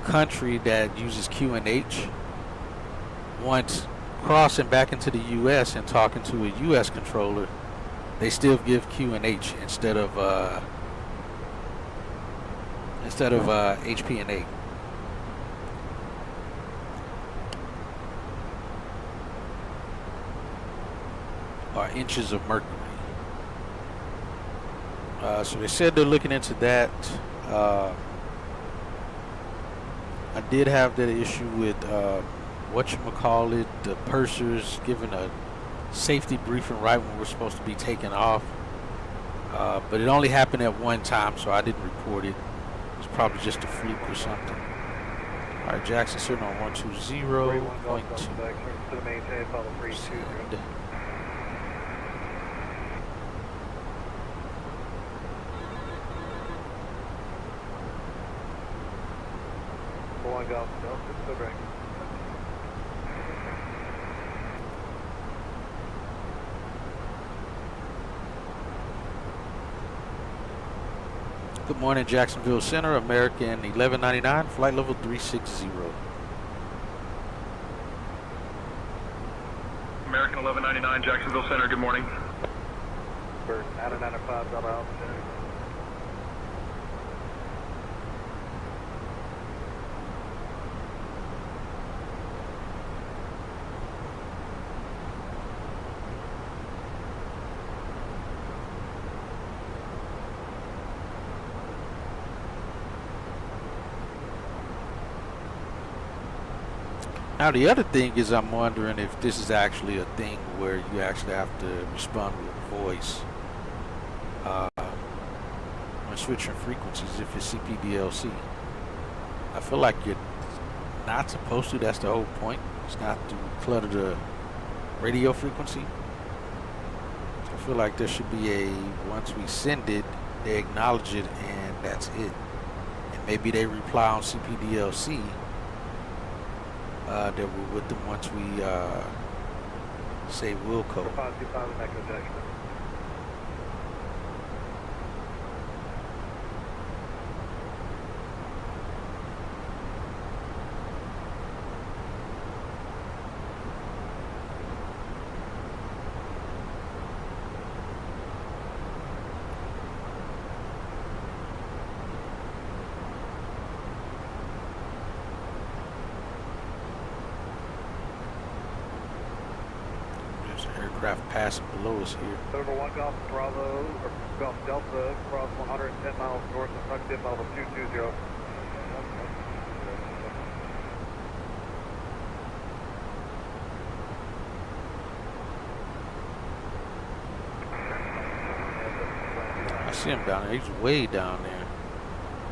country that uses QNH, once crossing back into the U.S. and talking to a U.S. controller, they still give QNH instead of HPNA. Or inches of mercury. So they said they're looking into that. I did have that issue with whatchamacallit, the pursers giving a safety briefing right when we're supposed to be taking off. But it only happened at one time, so I didn't report it. It's probably just a fluke or something. All right, Jackson sitting on 120.2. Send. Good morning, Jacksonville Center, American 1199, flight level 360. American 1199, Jacksonville Center, good morning. Bird 995, double altitude. Now the other thing is I'm wondering if this is actually a thing where you actually have to respond with voice when switching frequencies if it's CPDLC. I feel like you're not supposed to. That's the whole point. It's not to clutter the radio frequency. So I feel like there should be a, once we send it, they acknowledge it and that's it. And maybe they reply on CPDLC that we're with them once we say will code. 525 Echo Jackson. Aircraft passing below us here. Over 1 Golf Bravo, or Golf Delta, cross 110 miles north of Tuck Dip level 220. I see him down there. He's way down there.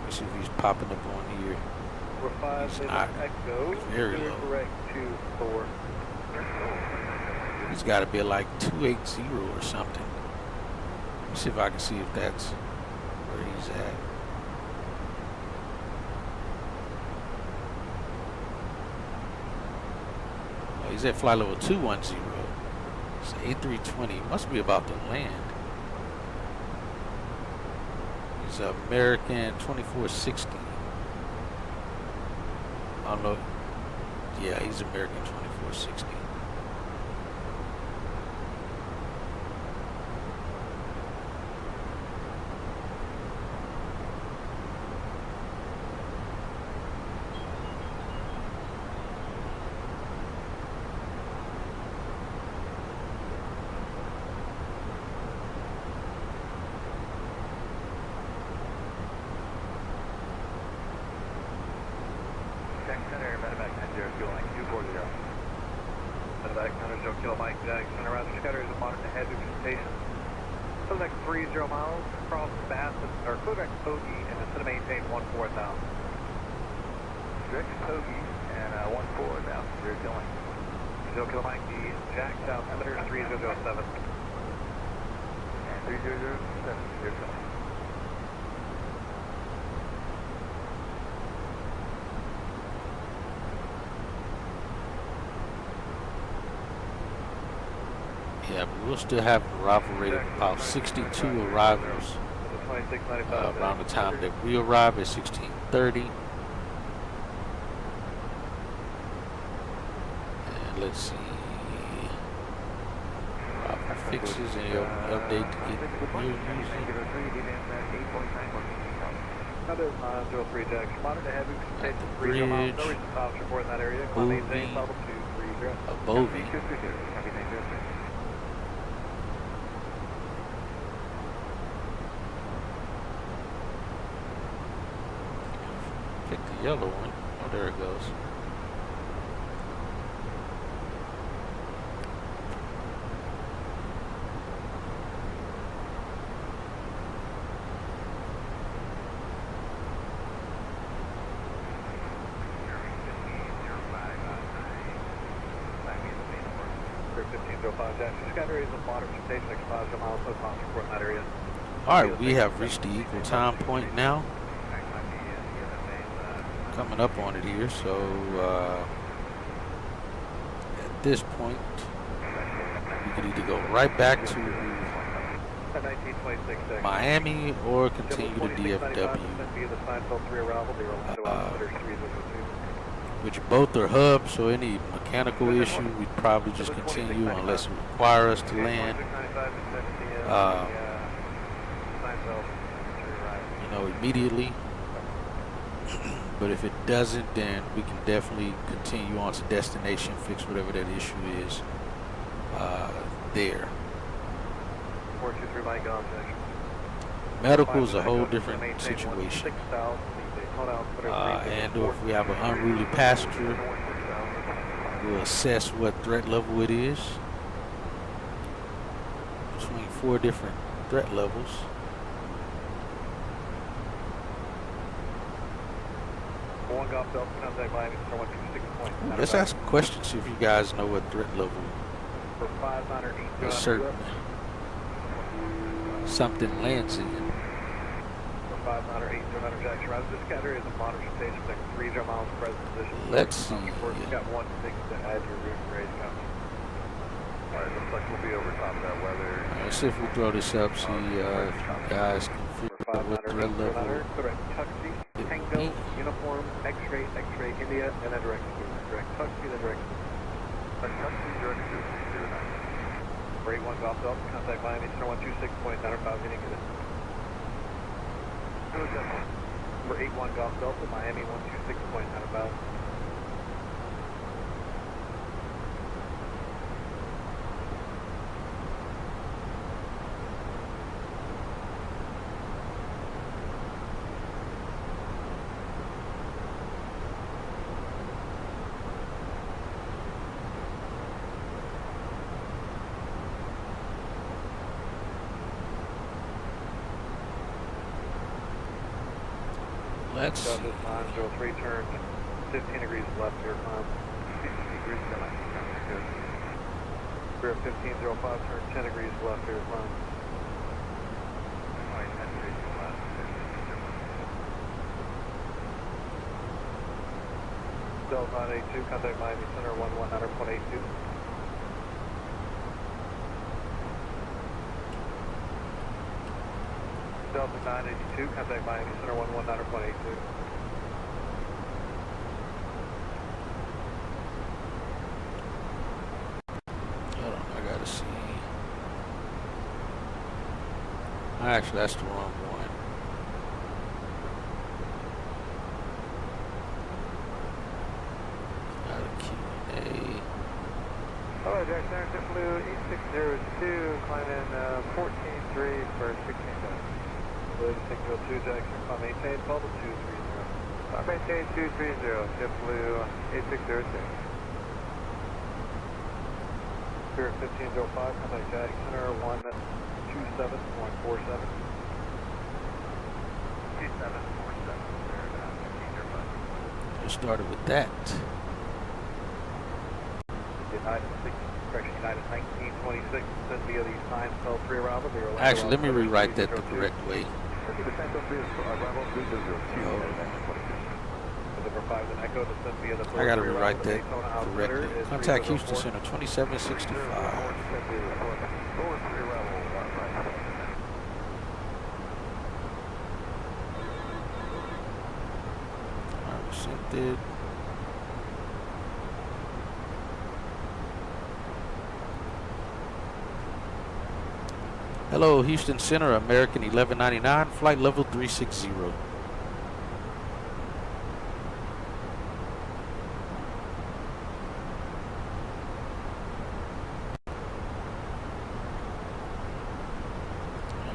Let's see if he's popping up on here. We're 5 Echo, very low. correct 24. He's got to be like 280 or something. Let me see if I can see if that's where he's at. Oh, he's at flight level 210. It's A320. Must be about to land. He's American 2460. I don't know. Yeah, he's American 2460. Mike Jackson around the Scudder is a modern head station. For the next 30 miles, cross Bassett or Kodak Bogey and it's going to maintain 14 now. Strict Bogey and 14 now. You're going. 0 Kilo Mike, the Jack South altimeter 3007. And 3007, you're going. Yeah, but we'll still have an arrival rate of about 62 arrivals around the time that we arrive at 16:30. And let's see. Arrival fixes and update to get here using. At the bridge, Bovey. Pick the yellow one. Oh, there it goes. Alright, we have reached the equal time point now. Coming up on it here, so at this point we could either go right back to Miami or continue to DFW, which both are hubs, so any mechanical issue we'd probably just continue unless it require us to land immediately. But if it doesn't, then we can definitely continue on to destination, fix whatever that issue is there. Medical is a whole different situation. And if we have an unruly passenger, we'll assess what threat level it is. Between 4 different threat levels. 1 Golf Delta, contact Miami Center 126.9. Let's ask a question, see if you guys know what threat level For 598 a certain something lands in. For 598 Jackson Rise. This scatter is a monitor station for 30 miles present position. Let's see. You've got 1 6 to add your route and raise count. Alright, looks like we'll be over top of that weather. Let's see if we throw this up, see if you guys can figure out what threat level. Tuxi, Tango, Uniform, X-ray, X-ray, India, and then direct to direct Tuxi, then direct to Tuxi, direct to 09. For 81 Golf Delta, contact Miami Center 126.95, getting it. For 81 Golf Delta, Miami 126.95. Let's see. 903, turn 15 degrees left here, climb 60 degrees left. We're at 1505, turn 10 degrees left here, climb. Alright, 10 degrees left. Delta 982, contact Miami Center 119.82. Delta 982, contact Miami Center 119.82. Hold on, I gotta see. Actually, that's the wrong one. Got a Kmia. Hello, Jackson Kdfw 8602, climbing 14.3 for 16 minutes. Signal 2 Jackson, climb maintain, level 230. Maintain 230, Kdfw 8602. Spirit 1505, contact Jackson Center 127.47. 2747, Just started with that. United 1926, send via the sign spell 3 arrival. Actually, let me rewrite that the correct way. I gotta rewrite that correctly. Contact Houston Center 2765. Alright, sent it. Hello, Houston Center, American 1199, flight level 360.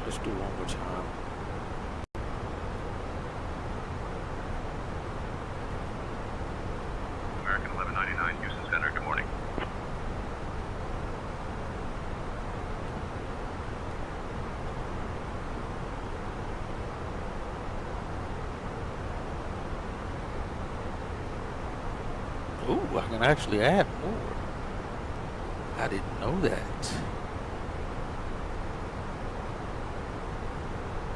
Let's do it one more time. American 1199, Houston Center, good morning. Ooh, I can actually add more. I didn't know that.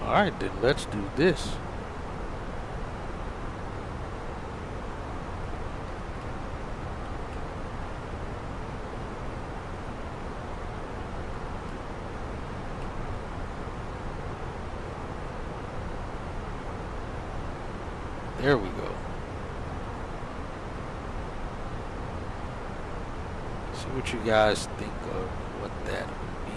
Alright, then let's do this. There we go. See what you guys think of what that would be.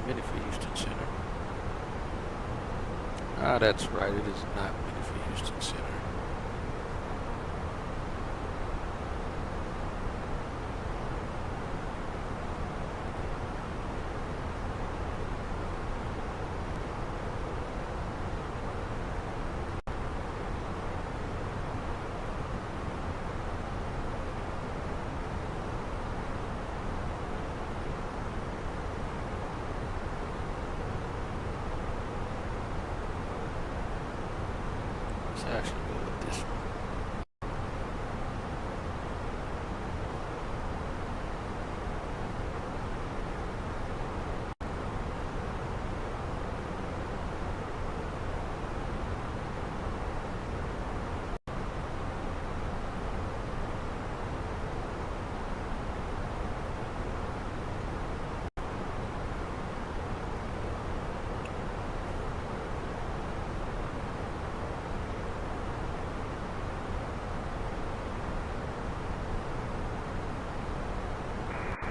Mini for Houston Center. Ah, that's right. It is not Mini for Houston Center. Let's actually go with this one.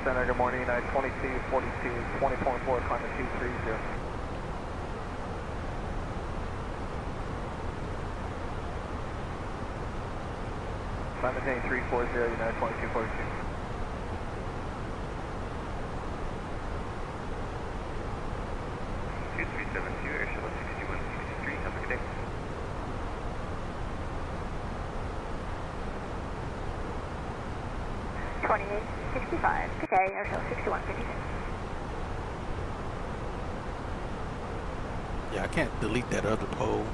Center, good morning, 2242, 20.4, climate 230. Climate 340, United 2242. Air Shuttle 6163, have a good day. Good day, Air Shuttle 6156. Yeah, I can't delete that other pole.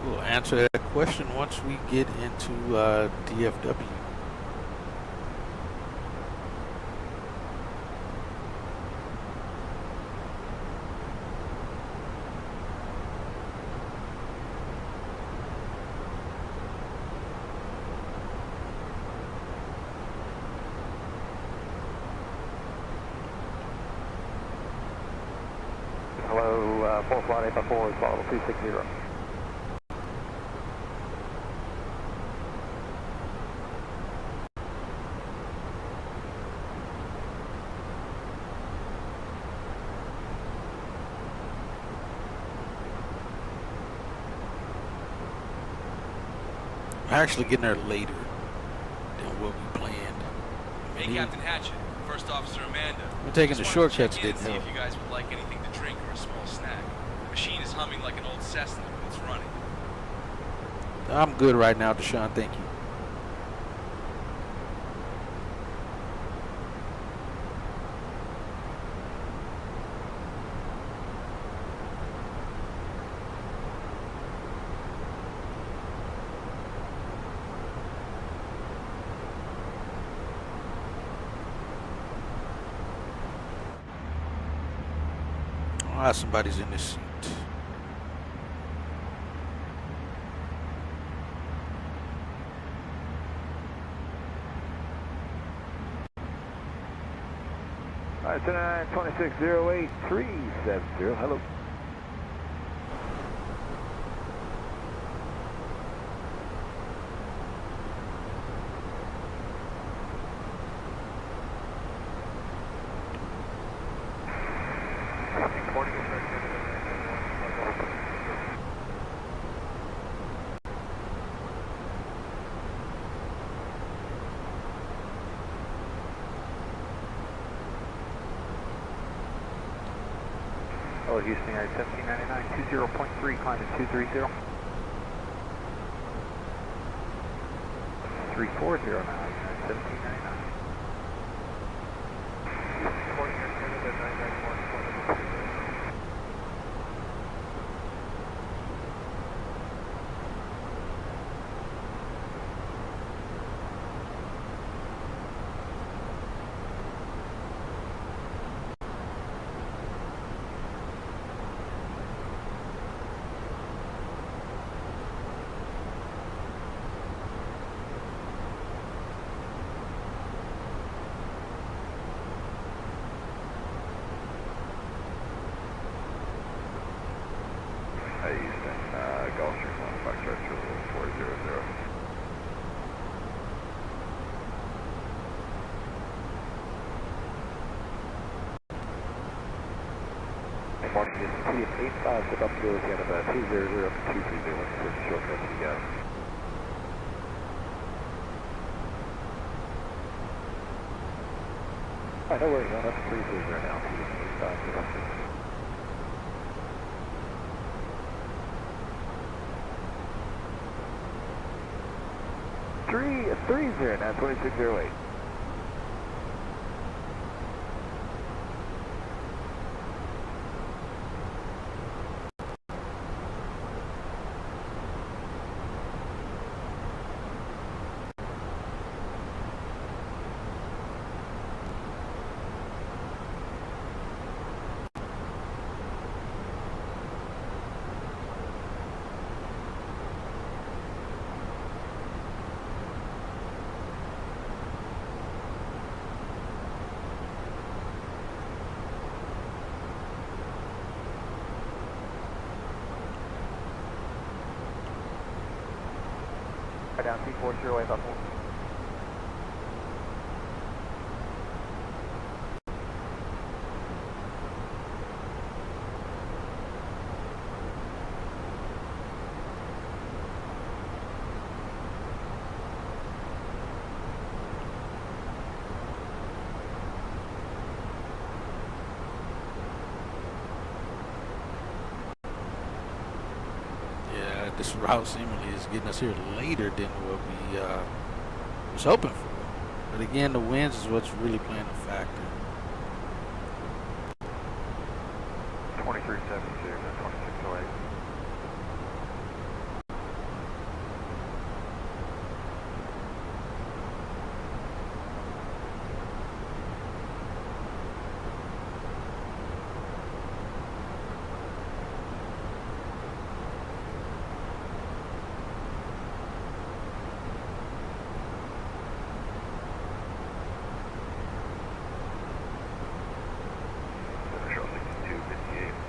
We'll answer that question once we get into DFW. Hello, 4 flight 8x4 is level 260. We're actually getting there later than what we planned. Hey, Captain Hatchet, First Officer Amanda. We're taking the Just wanted to shortcuts, check in didn't and see help. if you guys would like anything to drink or a small snack. The machine is humming like an old Cessna when it's running. I'm good right now, Deshaun. Thank you. Ah, somebody's in this seat. Alright, 2608370, hello. Hello, Houston, United 1799, 20.3, climate 230. 340 now, United 1799. morning, this is TM85, step up to the end of 200 up to 230. What's the shortcut you got? Alright, no worries, that's 330 now, TM85, step up to 330 now, 2608. Down 240 up 1. Yeah, this route seemingly is getting us here later than what we was hoping for. But again, the winds is what's really playing a factor. 2372, 2608.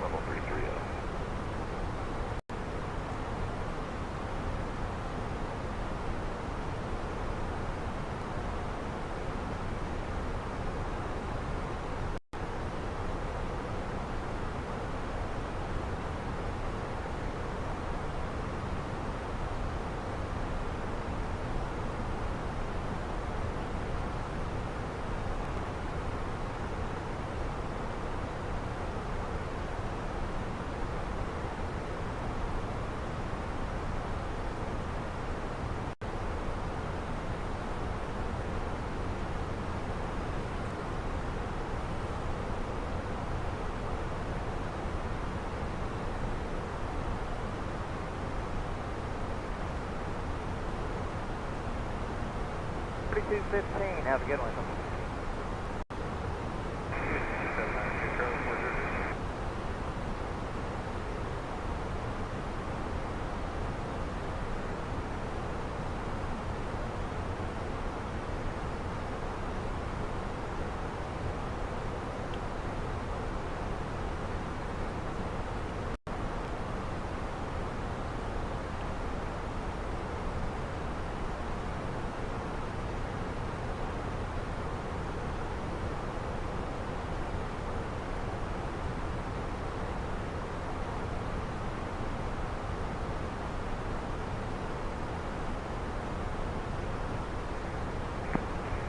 Level 330. 3215, have a good one.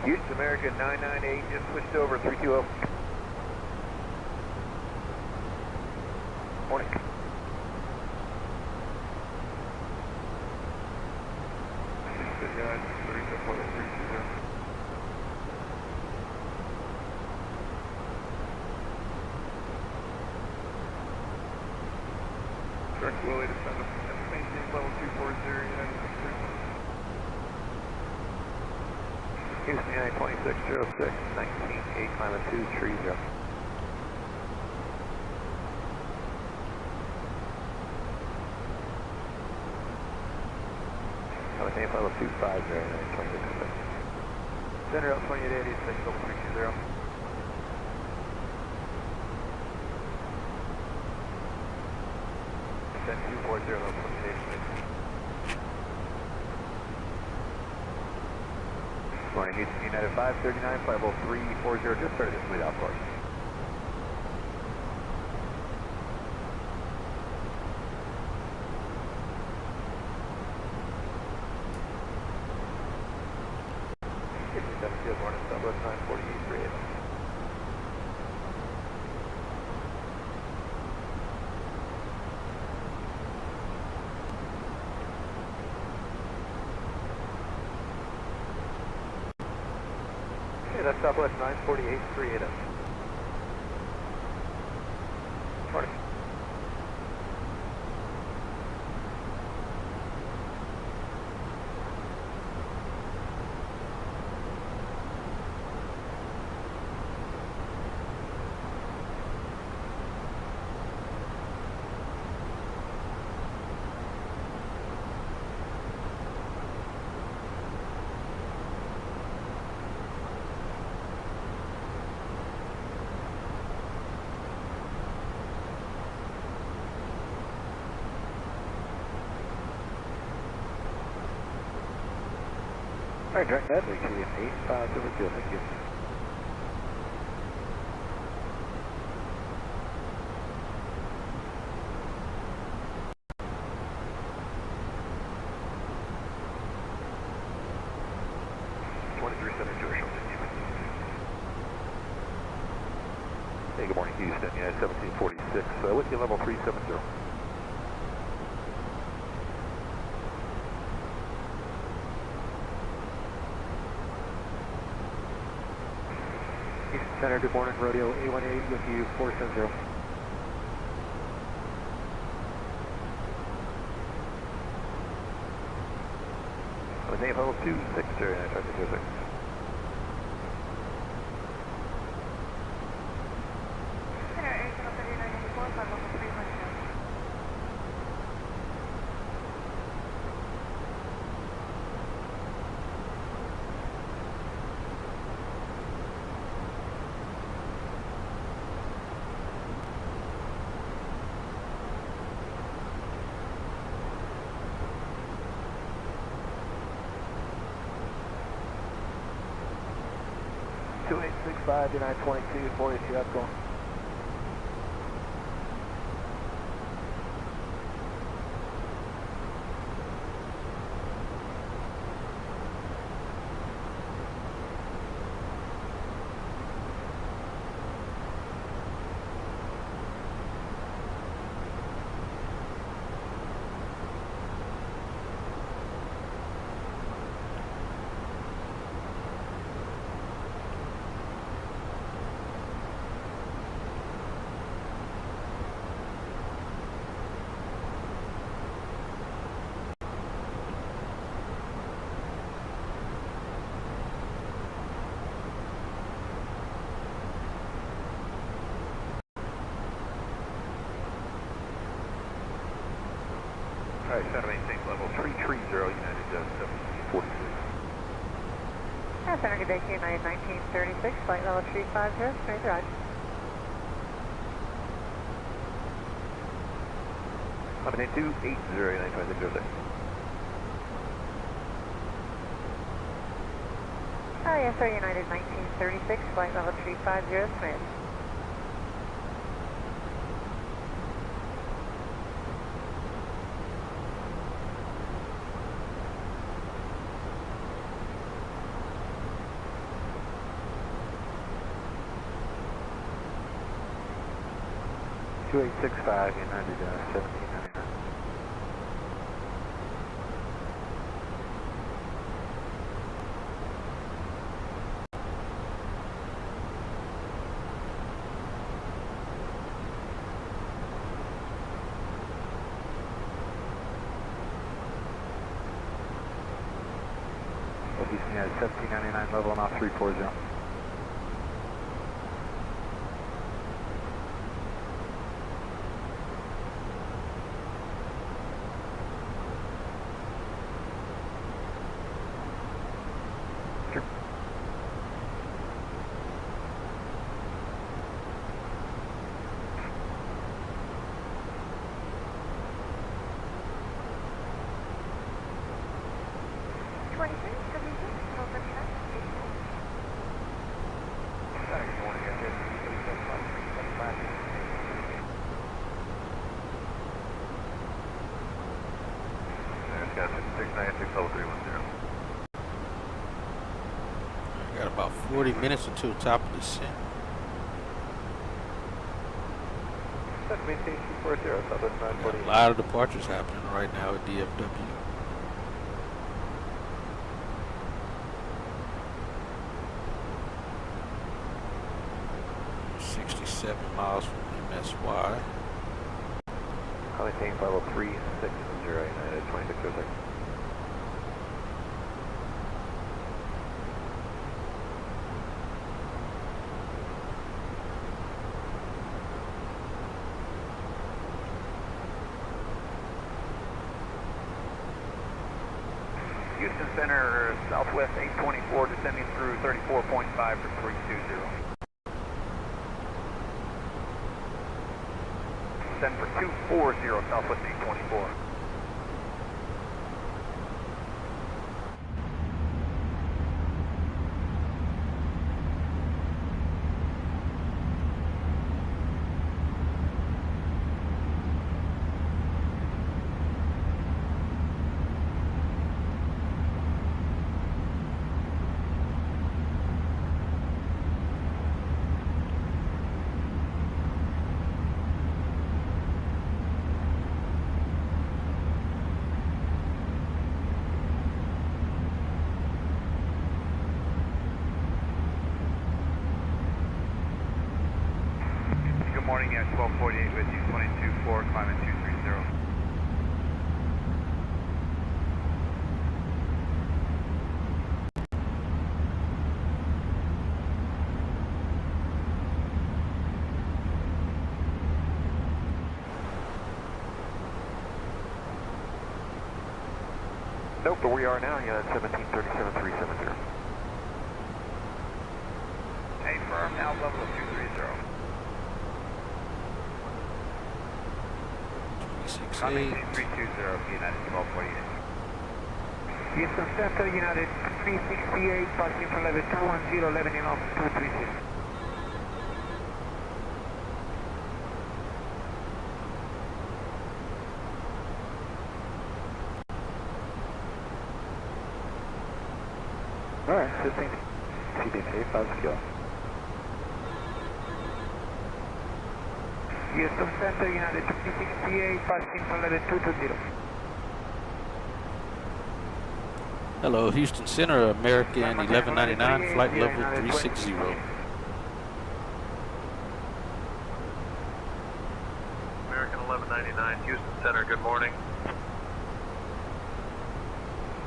Houston American 998 just switched over 320. Morning. Direct Willie to send us maintain level 240 United 6. Houston United 2606, 19, 8, climate 230. Maintain level 250, United 2606. Center up 2886, level 320. Send 240, level 2886. Morning, Houston United 539, flight level 340, just started this lead out course. morning, Southwest 948, 38. Okay, that's Southwest 948, 38. Morning. All right, direct that, Kmia-Kdfw, thank you. Hey, good morning, Houston. Yeah, 1746. With you, level 370. Houston Center, good morning, Rodeo 818 with you, 470. Name level 260, and I tried to do it. $2865 to 922, 42, that's going. All right, center maintain level 330, United 1746. Center, good day, United 1936, flight level 350, straight right. Lebanon 280, United 2606. Yes, sir, United 1936, flight level 350, Smith. $2865, United 1799. Houston, United 1799, leveling off 340. 40 minutes until top of descent. Maintain 240, Southwest 940. A lot of departures happening right now at DFW. Miles from MSY. I'll maintain 50360 United 2606. Houston Center, Southwest 824, descending through 34.5 for 320. Send for 240, Southwest 824. Morning at 1248 with you, 22-4, climbing 230. Nope, but we are now, yeah, at 1737-370. Hey, firm, now level of 230. Coming 320, United 1248. Houston Center, United 368, passing from level 210, leveling off 230. Alright, 15, CBT, 5 skill. Houston Center, United 368, passing from level 220. Hello, Houston Center, American 1199, flight level 360. American 1199, Houston Center, good morning.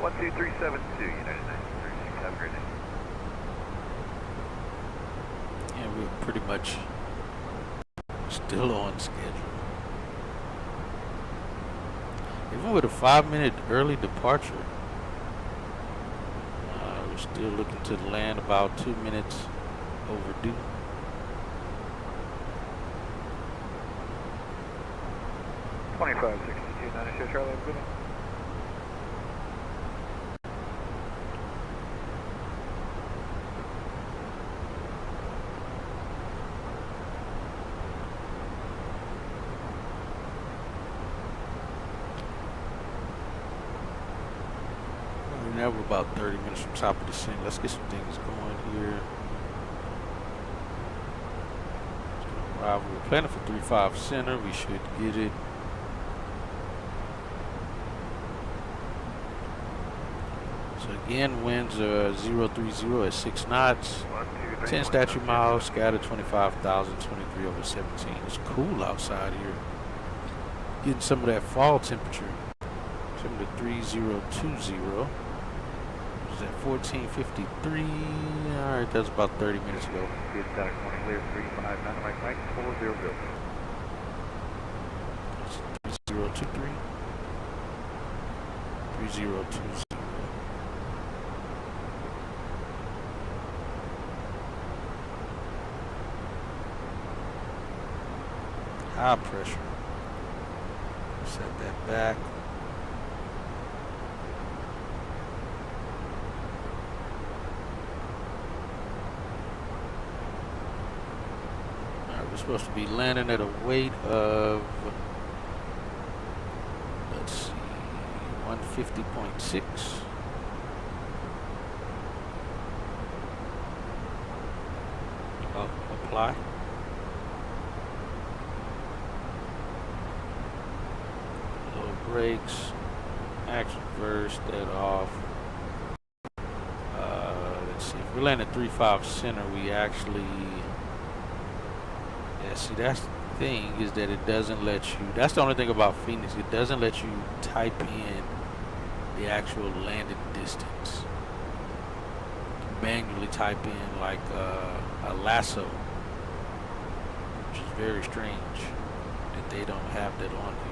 12372, United 936, have a great day. Yeah, we're pretty much still on schedule. Even with a 5-minute early departure, we're still looking to land about 2 minutes overdue. $25.62, 96 Charlie, good one. Now we're about 30 minutes from top of the descent. Let's get some things going here. We're planning for 35 center. We should get it. So again, winds are 030 at 6 knots. 10 statute miles, scattered 25,000, 23 over 17. It's cool outside here. Getting some of that fall temperature. Some of the 3020. At 14:53. All right, that's about 30 minutes ago. Good static morning, clear 359, right, 400. 3023. 3020. High pressure. Set that back. We're supposed to be landing at a weight of, let's see, 150.6. apply. Low brakes, action reverse, that off. Let's see, if we land at 3.5 center, we actually, yeah, see, that's the thing, is that it doesn't let you, that's the only thing about Phoenix, it doesn't let you type in the actual landed distance. Manually type in like a lasso, which is very strange that they don't have that on here.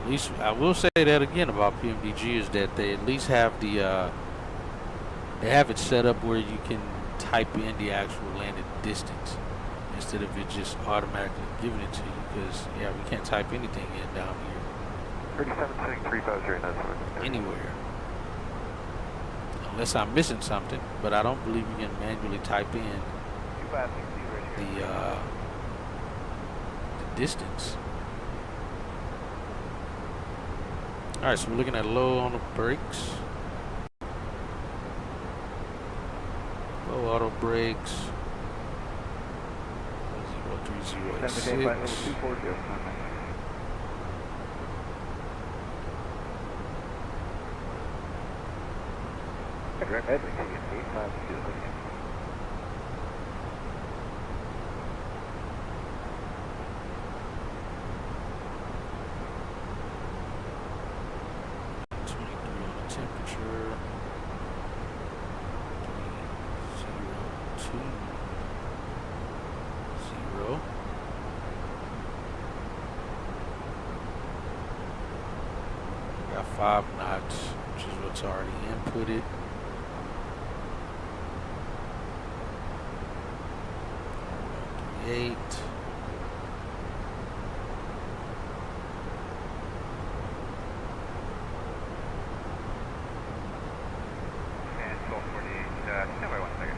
At least I will say that again about PMDG, is that they at least have the they have it set up where you can type in the actual landed distance instead of it just automatically giving it to you, because yeah, we can't type anything in down here 37.350 anywhere unless I'm missing something, but I don't believe you can manually type in the distance. All right, so we're looking at low on the brakes, low auto brakes, 03086. Temperature 020. Got 5 knots, which is what's already inputted. Eight. And 1248, stand by 1 second.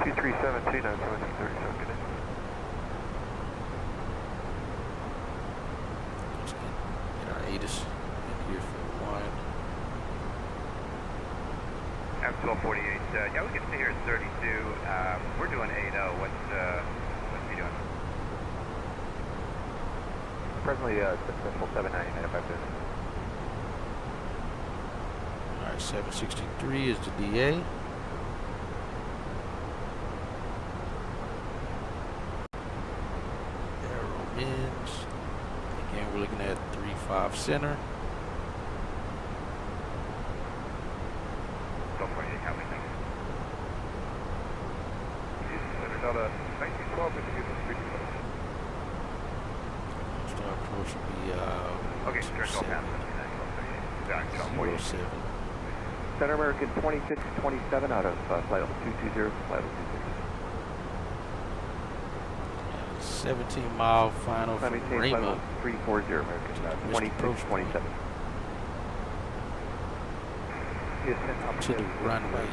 Two 372 good day. Let's get our ATIS in here for 1. I'm 1248. Yeah, we can stay here at 32. We're doing 80. What's he doing? Presently, successful 799 if I've been. All right, 763 is the DA. Arrow ends. Again, we're looking at 3.5 center. 1248, how many things? Delta 1912, if you give us 3 Star approach will be okay, direct all pass. 07. Center American 2627 out of flight level 220, flight level 26. 17-mile final from Maintain flight Rama level 340 American, 2627. to the runway.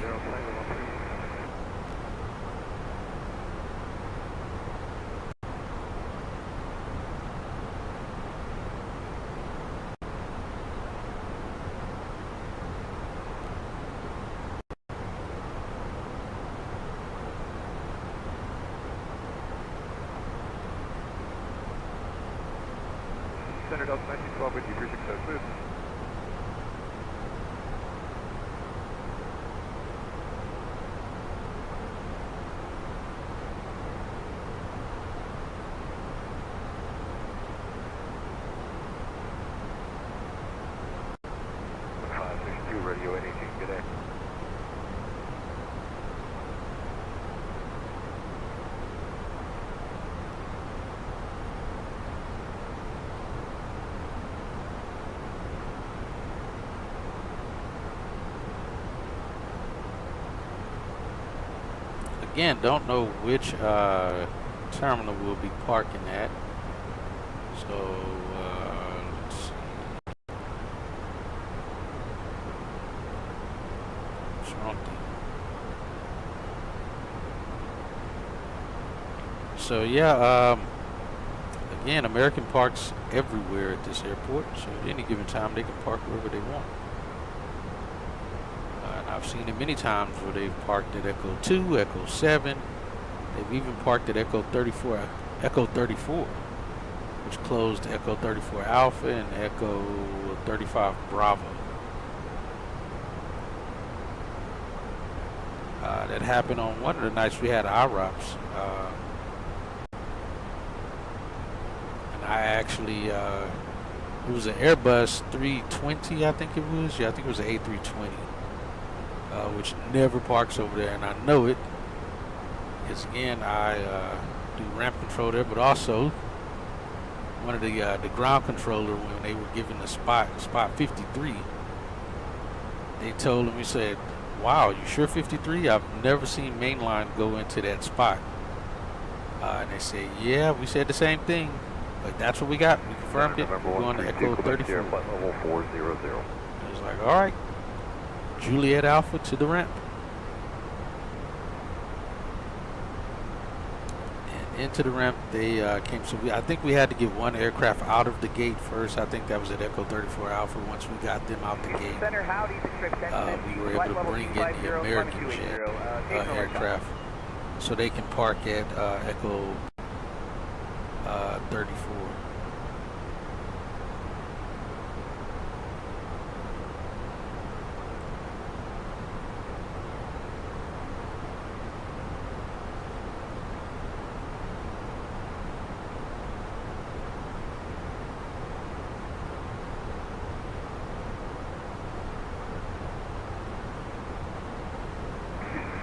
Center Delta 1912 with you, 360, please. Radio 818, good day. Again, don't know which terminal we'll be parking at. So let's see. What's wrong with you? So yeah, again, American parks everywhere at this airport, so at any given time they can park wherever they want. And I've seen it many times where they've parked at Echo 2, Echo 7. They've even parked at Echo 34, which closed Echo 34 Alpha and Echo 35 Bravo. That happened on one of the nights we had IROPS. And I actually, it was an Airbus 320, I think it was. Yeah, I think it was an A320, which never parks over there, and I know it. Because again, I do ramp control there, but also one of the ground controller, when they were given the spot 53, they told him, he said, "Wow, you sure 53? I've never seen mainline go into that spot." And they said, "Yeah, we said the same thing, but that's what we got. We confirmed it. We're going to Echo 34." Level 400. I was like, all right, Juliet Alpha to the ramp. Into the ramp they came. So I think we had to get one aircraft out of the gate first. I think that was at Echo 34 Alpha. Once we got them out the gate, we were able to bring in the American jet aircraft so they can park at Echo 34.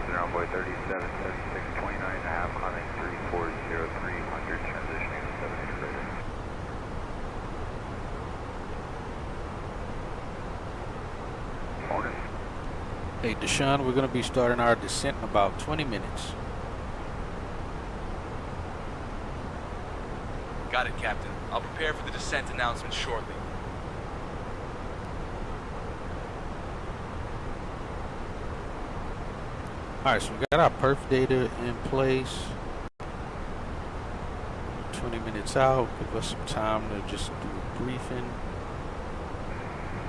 Runway 37, 76, 29.5, climbing 340300, transitioning to 7 radar. Morning. Hey, Deshaun, we're going to be starting our descent in about 20 minutes. Got it, Captain. I'll prepare for the descent announcement shortly. Alright, so we got our perf data in place. 20 minutes out, give us some time to just do a briefing.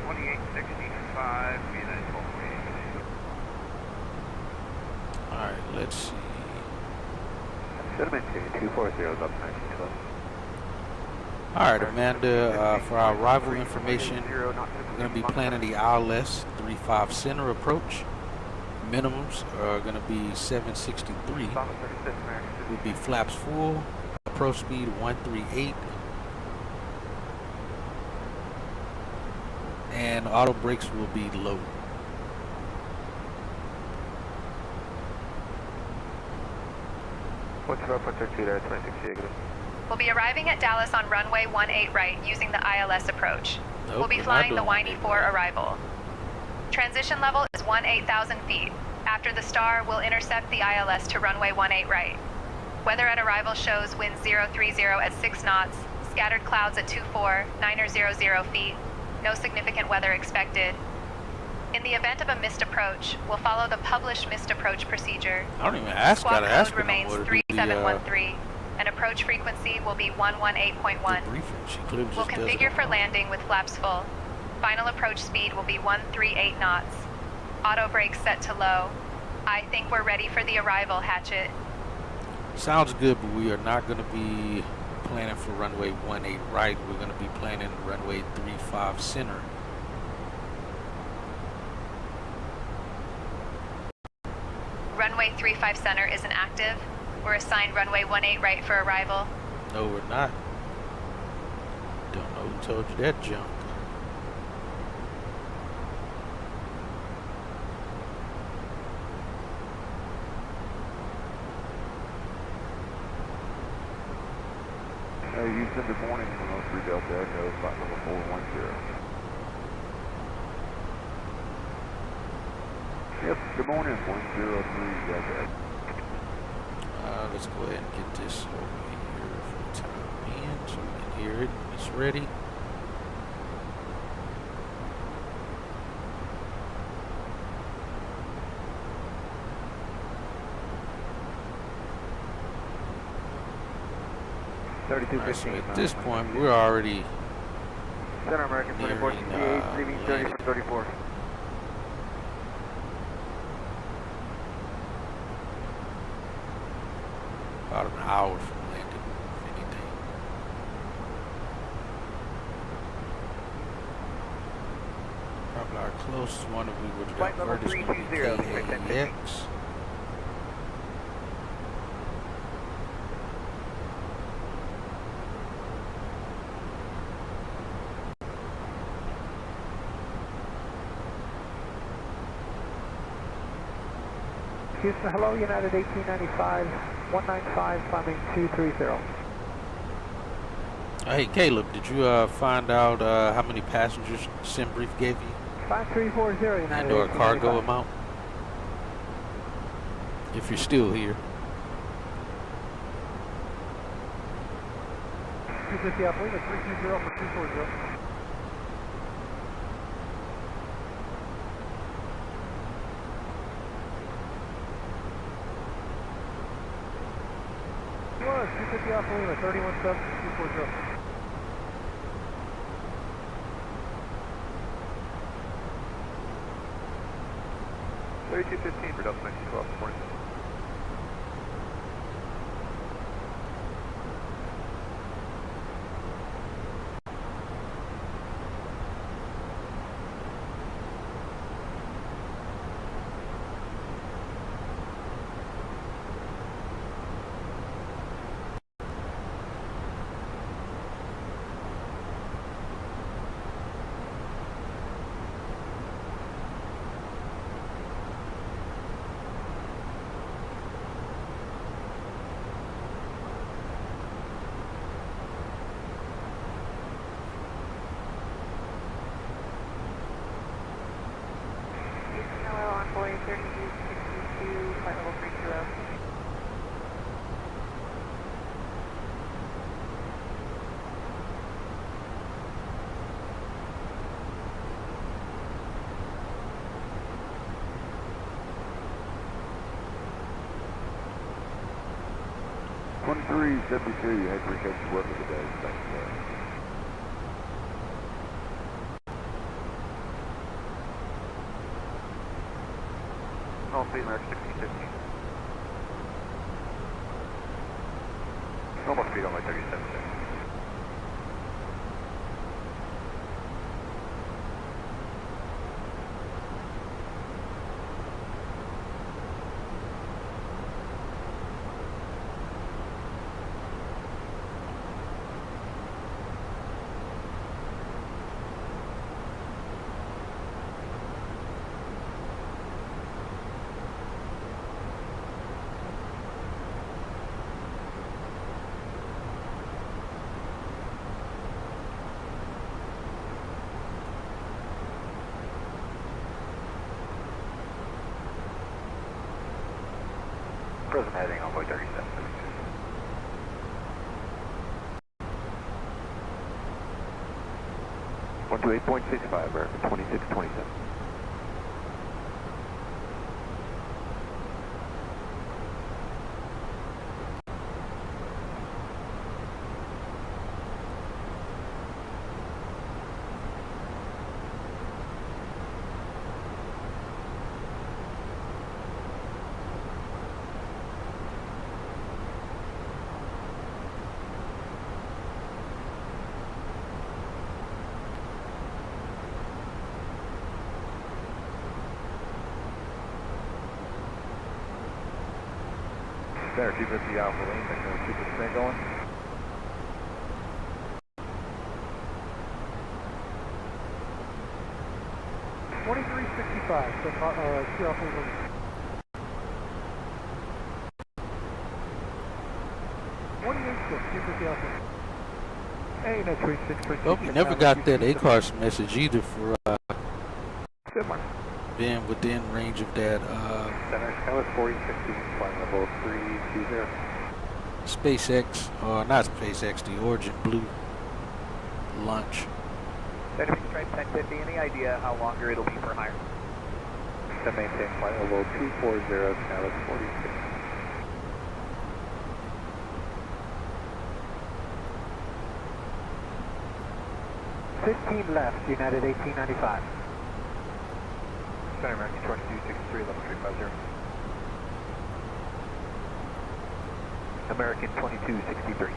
2865, Alright, let's see. Cinnamon 240 is up next. Alright, Amanda, for our arrival information, we're going to be planning the ILS 35 center approach. Minimums are going to be 763. Will be flaps full, approach speed 138, and auto brakes will be low. What's up, what's our 2 there, 26 We'll be arriving at Dallas on runway 18 right using the ILS approach. Nope, we'll be flying the Winey 4 arrival. Transition level is 18,000 feet. After the star, we'll intercept the ILS to runway 18 right. Weather at arrival shows wind 030 at 6 knots, scattered clouds at 24, 900 feet. No significant weather expected. In the event of a missed approach, we'll follow the published missed approach procedure. I don't even ask. Squawk Gotta ask code remains 3713, and approach frequency will be 118.1. We'll configure for landing with flaps full. Final approach speed will be 138 knots. Auto brakes set to low. I think we're ready for the arrival, Hatchet. Sounds good, but we are not going to be planning for runway 18 right. We're going to be planning runway 35 center. Runway 35 center isn't active. We're assigned runway 18 right for arrival. No, we're not. Don't know who told you that junk. Houston, good morning, 103 Delta Echo, flight level 410. Yep, good morning, 103 Delta Echo. Let's go ahead and get this over here for the time being so we can hear it when it's ready. Alright, so at this point, we're already Center American 2468, leaving 30 for 34. about an hour from landing, if anything. Probably our closest one if we were to divert is going to be KAX. Houston, hello, United 1895, 195, climbing 230. Hey Caleb, did you find out how many passengers SimBrief gave you? 5340, United And or cargo 1895. amount? If you're still here. 250 up, leave it 320 for 240. Was 250 Alpha Lima, 317 240. 3215 for Delta 1912, morning. Envoy 3262, flight level 320. You had to reach out to work for the day. Thanks, sir. All speed American 1615. Almost speed on my 37. Present heading Envoy 37. 128.65, American 2627. There, 250 Alpha Lima, keep the spin going. $23.65, so two Alpha Lima. Hey, no, 26. Hope you never got that ACARS message either for being within range of that Center, Skyline 4060, flight level 320. SpaceX, or not SpaceX, the Origin Blue launch. Enemy Stripe 1050, any idea how longer it'll be for higher? To maintain flight level 240, Skyline 4060. 15 left, United 1895. Center American 2263, level 350. American 2263.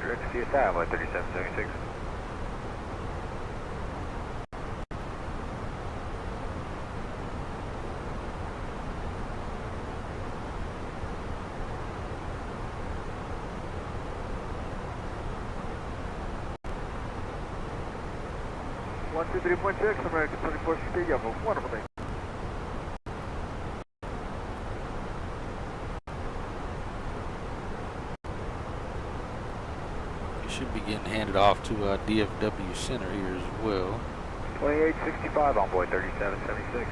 Direct CSI, 3776. One, two, 3.6, American 2460, you have a wonderful day. You should be getting handed off to DFW Center here as well. 2865 on board 3776.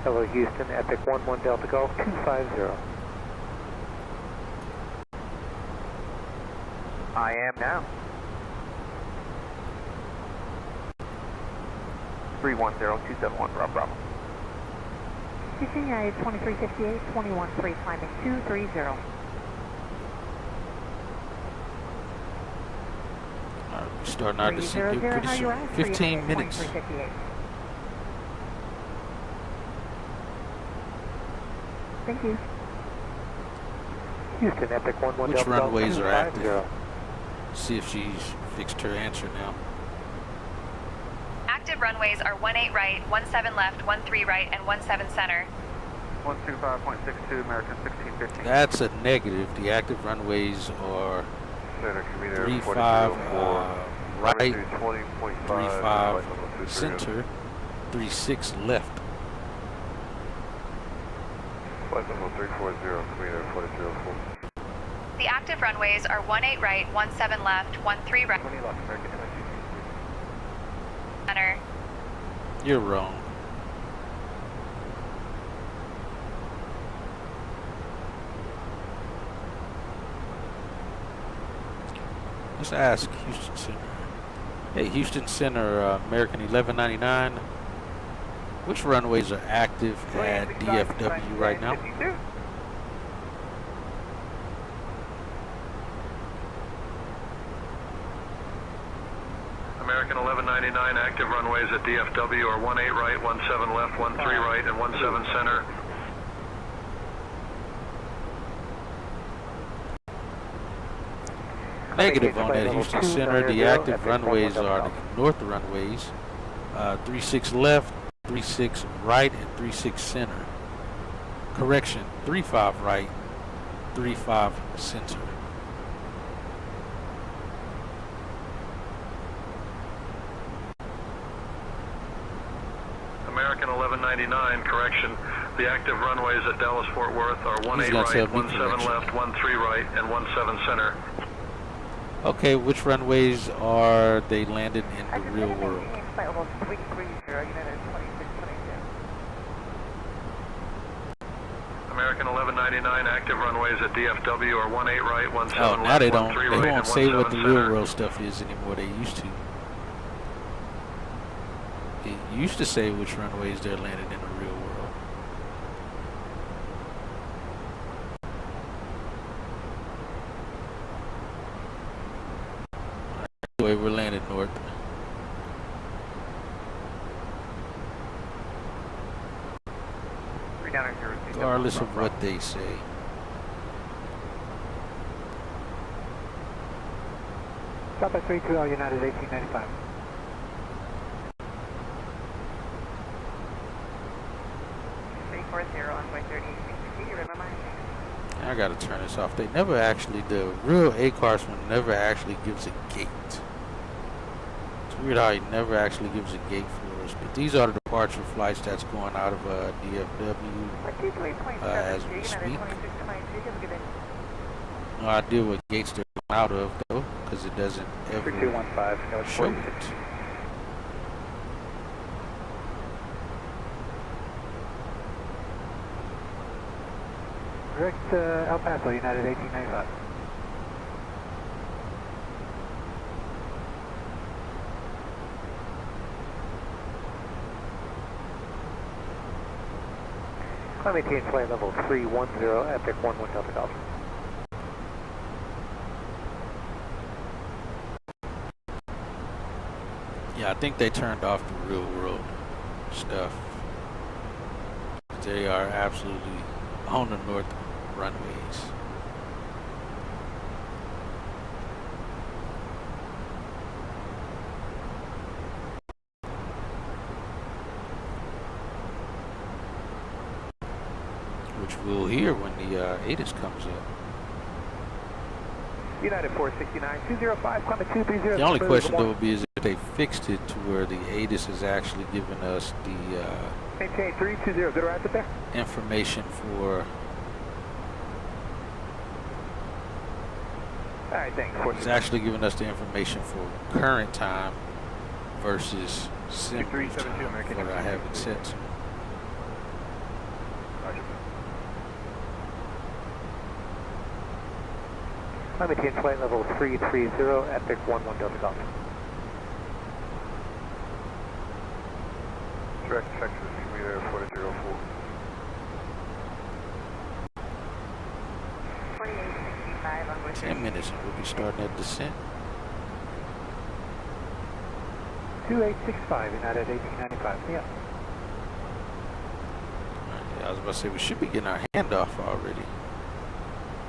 Hello Houston, Epic 11 Delta Golf 250. I am now. 310271, Bravo. Houston United 2358, 213, climbing 230. Starting our descent here pretty soon. 15 minutes. Thank you. Houston, Epic 11 Which Delta runways are 250. active? See if she's fixed her answer now. Active runways are 18 right, 17 left, 13 right, and 17 center. 125.62, American 1615. That's a negative. The active runways are 35 right, 35 center, 36 left. Flight level 340, Kmia 4004. The active runways are 18 right, 17 left, 13 right, 20 left, American center. You're wrong. Let's ask Houston Center. Hey, Houston Center, American 1199. Which runways are active at DFW right now? American 1199, active runways at DFW are 18 right, 17 left, 13 right, and 17 center. Negative on that Houston Center. The active runways are the north runways. 36 left, 36 right, and 36 center. Correction, 35 right, 35 center. American 1199, correction. The active runways at Dallas Fort Worth are 18 right, 17 left, 13 right, and 17 center. Okay, which runways are they landed in the real world? Flight level 330, United 2622. American 1199, active runways at DFW are 18 right, 17 Oh, left, now they 13 right, won't and say what 17 the real center. world stuff is anymore. They used to. It used to say which runways they're landed in the real world. Anyway, we're landed north. Regardless of what they say. Stop by 32L United 1895. I gotta turn this off. They never actually, the real A-Cars one never actually gives a gate. It's weird how he never actually gives a gate for us. But these are the departure flights that's going out of DFW as we speak. No idea what gates they're going out of though, because it doesn't ever 3215, show it. Direct El Paso, United 1895. Maintain flight level 310 Epic 11 Delta Golf. Yeah, I think they turned off the real world stuff. They are absolutely on the north runways. Which we'll hear when the ATIS comes up. United 469, 205, climate 230. The only question though would be is if they fixed it to where the ATIS is actually giving us the maintain 320, good right there. Information for. All right, thanks. It's actually giving us the information for current time versus sim time, what I have it set to. Maintain flight level 330, Epic 11 Delta Golf. Direct Texas, Kmia 4004. 2865 on Woodford. 10 minutes and we'll be starting that descent. 2865, United 1895, yeah. Right, yeah, I was about to say we should be getting our handoff already.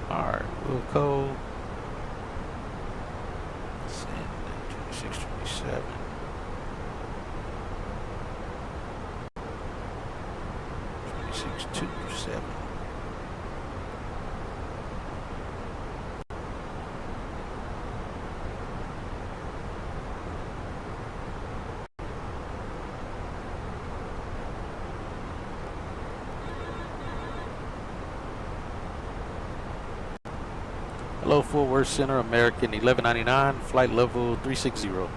Alright, we'll go. 2627. Hello, Fort Worth Center, American 1199, flight level 360. American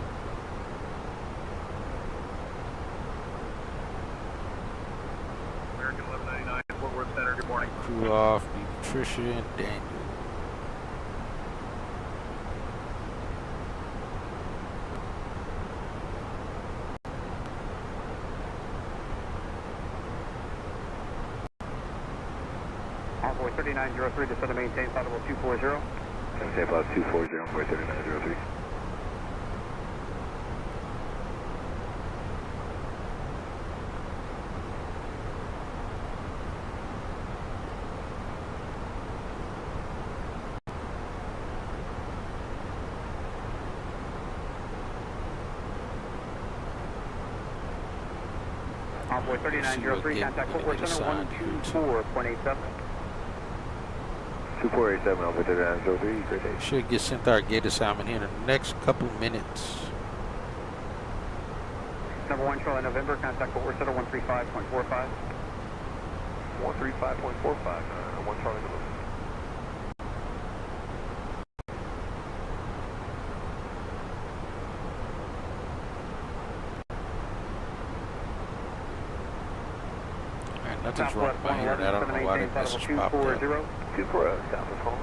1199, Fort Worth Center, good morning. Crew off, be Patricia and Daniel. Envoy 3903, descend to maintain flight level 240. Maintain flight 240, Envoy 3903. Envoy 3903, contact Fort Worth Center 124.87. 2487, Envoy 3903, great day. Should get sent our gate assignment here in the next couple minutes. Number 1, Charlie November, contact Fort Worth Center 135.45. 135.45, 1 Charlie November. Nothing's wrong with my internet. I don't know why that message popped up. 240, Southwest home.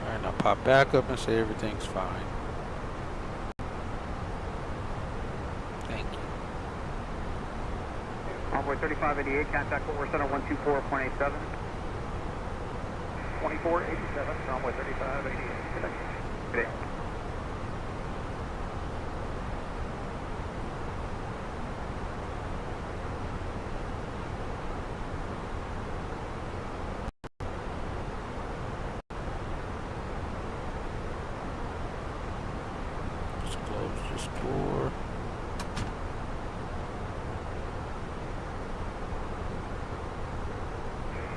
Alright, now pop back up and say everything's fine. Thank you. Envoy 3588, contact Fort Worth Center 124.87. 2487, Envoy 3588. Good day. Good day.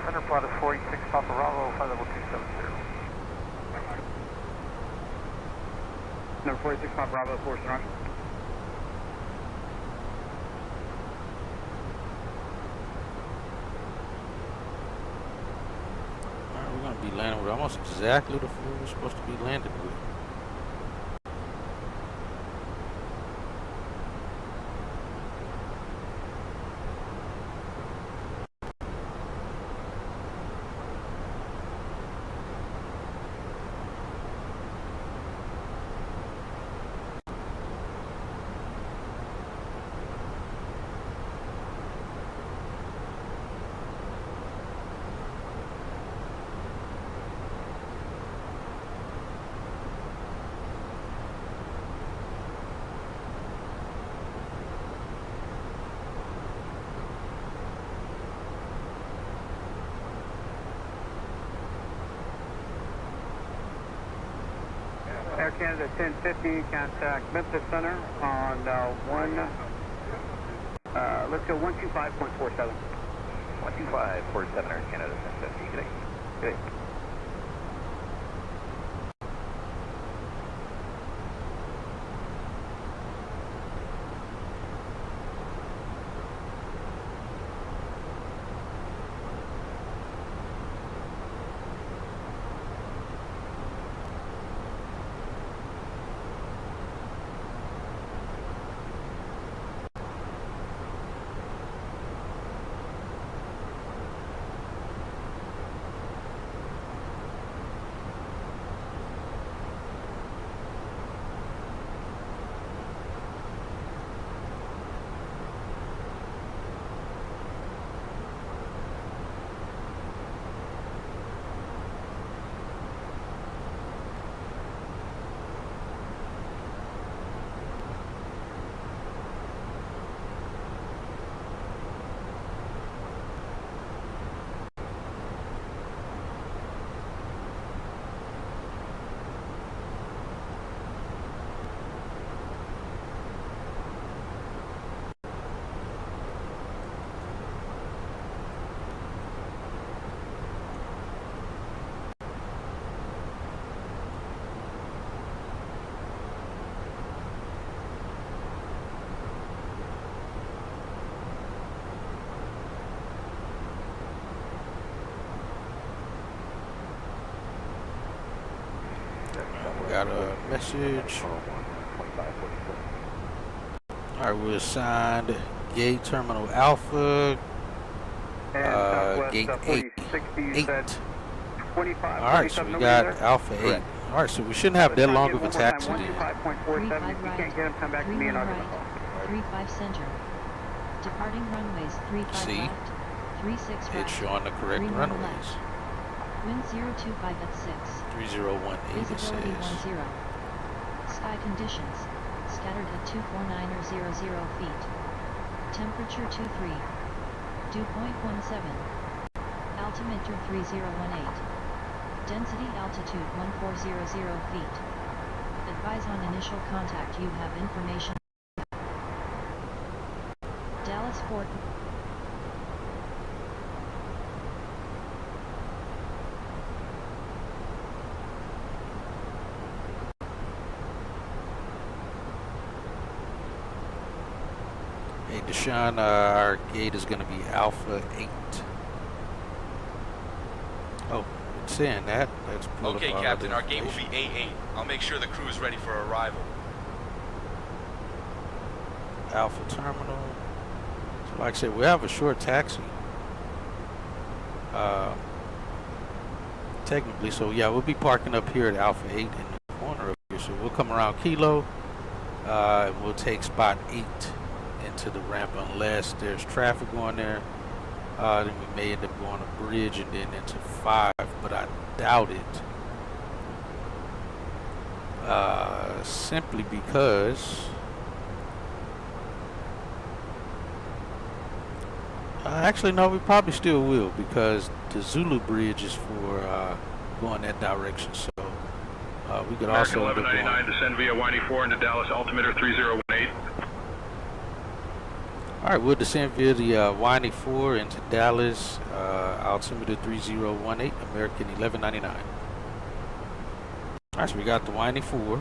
Center plot is 46 Papa Bravo, flight level 270. Number 46 Papa Bravo, 4 Roger. Alright, we're going to be landing with almost exactly the fuel we're supposed to be landing with. Canada 1050, contact Memphis Center on let's go 125.47. 125.47, Air Canada 1050. Good day. Good day. Got a message. Alright, we're assigned Gate Terminal Alpha, Gate 8. Alright, so we got Alpha 8. Alright, so we shouldn't have that long of a taxi then. 35 right, 31 right, 35 center. Departing runways 35 See? left, 36 right, It's showing the correct 31 runways. left. Wind 025 at 6. 3018 it Visibility says. 10. Sky conditions. Scattered at 249 or 00 feet. Temperature 23. Dew point 17. Altimeter 3018. Density altitude 1400 feet. Advise on initial contact you have information. Dallas Fort. Hey Deshaun, our gate is going to be Alpha 8. Oh, it's saying that. Let's pull Okay, up Captain, our gate will information. be A8. I'll make sure the crew is ready for arrival. Alpha Terminal. So like I said, we have a short taxi. Technically, so yeah, we'll be parking up here at Alpha 8 in the corner up here. So we'll come around Kilo, and we'll take spot 8 into the ramp unless there's traffic going there. Then we may end up going a bridge and then into 5, but I doubt it. Simply because actually no, we probably still will, because the Zulu bridge is for going that direction. So we could American also end up 1199, going. descend via Winey 4 into Dallas, altimeter 3018. All right, we'll descend via the Winey 4 into Dallas, altimeter 3018, American 1199. All right, so we got the Winey 4.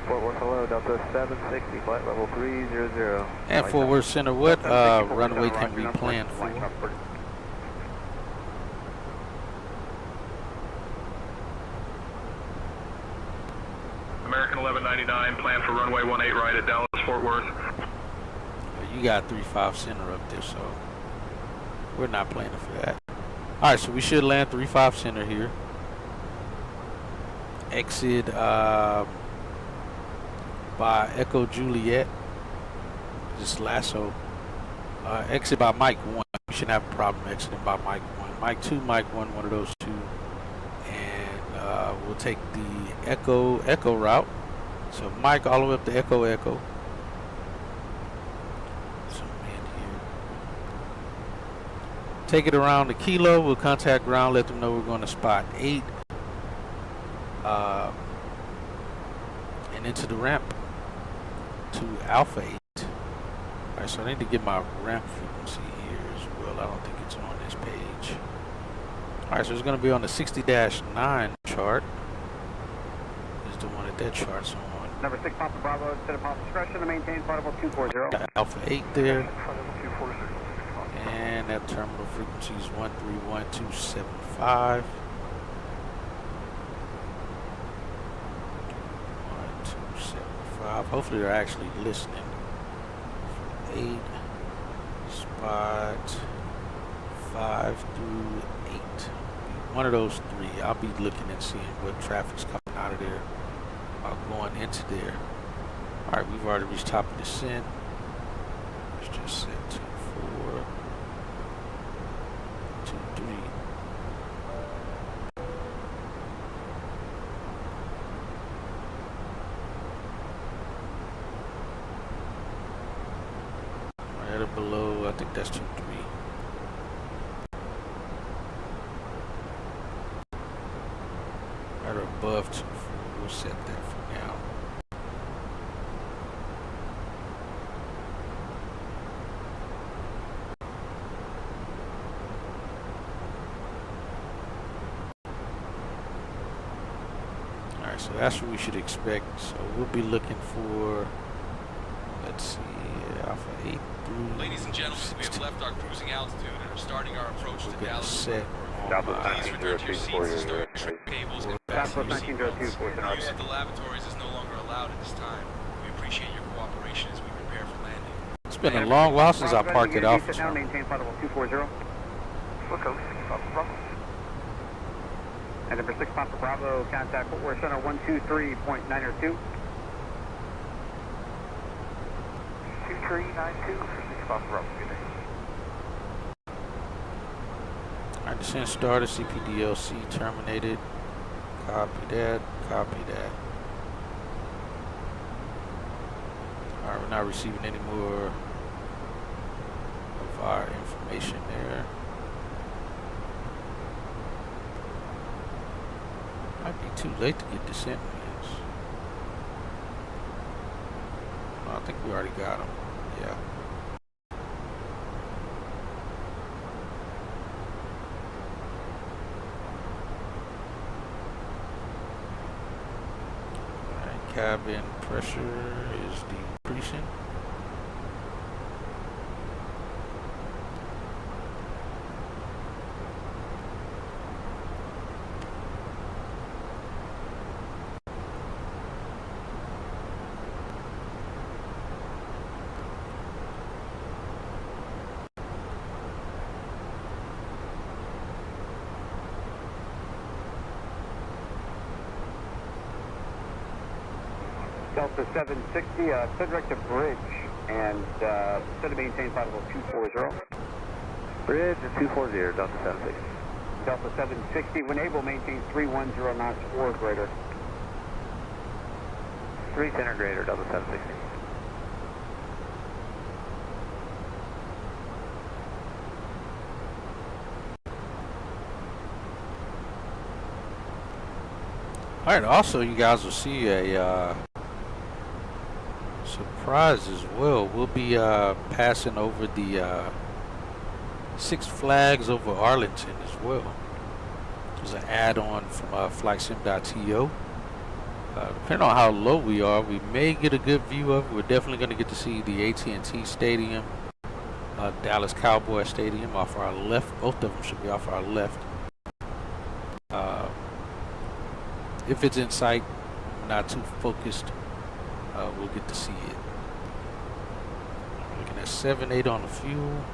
Fort Worth, hello, Delta 760, flight level 300. And Fort Worth Center, what runway can we plan for? American 1199, plan for runway 18 right at Dallas, Fort Worth. You got 35 center up there, so we're not planning for that. All right, so we should land 35 center here. Exit by Echo Juliet. Just lasso. Exit by Mike 1. We shouldn't have a problem exiting by Mike 1. Mike 2, Mike 1, one of those two. And we'll take the Echo route. So Mike all the way up to Echo. Zoom in here. take it around the kilo. We'll contact ground, let them know we're going to spot 8 and into the ramp to Alpha 8. Alright, so I need to get my ramp frequency here as well. I don't think it's on this page. Alright, so it's going to be on the 60-9 chart. Is the one that chart's on. Number 6, Papa Bravo, set upon discretion to maintain flight level 240. Alpha 8 there. And that terminal frequency is 131.275. 1.275. Hopefully they're actually listening. 8, spot 5 through 8. One of those 3. I'll be looking and seeing what traffic's coming out of there. Going into there. Alright, we've already reached top of descent. Let's just set 2, 4, 2, 3. Right or below, I think that's 2, 3. Right or above 2, 4. We'll set that for now. Alright, so that's what we should expect. So we'll be looking for, let's see, Alpha 8 through. Ladies and gentlemen, we have left our cruising altitude and are starting our approach to Dallas. Set Please return to your seats and start your cables and fasten your seatbelts. The use of the lavatories is no longer allowed at this time. We appreciate your cooperation as we prepare for landing. It's been a long while since I parked it off. Maintain flight level 240. And number 6, Papa Bravo, contact Footwear Center 123.902. 2392, 6 Papa Bravo, good day. Alright, descent started, CPDLC terminated. Copy that, copy that. Alright, we're not receiving any more of our information there. Might be too late to get descent wins. No, I think we already got them. Yeah. Cabin pressure is decreasing. Delta 760, set direct to bridge, and set to maintain flight level 240. Bridge is 240, Delta 760. Delta 760, when able, maintain 310 knots or greater. 3 center greater, Delta 760. Alright, also you guys will see a surprise as well. We'll be passing over the Six Flags over Arlington as well. There's an add-on from flightsim.to. Depending on how low we are, we may get a good view of it. We're definitely going to get to see the AT&T Stadium, Dallas Cowboy Stadium off our left. Both of them should be off our left. If it's in sight, not too focused, we'll get to see it. We're looking at 7.8 on the fuel.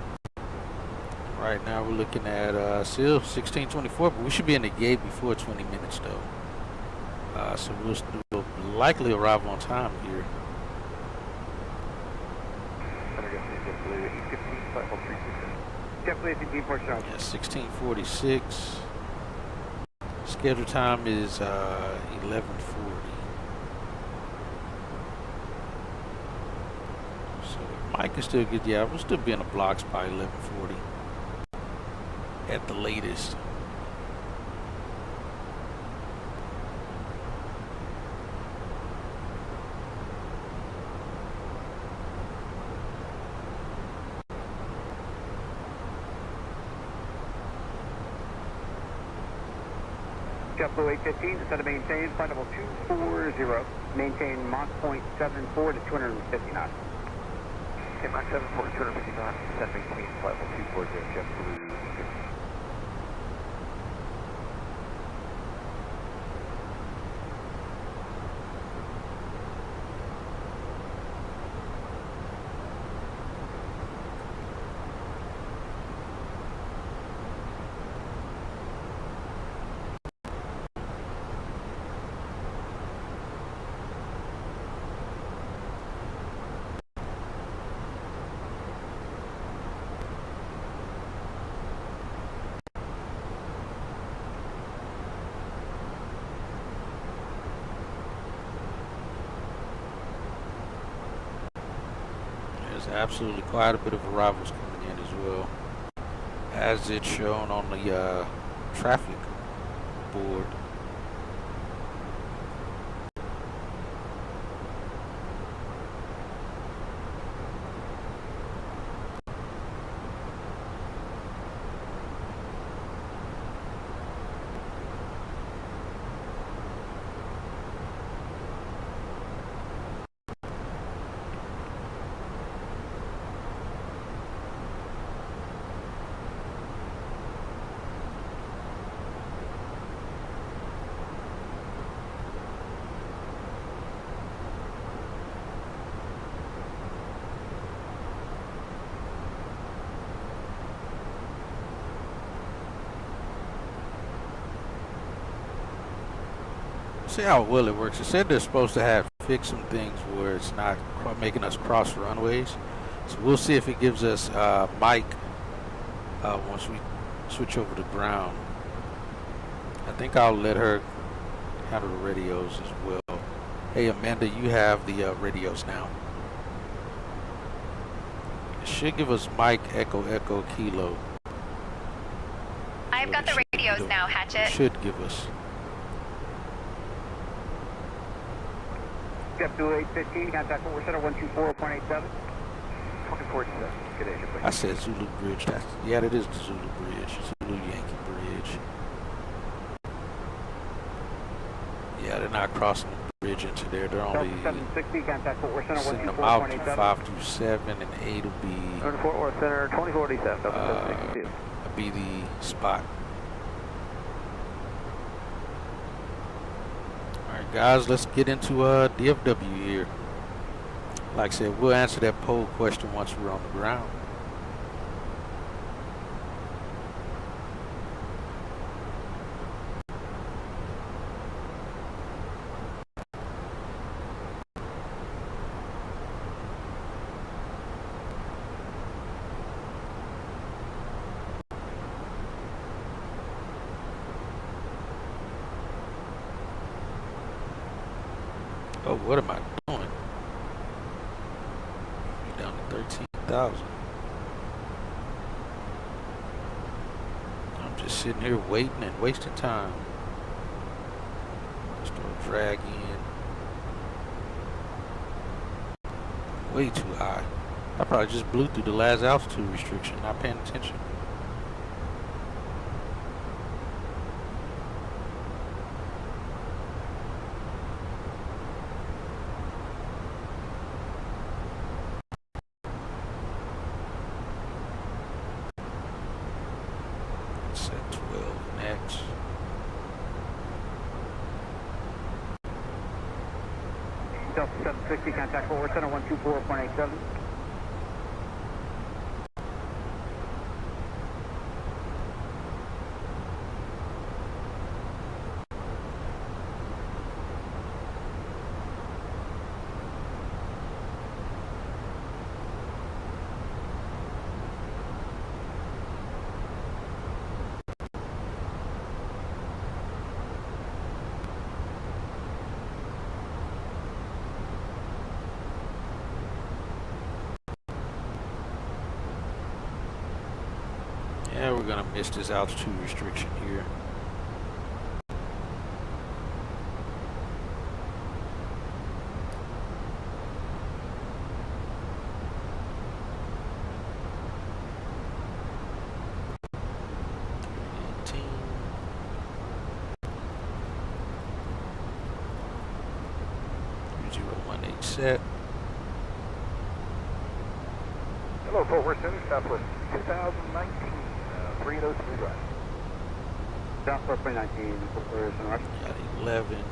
Right now we're looking at still 1624, but we should be in the gate before 20 minutes though. So we'll likely arrive on time here. Yeah, 1646. Schedule time is 11:40. So Mike can still get, yeah, we'll still be in the blocks by 11:40. at the latest. JetBlue 815, descend to maintain, flight level 240, maintain Mach point 74 to 250 knots. Okay, Mach 74 to 250 knots, descend maintain, flight level 240, JetBlue 815. There's absolutely quite a bit of arrivals coming in as well, as it's shown on the traffic board. See how well it works. It said they're supposed to have fixed some things where it's not making us cross runways. So we'll see if it gives us mic once we switch over to ground. I think I'll let her handle the radios as well. Hey Amanda, you have the radios now. It should give us Mike Echo Echo Kilo. I've got the radios now, Hatchet. It should give us. JetBlue 815, contact forward center 124.87. 2487, good day, JetBlue. I said Zulu Bridge. Yeah, that is the Zulu Bridge. Zulu Yankee Bridge. Yeah, they're not crossing the bridge into there. They're only 760, contact forward center sending them out to 124.87. 5 through 7, and 8 will be Fort Worth Center 2487, 762. be the spot. Alright guys, let's get into DFW here. Like I said, we'll answer that poll question once we're on the ground. Oh, what am I doing? We're down to 13,000. I'm just sitting here waiting and wasting time. Just start dragging. Way too high. I probably just blew through the last altitude restriction, not paying attention. Set 12 next. Delta 760, contact forward center 124.87. Yeah, we're gonna miss this altitude restriction here. Set. Hello, Fort Worth Center, Southwest 2019, 303 right. Southwest 2019, Fort Worth Center. Got 11.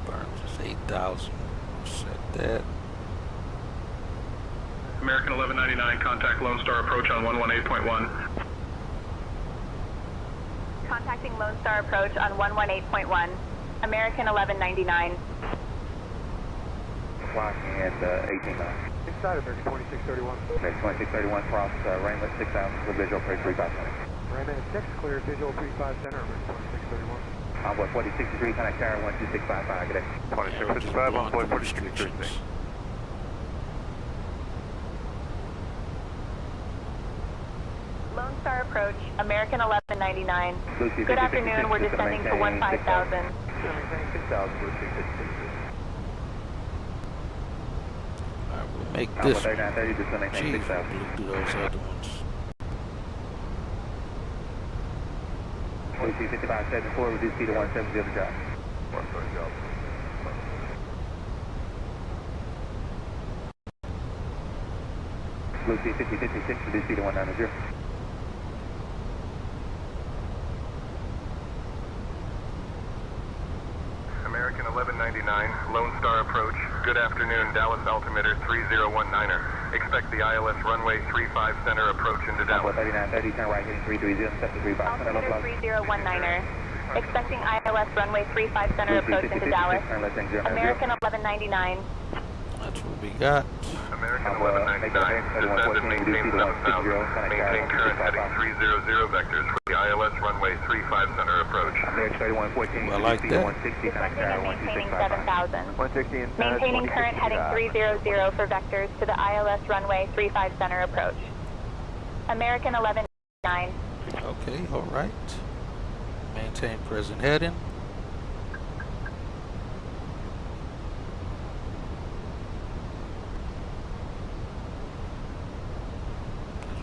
Burns is 8,000. Set that. American 1199, contact Lone Star approach on 118.1. Contacting Lone Star approach on 118.1. American 1199. Flying at 18,000. Inside of 2631. Okay, 2631 cross Rainlet 6000 for visual approach 35 center. Rainlet 6, clear visual 35 center, 2631. Envoy 4063, contact tower 12655, good day. 2655, Envoy 4663. Lone Star approach, American 1199. Good afternoon, we're descending to 15,000. Maintain 6,000, Alright, we'll make this one. 3930, just to maintain Jeez, 6,000. we'll do those other ones. Lucy 5574, reduce speed to 170 over job. 170 job. Lucy 5056, reduce speed to 190. American 1199, Lone Star approach. Good afternoon, Dallas altimeter 3019er. Expect the ILS runway 35 center approach into Dallas. 3930, turn right heading 330, set to 35 center. Altimeter 3019er. Expecting ILS runway 35 center approach into Dallas. American 1199. That's what we got. American 1199, descend and maintain 7,000. Maintain current heading 300 vectors for the ILS runway 35 center approach. American 3114, I like that. 160, Descending and maintaining 7,000. 160 and Maintaining current heading 300 for vectors to the ILS runway 35 center approach. American 1199. Okay, alright. Maintain present heading.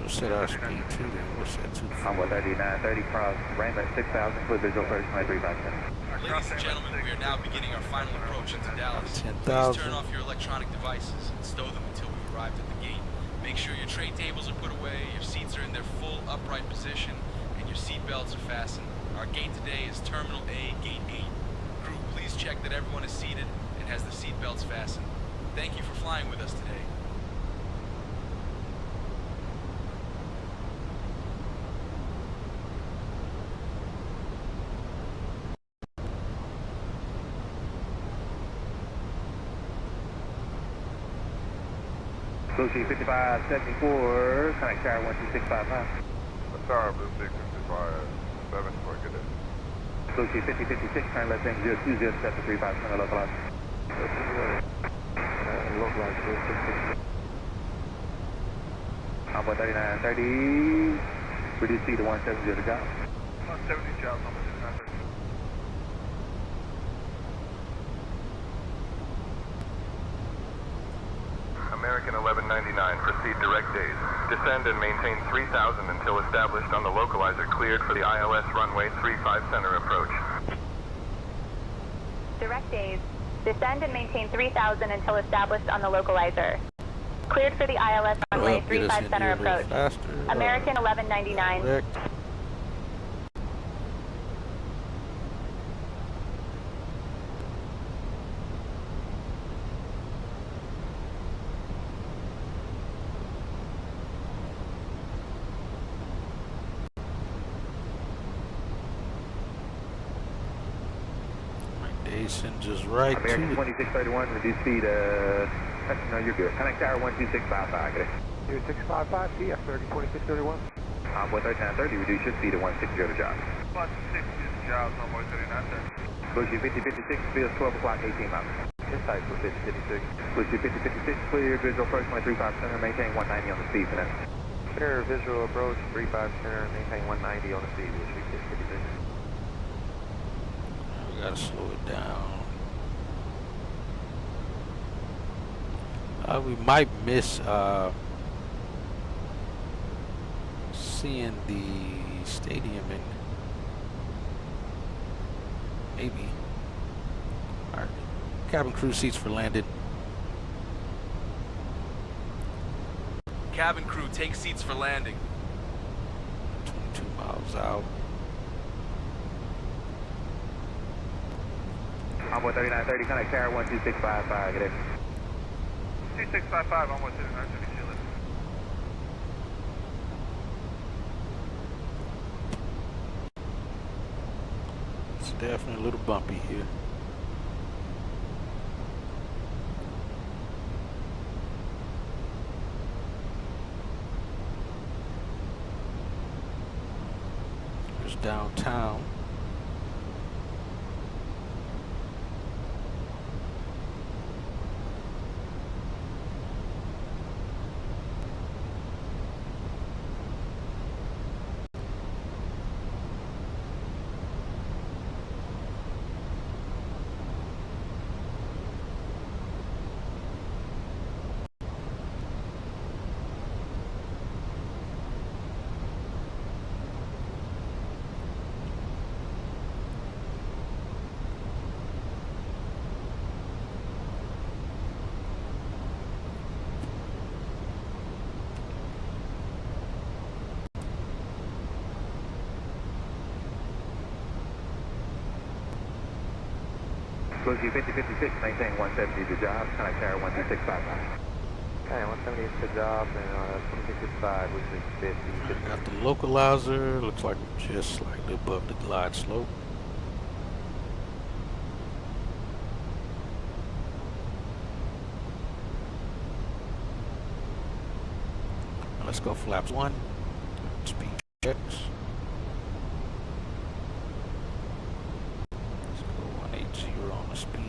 We'll set our speed to there. We'll set to the Envoy 3930, cross Rainlet 6000, foot visual approach 35 center. Ladies and gentlemen, we are now beginning our final approach into Dallas. 10,000. Please turn off your electronic devices and stow them until we arrive at the gate. Make sure your tray tables are put away, your seats are in their full upright position, and your seat belts are fastened. Our gate today is Terminal A, Gate 8. Crew, please check that everyone is seated and has their seat belts fastened. Thank you for flying with us today. Lucy 5574, connect tower 12655. Tower Blue 655, 7 for good day. Lucy 5056, turn left end 020, set to 35 center, localize. Localize, Envoy 3930, reduce speed to 170 to job. 170 job, number 600. American 1199, proceed direct days. Descend and maintain 3,000 until established on the localizer cleared for the ILS runway 35 center approach. Direct days. Descend and maintain 3,000 until established on the localizer. Cleared for the ILS runway 35 center approach. American 1199. Correct. Racing just right American to it. 2631, reduce speed, no, you're good. Connect tower 12655, get it. 2655, TF 30, 2631. Envoy 3930, reduce your speed to 160 to job. 160 to job, Envoy 3930. Bush 5056, speed is 12 o'clock, 18 miles. Insight for 5056. Bush 5056, clear, visual approach 135 center, maintain 190 on the speed for now. Clear, visual approach 35 center, maintain 190 on the speed, Bush 5056. We gotta slow it down. We might miss seeing the stadium and maybe. Alright. Cabin crew seats for landing. Cabin crew, take seats for landing. 22 miles out. Envoy 3930, connect tower 12655, get it. 2655, Envoy 3930, Chile. It's definitely a little bumpy here. Here's downtown. Bush 5056, maintain 170 to job, connect tower 12655. Okay, 170 is the job, and 2665, which is 50. Got the localizer. Looks like we're just slightly above the glide slope. Let's go flaps 1. Speed checks. Let's go 180 on the speed.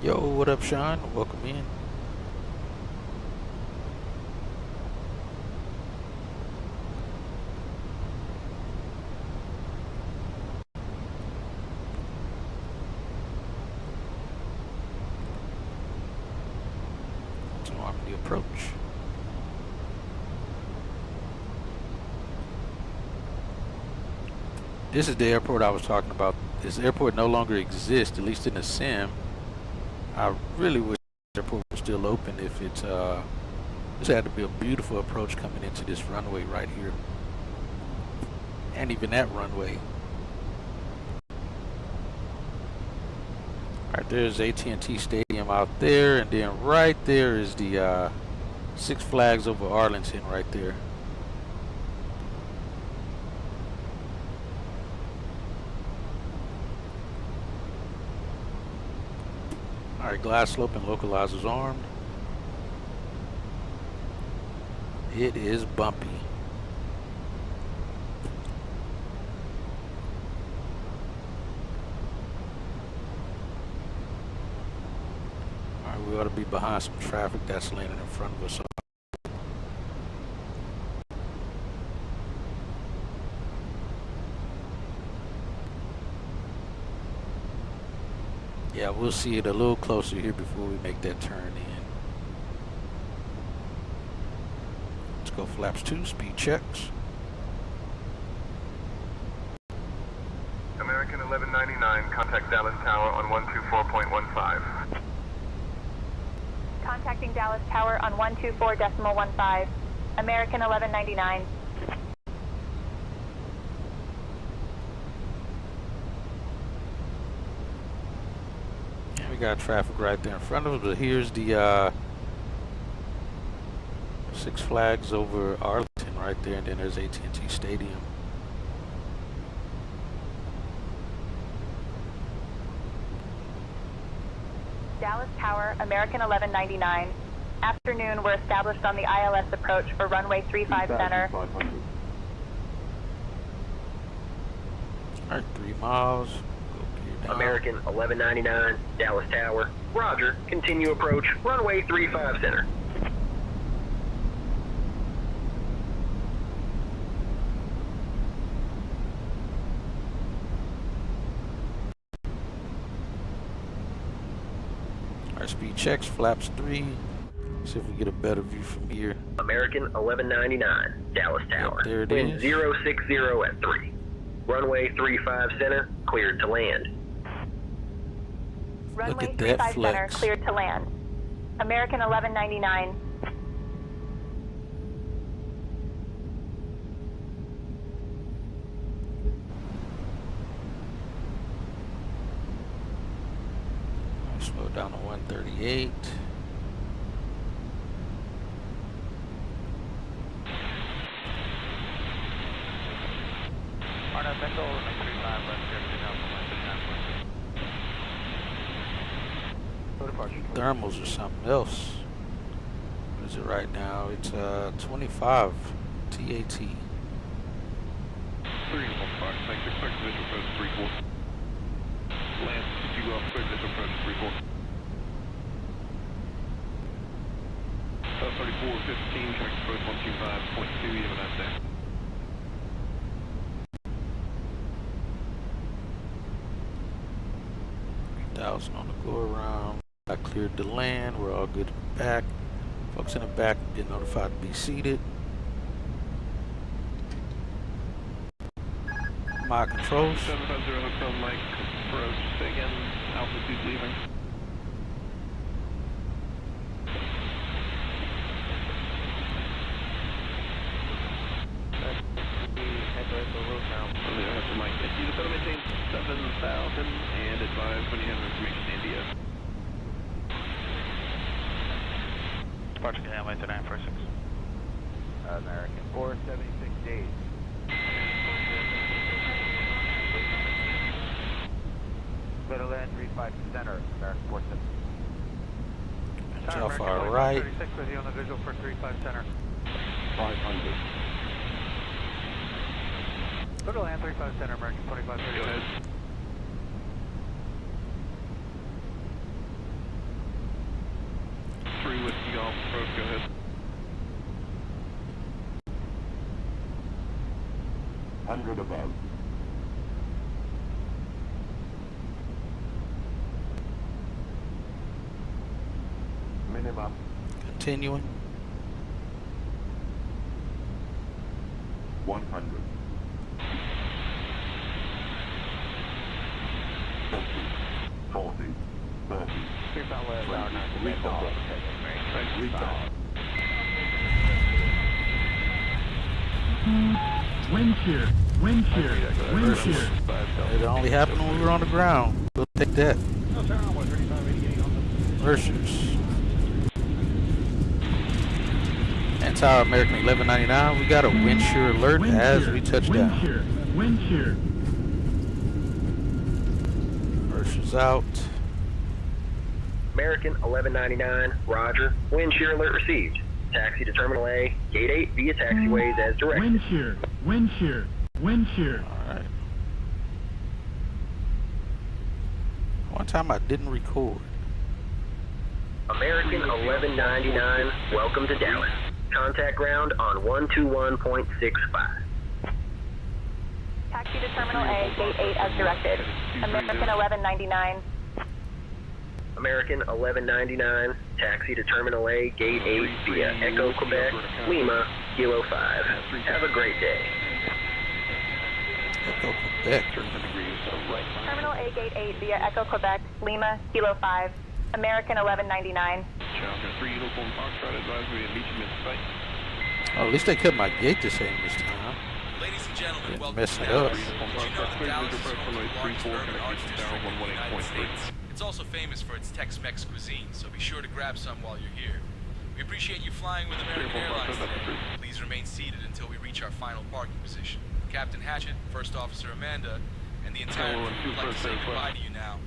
Yo, what up, Sean? Welcome in. So I'm the approach. This is the airport I was talking about. This airport no longer exists, at least in the sim. I really wish the airport was still open. If it's this had to be a beautiful approach coming into this runway right here, and even that runway. All right, there's AT&T Stadium out there, and then right there is the Six Flags over Arlington right there. Alright, glass slope and localizers armed. It is bumpy. Alright, we ought to be behind some traffic that's landing in front of us. Yeah, we'll see it a little closer here before we make that turn in. Let's go flaps 2, speed checks. American 1199, contact Dallas Tower on 124.15. Contacting Dallas Tower on 124.15. American 1199. got traffic right there in front of us, but here's the Six Flags over Arlington right there, and then there's AT&T Stadium. Dallas Tower, American 1199. Afternoon, we're established on the ILS approach for runway 35 center. Alright, 3 miles. American 1199, Dallas Tower. Roger, continue approach, runway 35 center. Our speed checks, flaps 3. See if we get a better view from here. American 1199, Dallas Tower. Yep, there it Wind is. 060 at 3. Runway 35 center, cleared to land. Runway at that 35 center, flex. cleared to land. American 1199. Slow down to 138. Thermals or something else. What is it right now? It's 25 TAT. 3 Fox, thanks. Expect initial approach 34. Land, did you expect initial approach 34? 3415, track approach 125.2, even out there. $3,000 on the go around. I cleared the land. We're all good in the back. Folks in the back get notified to be seated. My controls. 750 Hotel Mike, approach, say again, altitude leaving. Hotel Mike, you just maintain 7,000 and advise when you have information India. Departure Canal 946. American 476 days. Little land 35 center, American 476. How far right? 36 with you on the visual for 35 center. 500. Little land 35 center, American 25 30. Go ahead. Whiskey Golf approach, go ahead. 100 above. Minimum. Continuing. 100. 50. 40. 30. Wind shear, wind shear, wind shear. It only happened when we were on the ground. We'll take that. Mercers. And Tower American 1199. We got a wind shear alert as we touch down. Wind shear, wind shear. Mercers out. American 1199, Roger. Wind shear alert received. Taxi to Terminal A, Gate 8 via taxiways as directed. Wind shear, wind shear, wind shear. Alright. One time I didn't record. American 1199, welcome to Dallas. Contact ground on 121.65. Taxi to Terminal A, Gate 8 as directed. American 1199. American 1199, taxi to Terminal A, Gate 8 via Echo, Quebec, Lima, Kilo 5. Have a great day. Echo, Quebec. Terminal A, Gate 8 via Echo, Quebec, Lima, Kilo 5. American 1199. Challenger 3 Uniform Foxtrot advisory and meet you mid-site. Oh, at least they kept my gate the same this time. Ladies and gentlemen, welcome mess to it Dallas. up. Did you know that Dallas is home to the largest urban arts district in the United States? It's also famous for its Tex-Mex cuisine, so be sure to grab some while you're here. We appreciate you flying with American Airlines today. Please remain seated until we reach our final parking position. Captain Hatchett, First Officer Amanda, and the entire crew would like to say goodbye to you now.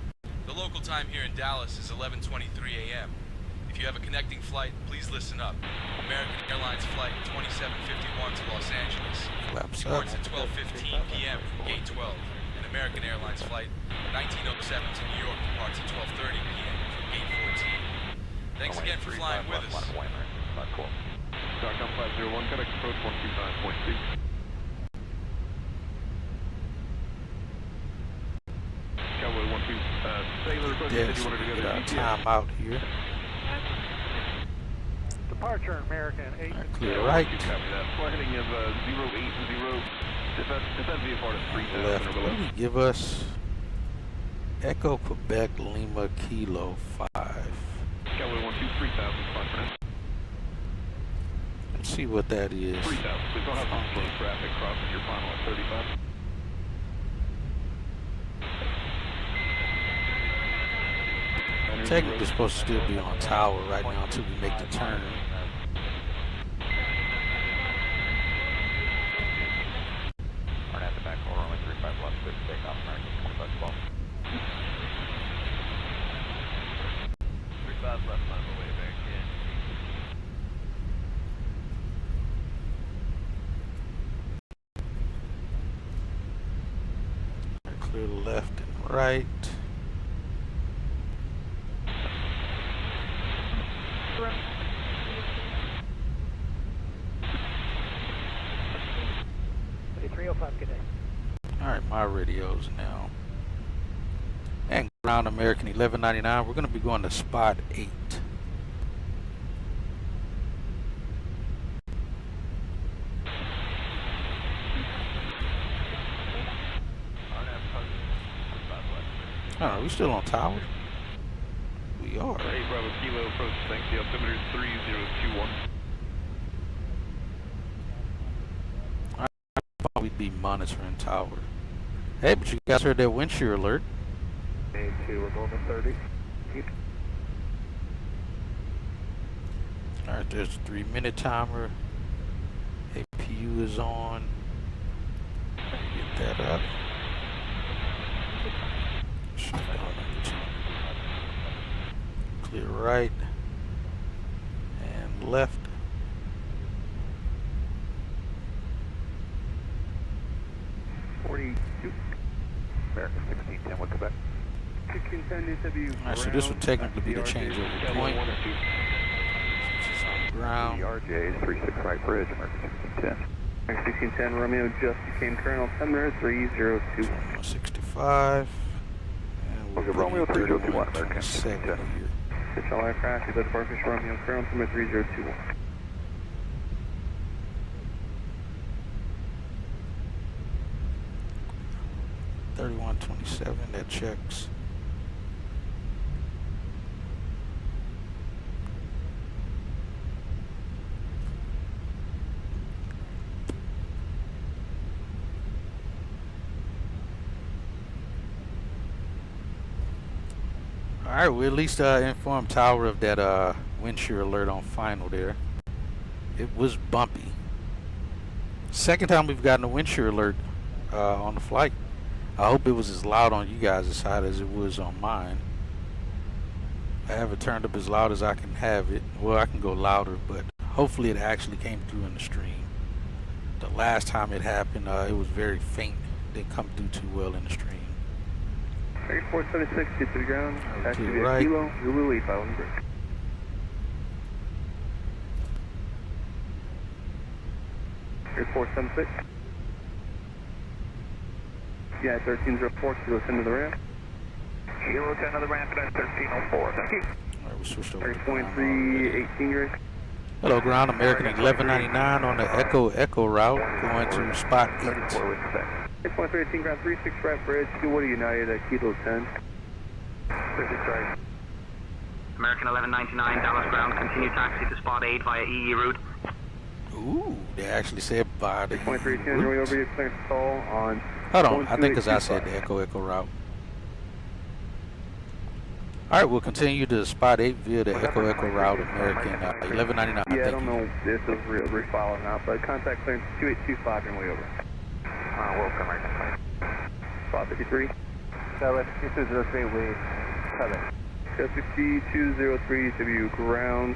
The local time here in Dallas is 11:23 a.m. If you have a connecting flight, please listen up. American Airlines Flight 2751 to Los Angeles departs at 12:15 p.m. from Gate 12, and American Airlines Flight 1907 to New York departs at 12:30 p.m. from Gate 14. Thanks again for flying with us. Stockholm 501, connect approach 125.2. Cowboy 12, Sailor, Yes, we got our time out here. Departure American 8. Clear right. Copy that. Flight heading of 080. Defense VFR to 3000 Left. or What below. do we give us? Echo Quebec Lima Kilo 5. Cowboy 12, 3000, fine for now. Let's see what that is. 3000. Please don't have some slow traffic crossing your final at 35. Technically supposed to still be on tower right now until we make the turn. At the back, hold on, 35 left, good take off, American 2512. 35 left on the way back in. Clear left and right. Alright, my radios now. And ground American 1199. We're going to be going to spot 8. Alright, we still on tower? We are. 8 Bravo Kilo, approach, thanks, the altimeter is 3021. We'd be monitoring tower. Hey, but you guys heard that wind shear alert. A2, we're going to 30. Alright, there's a 3-minute timer. APU is on. Get that up. Shutdown number 2. Clear right. And left. American 1610, what's Quebec? 1610 NW. Alright, so this would technically be the changeover point. This is on ground. RJ is 36 right bridge, American 1610. 1610 Romeo just became Colonel, altimeter 3021. 165. And we'll Romeo 3021, American 1610 here. Pitch all aircraft, you left Farfish Romeo, Colonel, altimeter 3021. .3127, that checks. Alright, we at least informed tower of that wind shear alert on final there. It was bumpy. Second time we've gotten a wind shear alert on the flight. I hope it was as loud on you guys' side as it was on mine. I have it turned up as loud as I can have it. Well, I can go louder, but hopefully it actually came through in the stream. The last time it happened, it was very faint. Didn't come through too well in the stream. 3476, get to the ground. To the right. Kilo, Zulu 8500. Air 476. Yeah, 1304, Kilo 10 to the ramp. Kilo 10 to the ramp, and that's 1304. Thank you. Alright, we switched over. 3.318 grade. Hello, ground American 1199 on the Echo route, going to spot 8. 6.318 ground 36 right bridge, Stillwater United at Kilo 10. 36 right. American 1199, Dallas ground, continue taxi to spot 8 via EE route. Ooh, they actually said body. 23 runway over your clearance stall on. Hold on, I think because I said the Echo route. All right, we'll continue to spot 8 via the Echo route, American 1199. Yeah, I don't know if this is refile or not, but contact clearance 2825 runway over. Welcome, American. Spot 53. Southwest 2203, we cover. SFC 203W ground.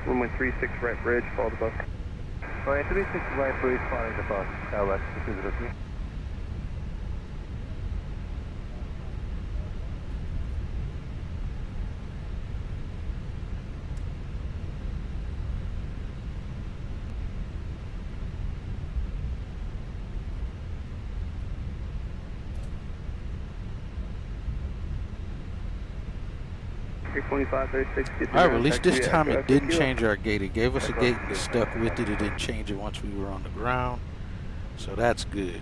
Runway 36 right bridge, follow the bus. Runway 36 right bridge, following the bus. Southwest 2203. All right, well, at least this time it didn't change our gate. It gave us a gate and it stuck with it. It didn't change it once we were on the ground. So that's good.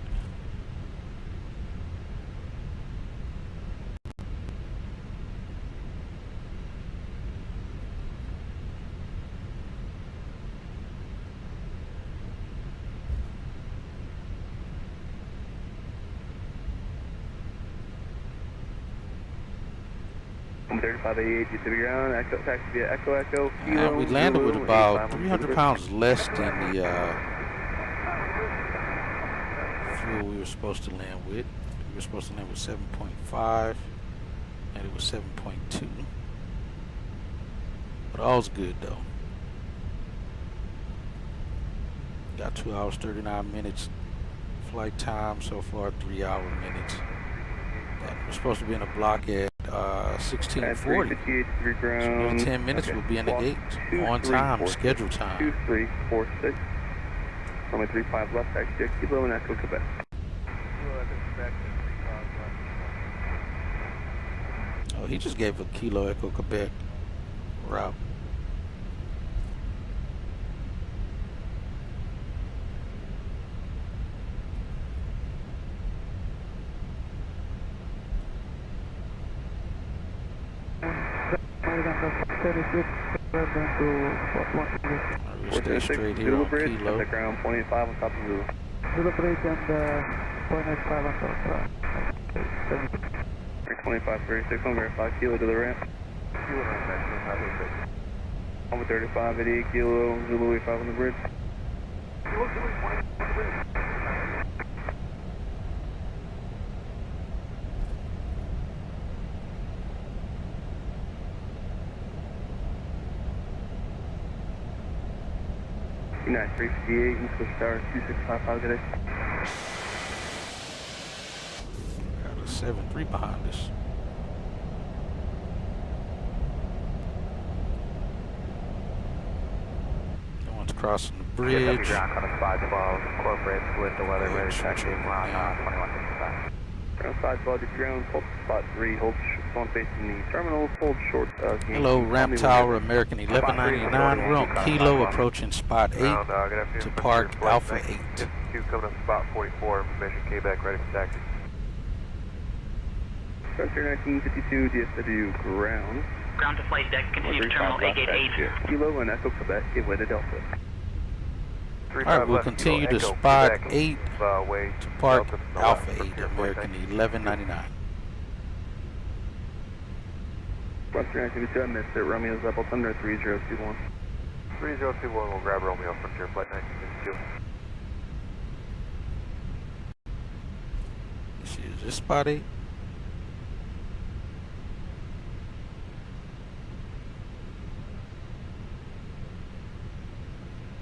And we landed with about 300 pounds less than the fuel we were supposed to land with. We were supposed to land with 7.5, and it was 7.2. But all's good though. Got 2 hours 39 minutes flight time so far, 3 hour minutes. And we're supposed to be in a block at 1640. So another 10 minutes we'll be in the gate. On time, schedule time. 2346. Runway 35 left, taxi Kilo and Echo Quebec. Oh, he just gave a Kilo Echo Quebec route. We'll stay straight here on Kilo. The ground, 0.85 on top of Zulu. Zulu bridge and 0.85 on top. 2536 on verify Kilo to the ramp. Kilo ramp, 35, 88 Kilo, Zulu 85 on the bridge. United 358 and switch tower 2655 today. Got a 7-3 behind us. No one's crossing the bridge. Ground on 512, incorporates with the weather ready taxi around 2165. Ground 512, ground, hold spot 3, hold on facing the terminal, hold short. Hello, Ramp Tower, American 1199. We're on Kilo, approaching spot 8 to park Alpha 8. 2 coming up spot 44, information Quebec, ready for taxi. Structure 1952, DFW ground. Ground to flight deck, continue to terminal A gate 8. Kilo and Echo Quebec, gateway to Delta. Alright, we'll continue to spot 8 to park Alpha 8, American 1199. Western activity, I missed it. Romeo's Level Thunder 3021. 3021, we'll grab Romeo Frontier Flight 1952. Is this spot 8?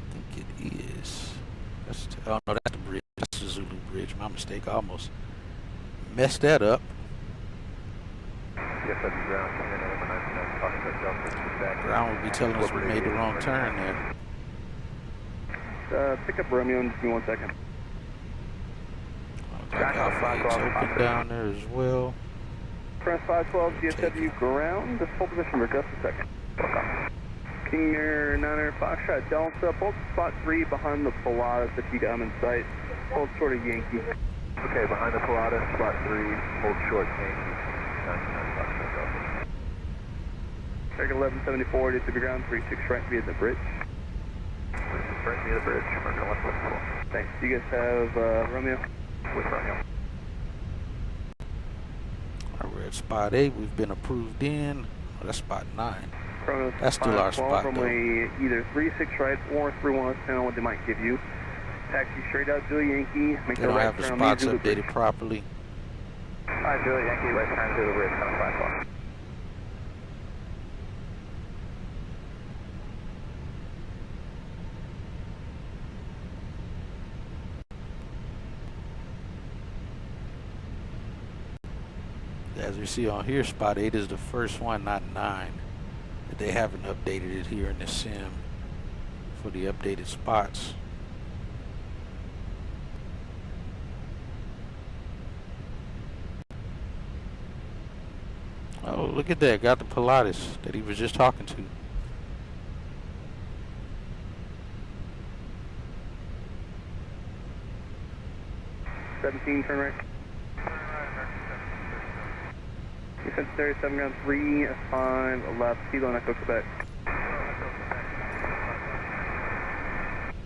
I think it is. Oh no, that's the bridge. That's the Zulu bridge. My mistake. I almost messed that up. DFW ground, Ground would be telling us we made the wrong turn there. Pick up Romeo and just give me 1 second. Like Alpha 8's open down there as well. Press 512 DFW ground. Just hold position for just a second. King Air 9 Foxtrot Delta. Hold spot 3 behind the Pilatus if you got them in sight. Hold short of Yankee. Okay, behind the Pilatus, spot 3, hold short Yankee. 99 Foxtrot Delta. Check 1174 DFW ground 36 right via the bridge. Bring me the bridge, American 174. Thanks. Do you guys have Romeo? With Romeo. Alright, we're at spot 8. We've been approved in. Oh, that's spot 9. Chronos That's still our spot, though. Runway either 36 right or 31 left, depending on what they might give you. Taxi straight out, Zulu Yankee. Make They the don't right have the turn on spots Zulu updated Bridge. properly. Alright, Zulu Yankee, right turn to the bridge, 5 o'clock. As we see on here, spot 8 is the first one, not 9. But they haven't updated it here in the sim for the updated spots. Oh, look at that. Got the Pilatus that he was just talking to. Turn right. You sent 37 ground 3, 5, left, Kilo, Echo, Quebec.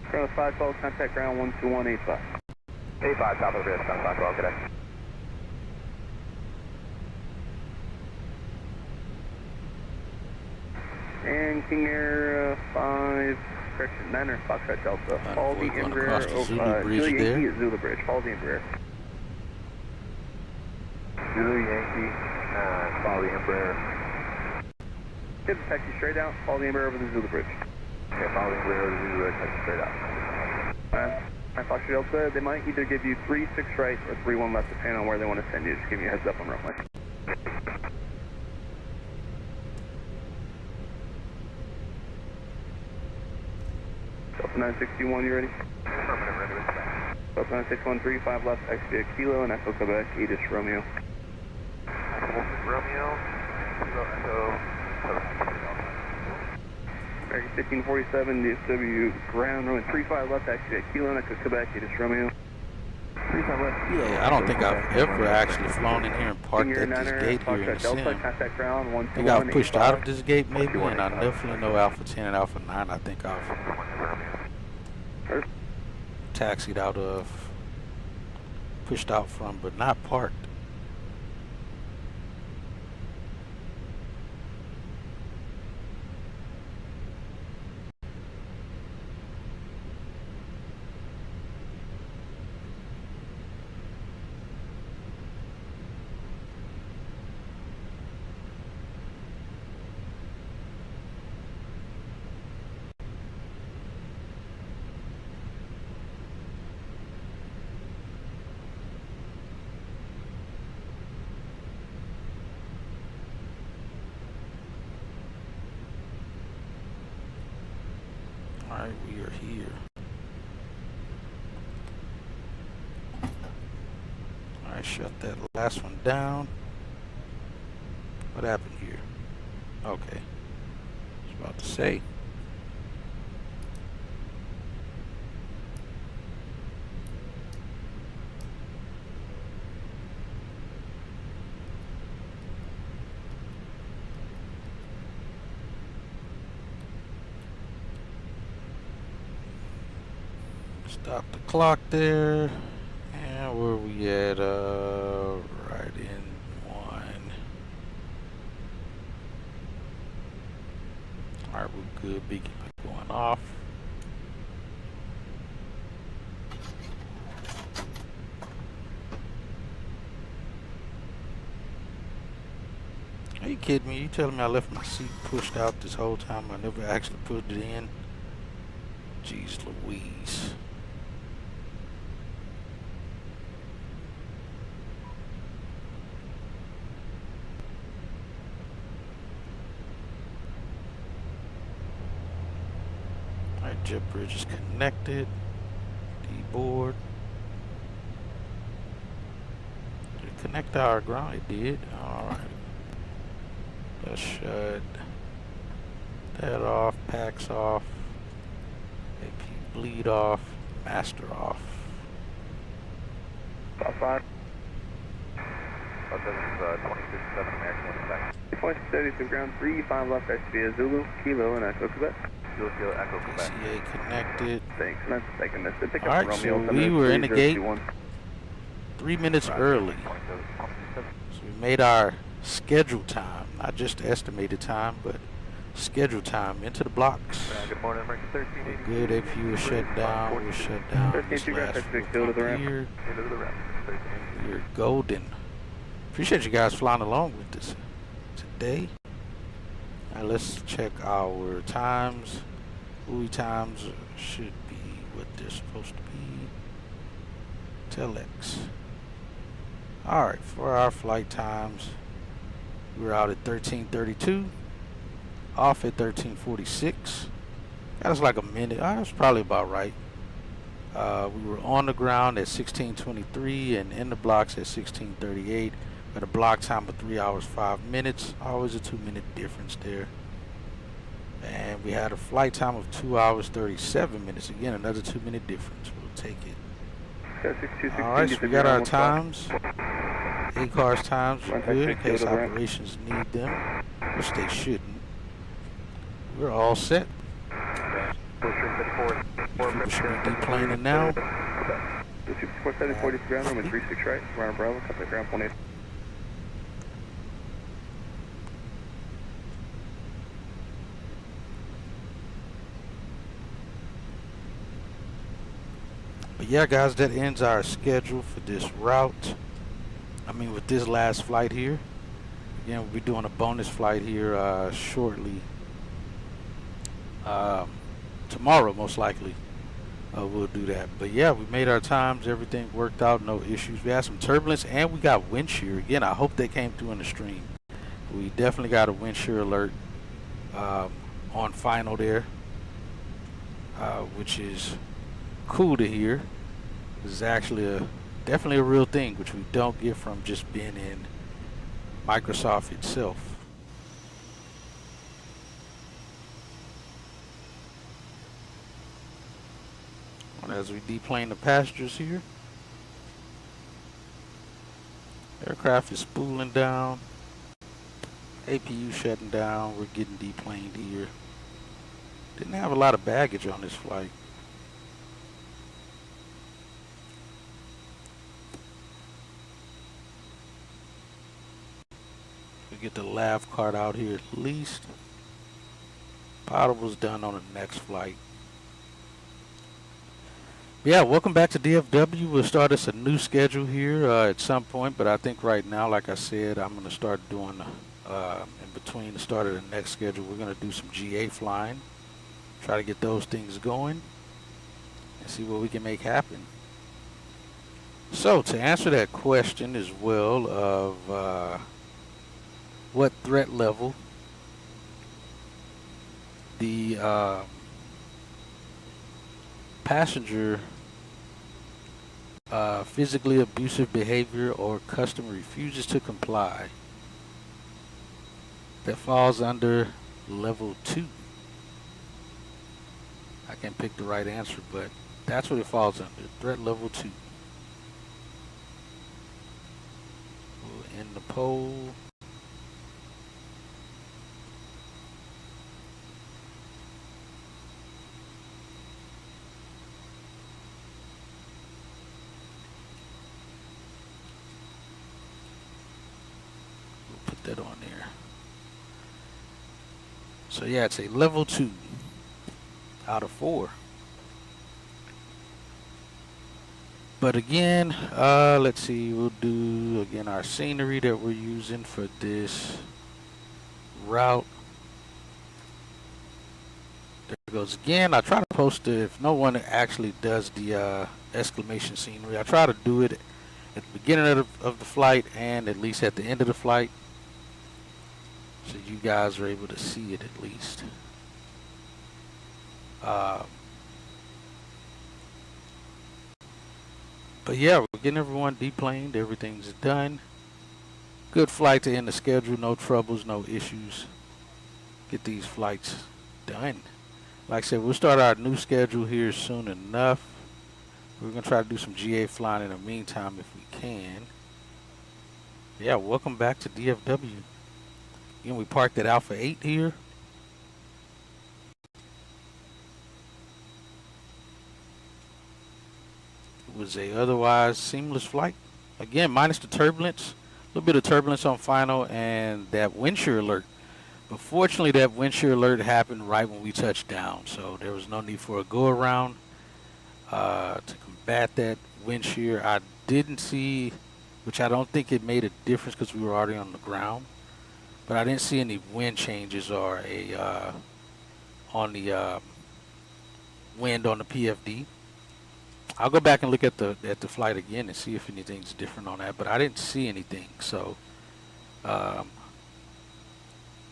Chronos 512, contact ground 12185. 85, top of the bridge, 512, good day. And King Air 5, correction, 9er, Foxtrot Delta. Follow the Embraer over Zulu Yankee at Zulu Bridge. Follow the Embraer. Zulu Yankee, follow the Embraer. Get the taxi straight out, follow the Embraer over the Zulu Bridge. Okay, follow the Embraer over the Zulu Bridge, taxi straight out. My Foxtrot Delta, they might either give you 36 right or 31 left, depending on where they want to send you. Just give me a heads up on runway. Delta 961, you ready? Affirmative, ready with that. Delta 961, 35 left, taxi at Kilo, and Echo Quebec, Edis Romeo. Romeo, Kilo, Echo, American 1547, DFW ground, runway 35 left, taxi at Kilo, and Echo Quebec, Edis Romeo. 35 left, Kilo. Yeah, I don't think I've ever actually flown in here and parked at this gate here in the sim. I think I've pushed out of this gate maybe, and I definitely know Alpha 10 and Alpha 9 I think I've taxied out of, pushed out from, but not parked. Alright, we are here. Alright, shut that last one down. What happened here? Okay. I was about to say. Stop the clock there. And where we at? Right in one. Alright, we're good. Big going off. Are you kidding me? You telling me I left my seat pushed out this whole time? I never actually put it in? Jeez Louise. Alright, jet bridge is connected. D-board. Did it connect our ground? It did. Alright. Let's shut that off. Packs off. AP bleed off. Master off. Top 5. This is 267 American 1 Point steady to ground 3, 5 left, XVA Zulu, Kilo, and Echo Quebec. ACA connected. Thanks, man. Taking this. Pick All up right, Romeo. so we were in the gate 3 minutes early. So we made our scheduled time, not just estimated time, but scheduled time into the blocks. Good morning, American 1380. Good, APU was shut down. We'll shut down this last fuel pump here. We're golden. Appreciate you guys flying along with us today. Now let's check our times. Buoy times should be what they're supposed to be. Telex. Alright, for our flight times, we're out at 13:32, off at 13:46. That was like a minute. That's probably about right. We were on the ground at 16:23 and in the blocks at 16:38. Got a block time of 3 hours 5 minutes. Always a 2-minute difference there. And we had a flight time of 2 hours 37 minutes. Again, another 2-minute difference. We'll take it. Alright, so we got our times. ACAR's times are good in case operations need them, which they shouldn't. We're all set. People should be deplaning now. 4740 ground room at 36 right. Ground Bravo, contact ground 18. But yeah, guys, that ends our schedule for this route. With this last flight here. Again, we'll be doing a bonus flight here shortly. Tomorrow, most likely, we'll do that. But yeah, we made our times. Everything worked out. No issues. We had some turbulence, and we got wind shear. Again, I hope they came through in the stream. We definitely got a wind shear alert on final there, which is cool to hear. This is actually definitely a real thing, which we don't get from just being in Microsoft itself. As we deplane the passengers here, aircraft is spooling down, APU shutting down, we're getting deplaned here. Didn't have a lot of baggage on this flight. We get the lav card out here at least. Pottable's done on the next flight. Yeah, welcome back to DFW. We'll start us a new schedule here at some point, but I think right now, like I said, I'm going to start doing, in between the start of the next schedule, we're going to do some GA flying, try to get those things going, and see what we can make happen. So, to answer that question as well of what threat level the passenger physically abusive behavior or customer refuses to comply, that falls under level 2. I can't pick the right answer, but that's what it falls under, threat level 2. We'll end the poll. That on there. So yeah, it's a level 2 out of 4. But again, let's see, we'll do again our scenery that we're using for this route. There it goes again. I try to post it if no one actually does the exclamation scenery. I try to do it at the beginning of the flight and at least at the end of the flight, so you guys are able to see it at least. But yeah, we're getting everyone deplaned. Everything's done. Good flight to end the schedule. No troubles, no issues. Get these flights done. Like I said, we'll start our new schedule here soon enough. We're going to try to do some GA flying in the meantime if we can. Yeah, welcome back to DFW. Again, we parked at Alpha 8 here. was a otherwise seamless flight. Again, minus the turbulence, a little bit of turbulence on final, and that wind shear alert. But fortunately, that wind shear alert happened right when we touched down, so there was no need for a go around to combat that wind shear. I didn't see, which I don't think it made a difference because we were already on the ground, but I didn't see any wind changes or a on the wind on the PFD. I'll go back and look at the flight again and see if anything's different on that, but I didn't see anything. So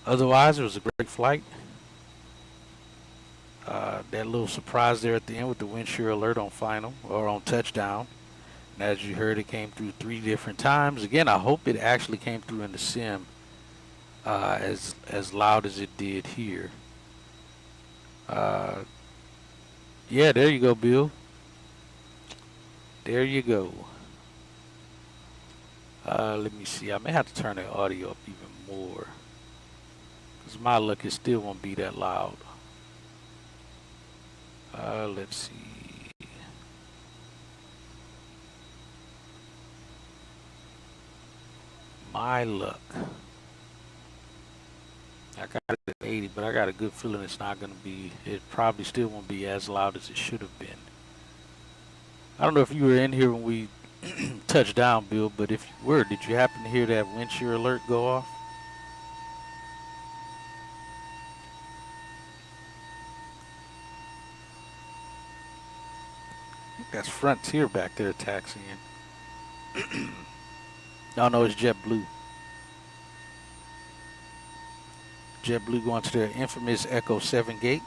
otherwise, it was a great flight. That little surprise there at the end with the wind shear alert on final or on touchdown. And as you heard, it came through 3 different times. Again, I hope it actually came through in the sim as loud as it did here. Yeah, there you go, Bill. There you go. Let me see. I may have to turn the audio up even more, because my luck, it still won't be that loud. Let's see. My luck. I got it at 80, but I got a good feeling it's not going to be, it probably still won't be as loud as it should have been. I don't know if you were in here when we touched down, Bill, but if you were, did you happen to hear that wind shear alert go off? I think that's Frontier back there taxiing. No, it's JetBlue. JetBlue going to their infamous Echo 7 gate.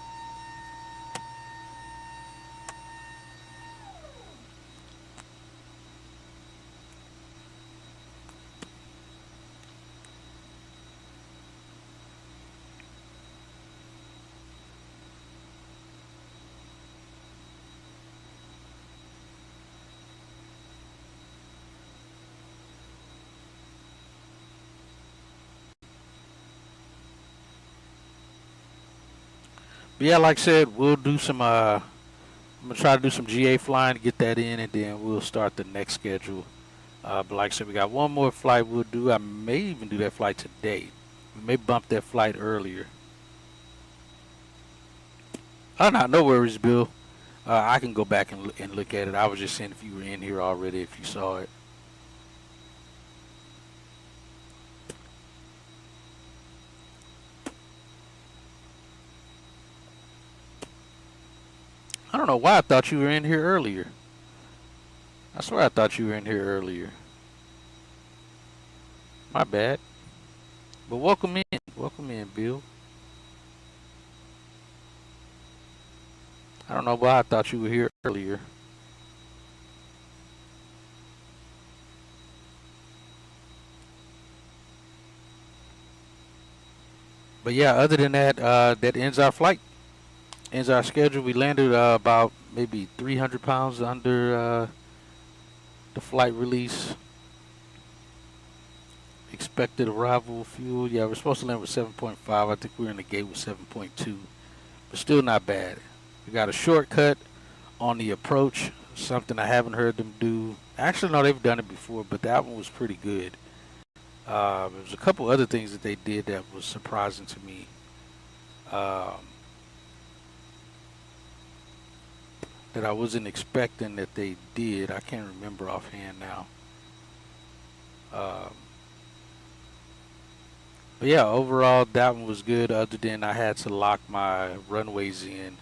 But yeah, like I said, we'll do some, I'm going to try to do some GA flying to get that in, and then we'll start the next schedule. But like I said, we got one more flight we'll do. I may even do that flight today. We may bump that flight earlier. Oh, no worries, Bill. I can go back and look at it. I was just saying if you were in here already, if you saw it. I don't know why I thought you were in here earlier. I swear I thought you were in here earlier. My bad. But welcome in. Welcome in, Bill. I don't know why I thought you were here earlier. But yeah, other than that, that ends our flight. Ends our schedule. We landed about maybe 300 pounds under the flight release. Expected arrival fuel. Yeah, we're supposed to land with 7.5. I think we were in the gate with 7.2. But still not bad. We got a shortcut on the approach. Something I haven't heard them do. Actually, no, they've done it before, but that one was pretty good. There was a couple other things that they did that was surprising to me. That I wasn't expecting that they did. I can't remember offhand now. But yeah, overall that one was good, other than I had to lock my runways in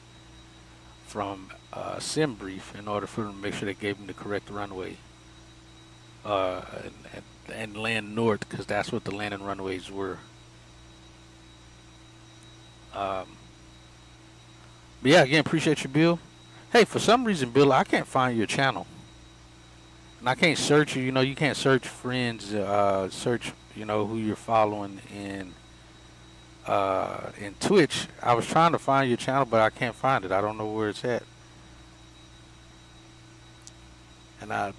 from sim brief in order for them to make sure they gave me the correct runway and land north, because that's what the landing runways were. But yeah, again, appreciate you, Bill. Hey, for some reason, Bill, I can't find your channel. And I can't search you. You know, you can't search friends, search, you know, who you're following in Twitch. I was trying to find your channel, but I can't find it. I don't know where it's at. And I'm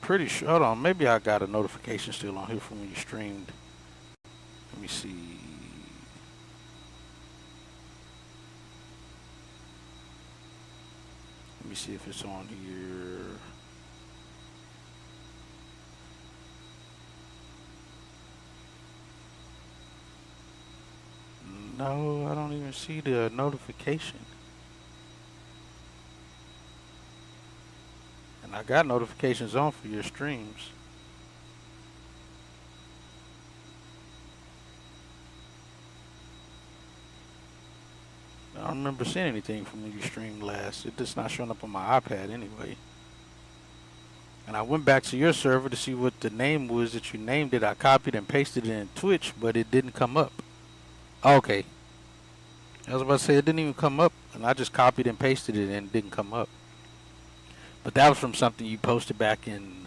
pretty sure, hold on, maybe I got a notification still on here from when you streamed. Let me see. Let me see if it's on here. No, I don't even see the notification. And I got notifications on for your streams. I don't remember seeing anything from when you streamed last. It's just not showing up on my iPad anyway. And I went back to your server to see what the name was that you named it. I copied and pasted it in Twitch, but it didn't come up. Okay. I was about to say it didn't even come up, and I just copied and pasted it and it didn't come up. But that was from something you posted back in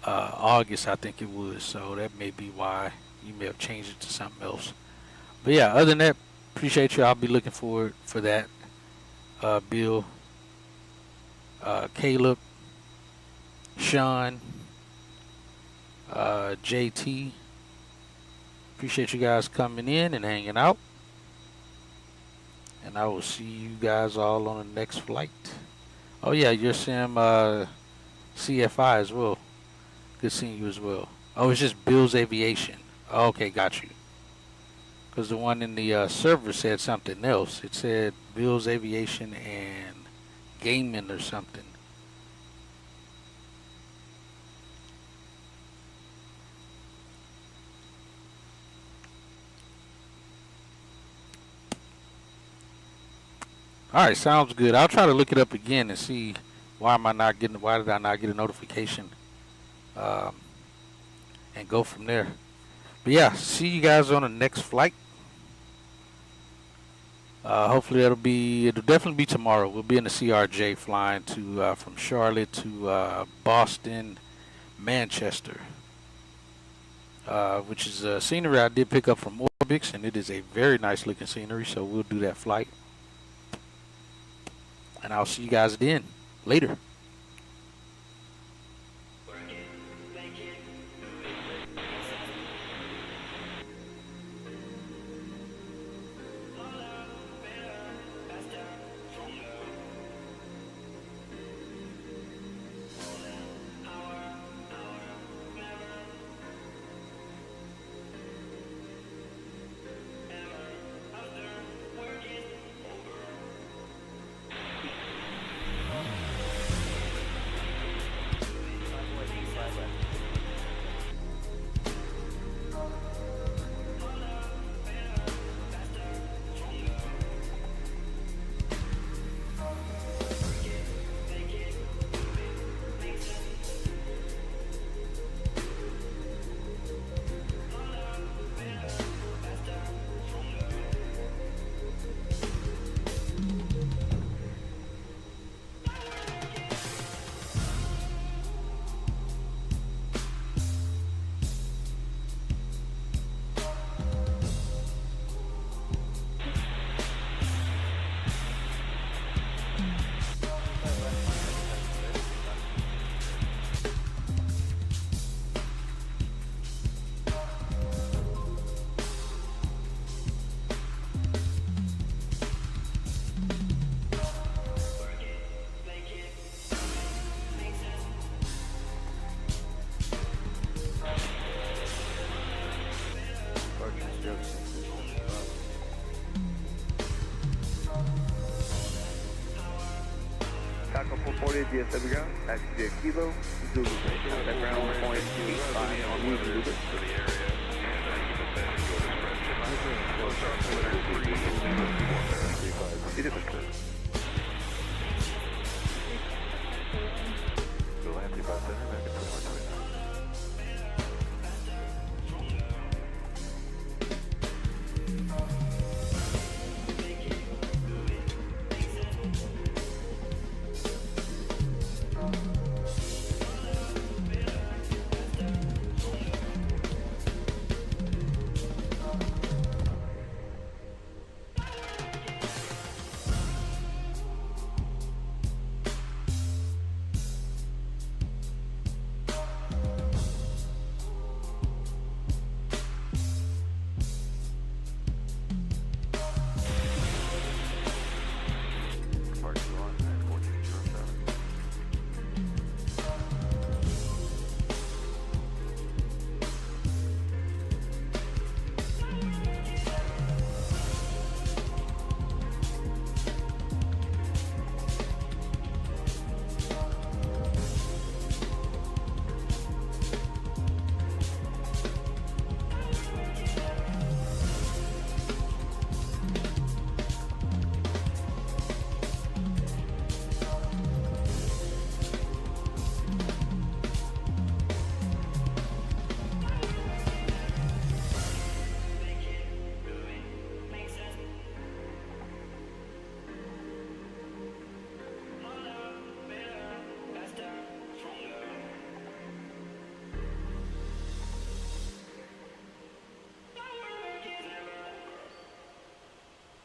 August, I think it was. So that may be why you may have changed it to something else. But yeah, other than that, appreciate you. I'll be looking forward for that. Bill, Caleb, Sean, JT. Appreciate you guys coming in and hanging out. And I will see you guys all on the next flight. Oh yeah, you're Sam CFI as well. Good seeing you as well. Oh, it's just Bill's Aviation. Okay, got you. Because the one in the server said something else. It said Bill's Aviation and Gaming or something. All right, sounds good. I'll try to look it up again and see why did I not get a notification, and go from there. But yeah, see you guys on the next flight. Hopefully it'll definitely be tomorrow. We'll be in the CRJ flying to from Charlotte to Boston, Manchester, which is a scenery I did pick up from Orbix, and it is a very nice looking scenery. So we'll do that flight. And I'll see you guys then. Later. Taco 440 DSW ground, that's Kilo, Zulu. That ground point 85 on Zulu.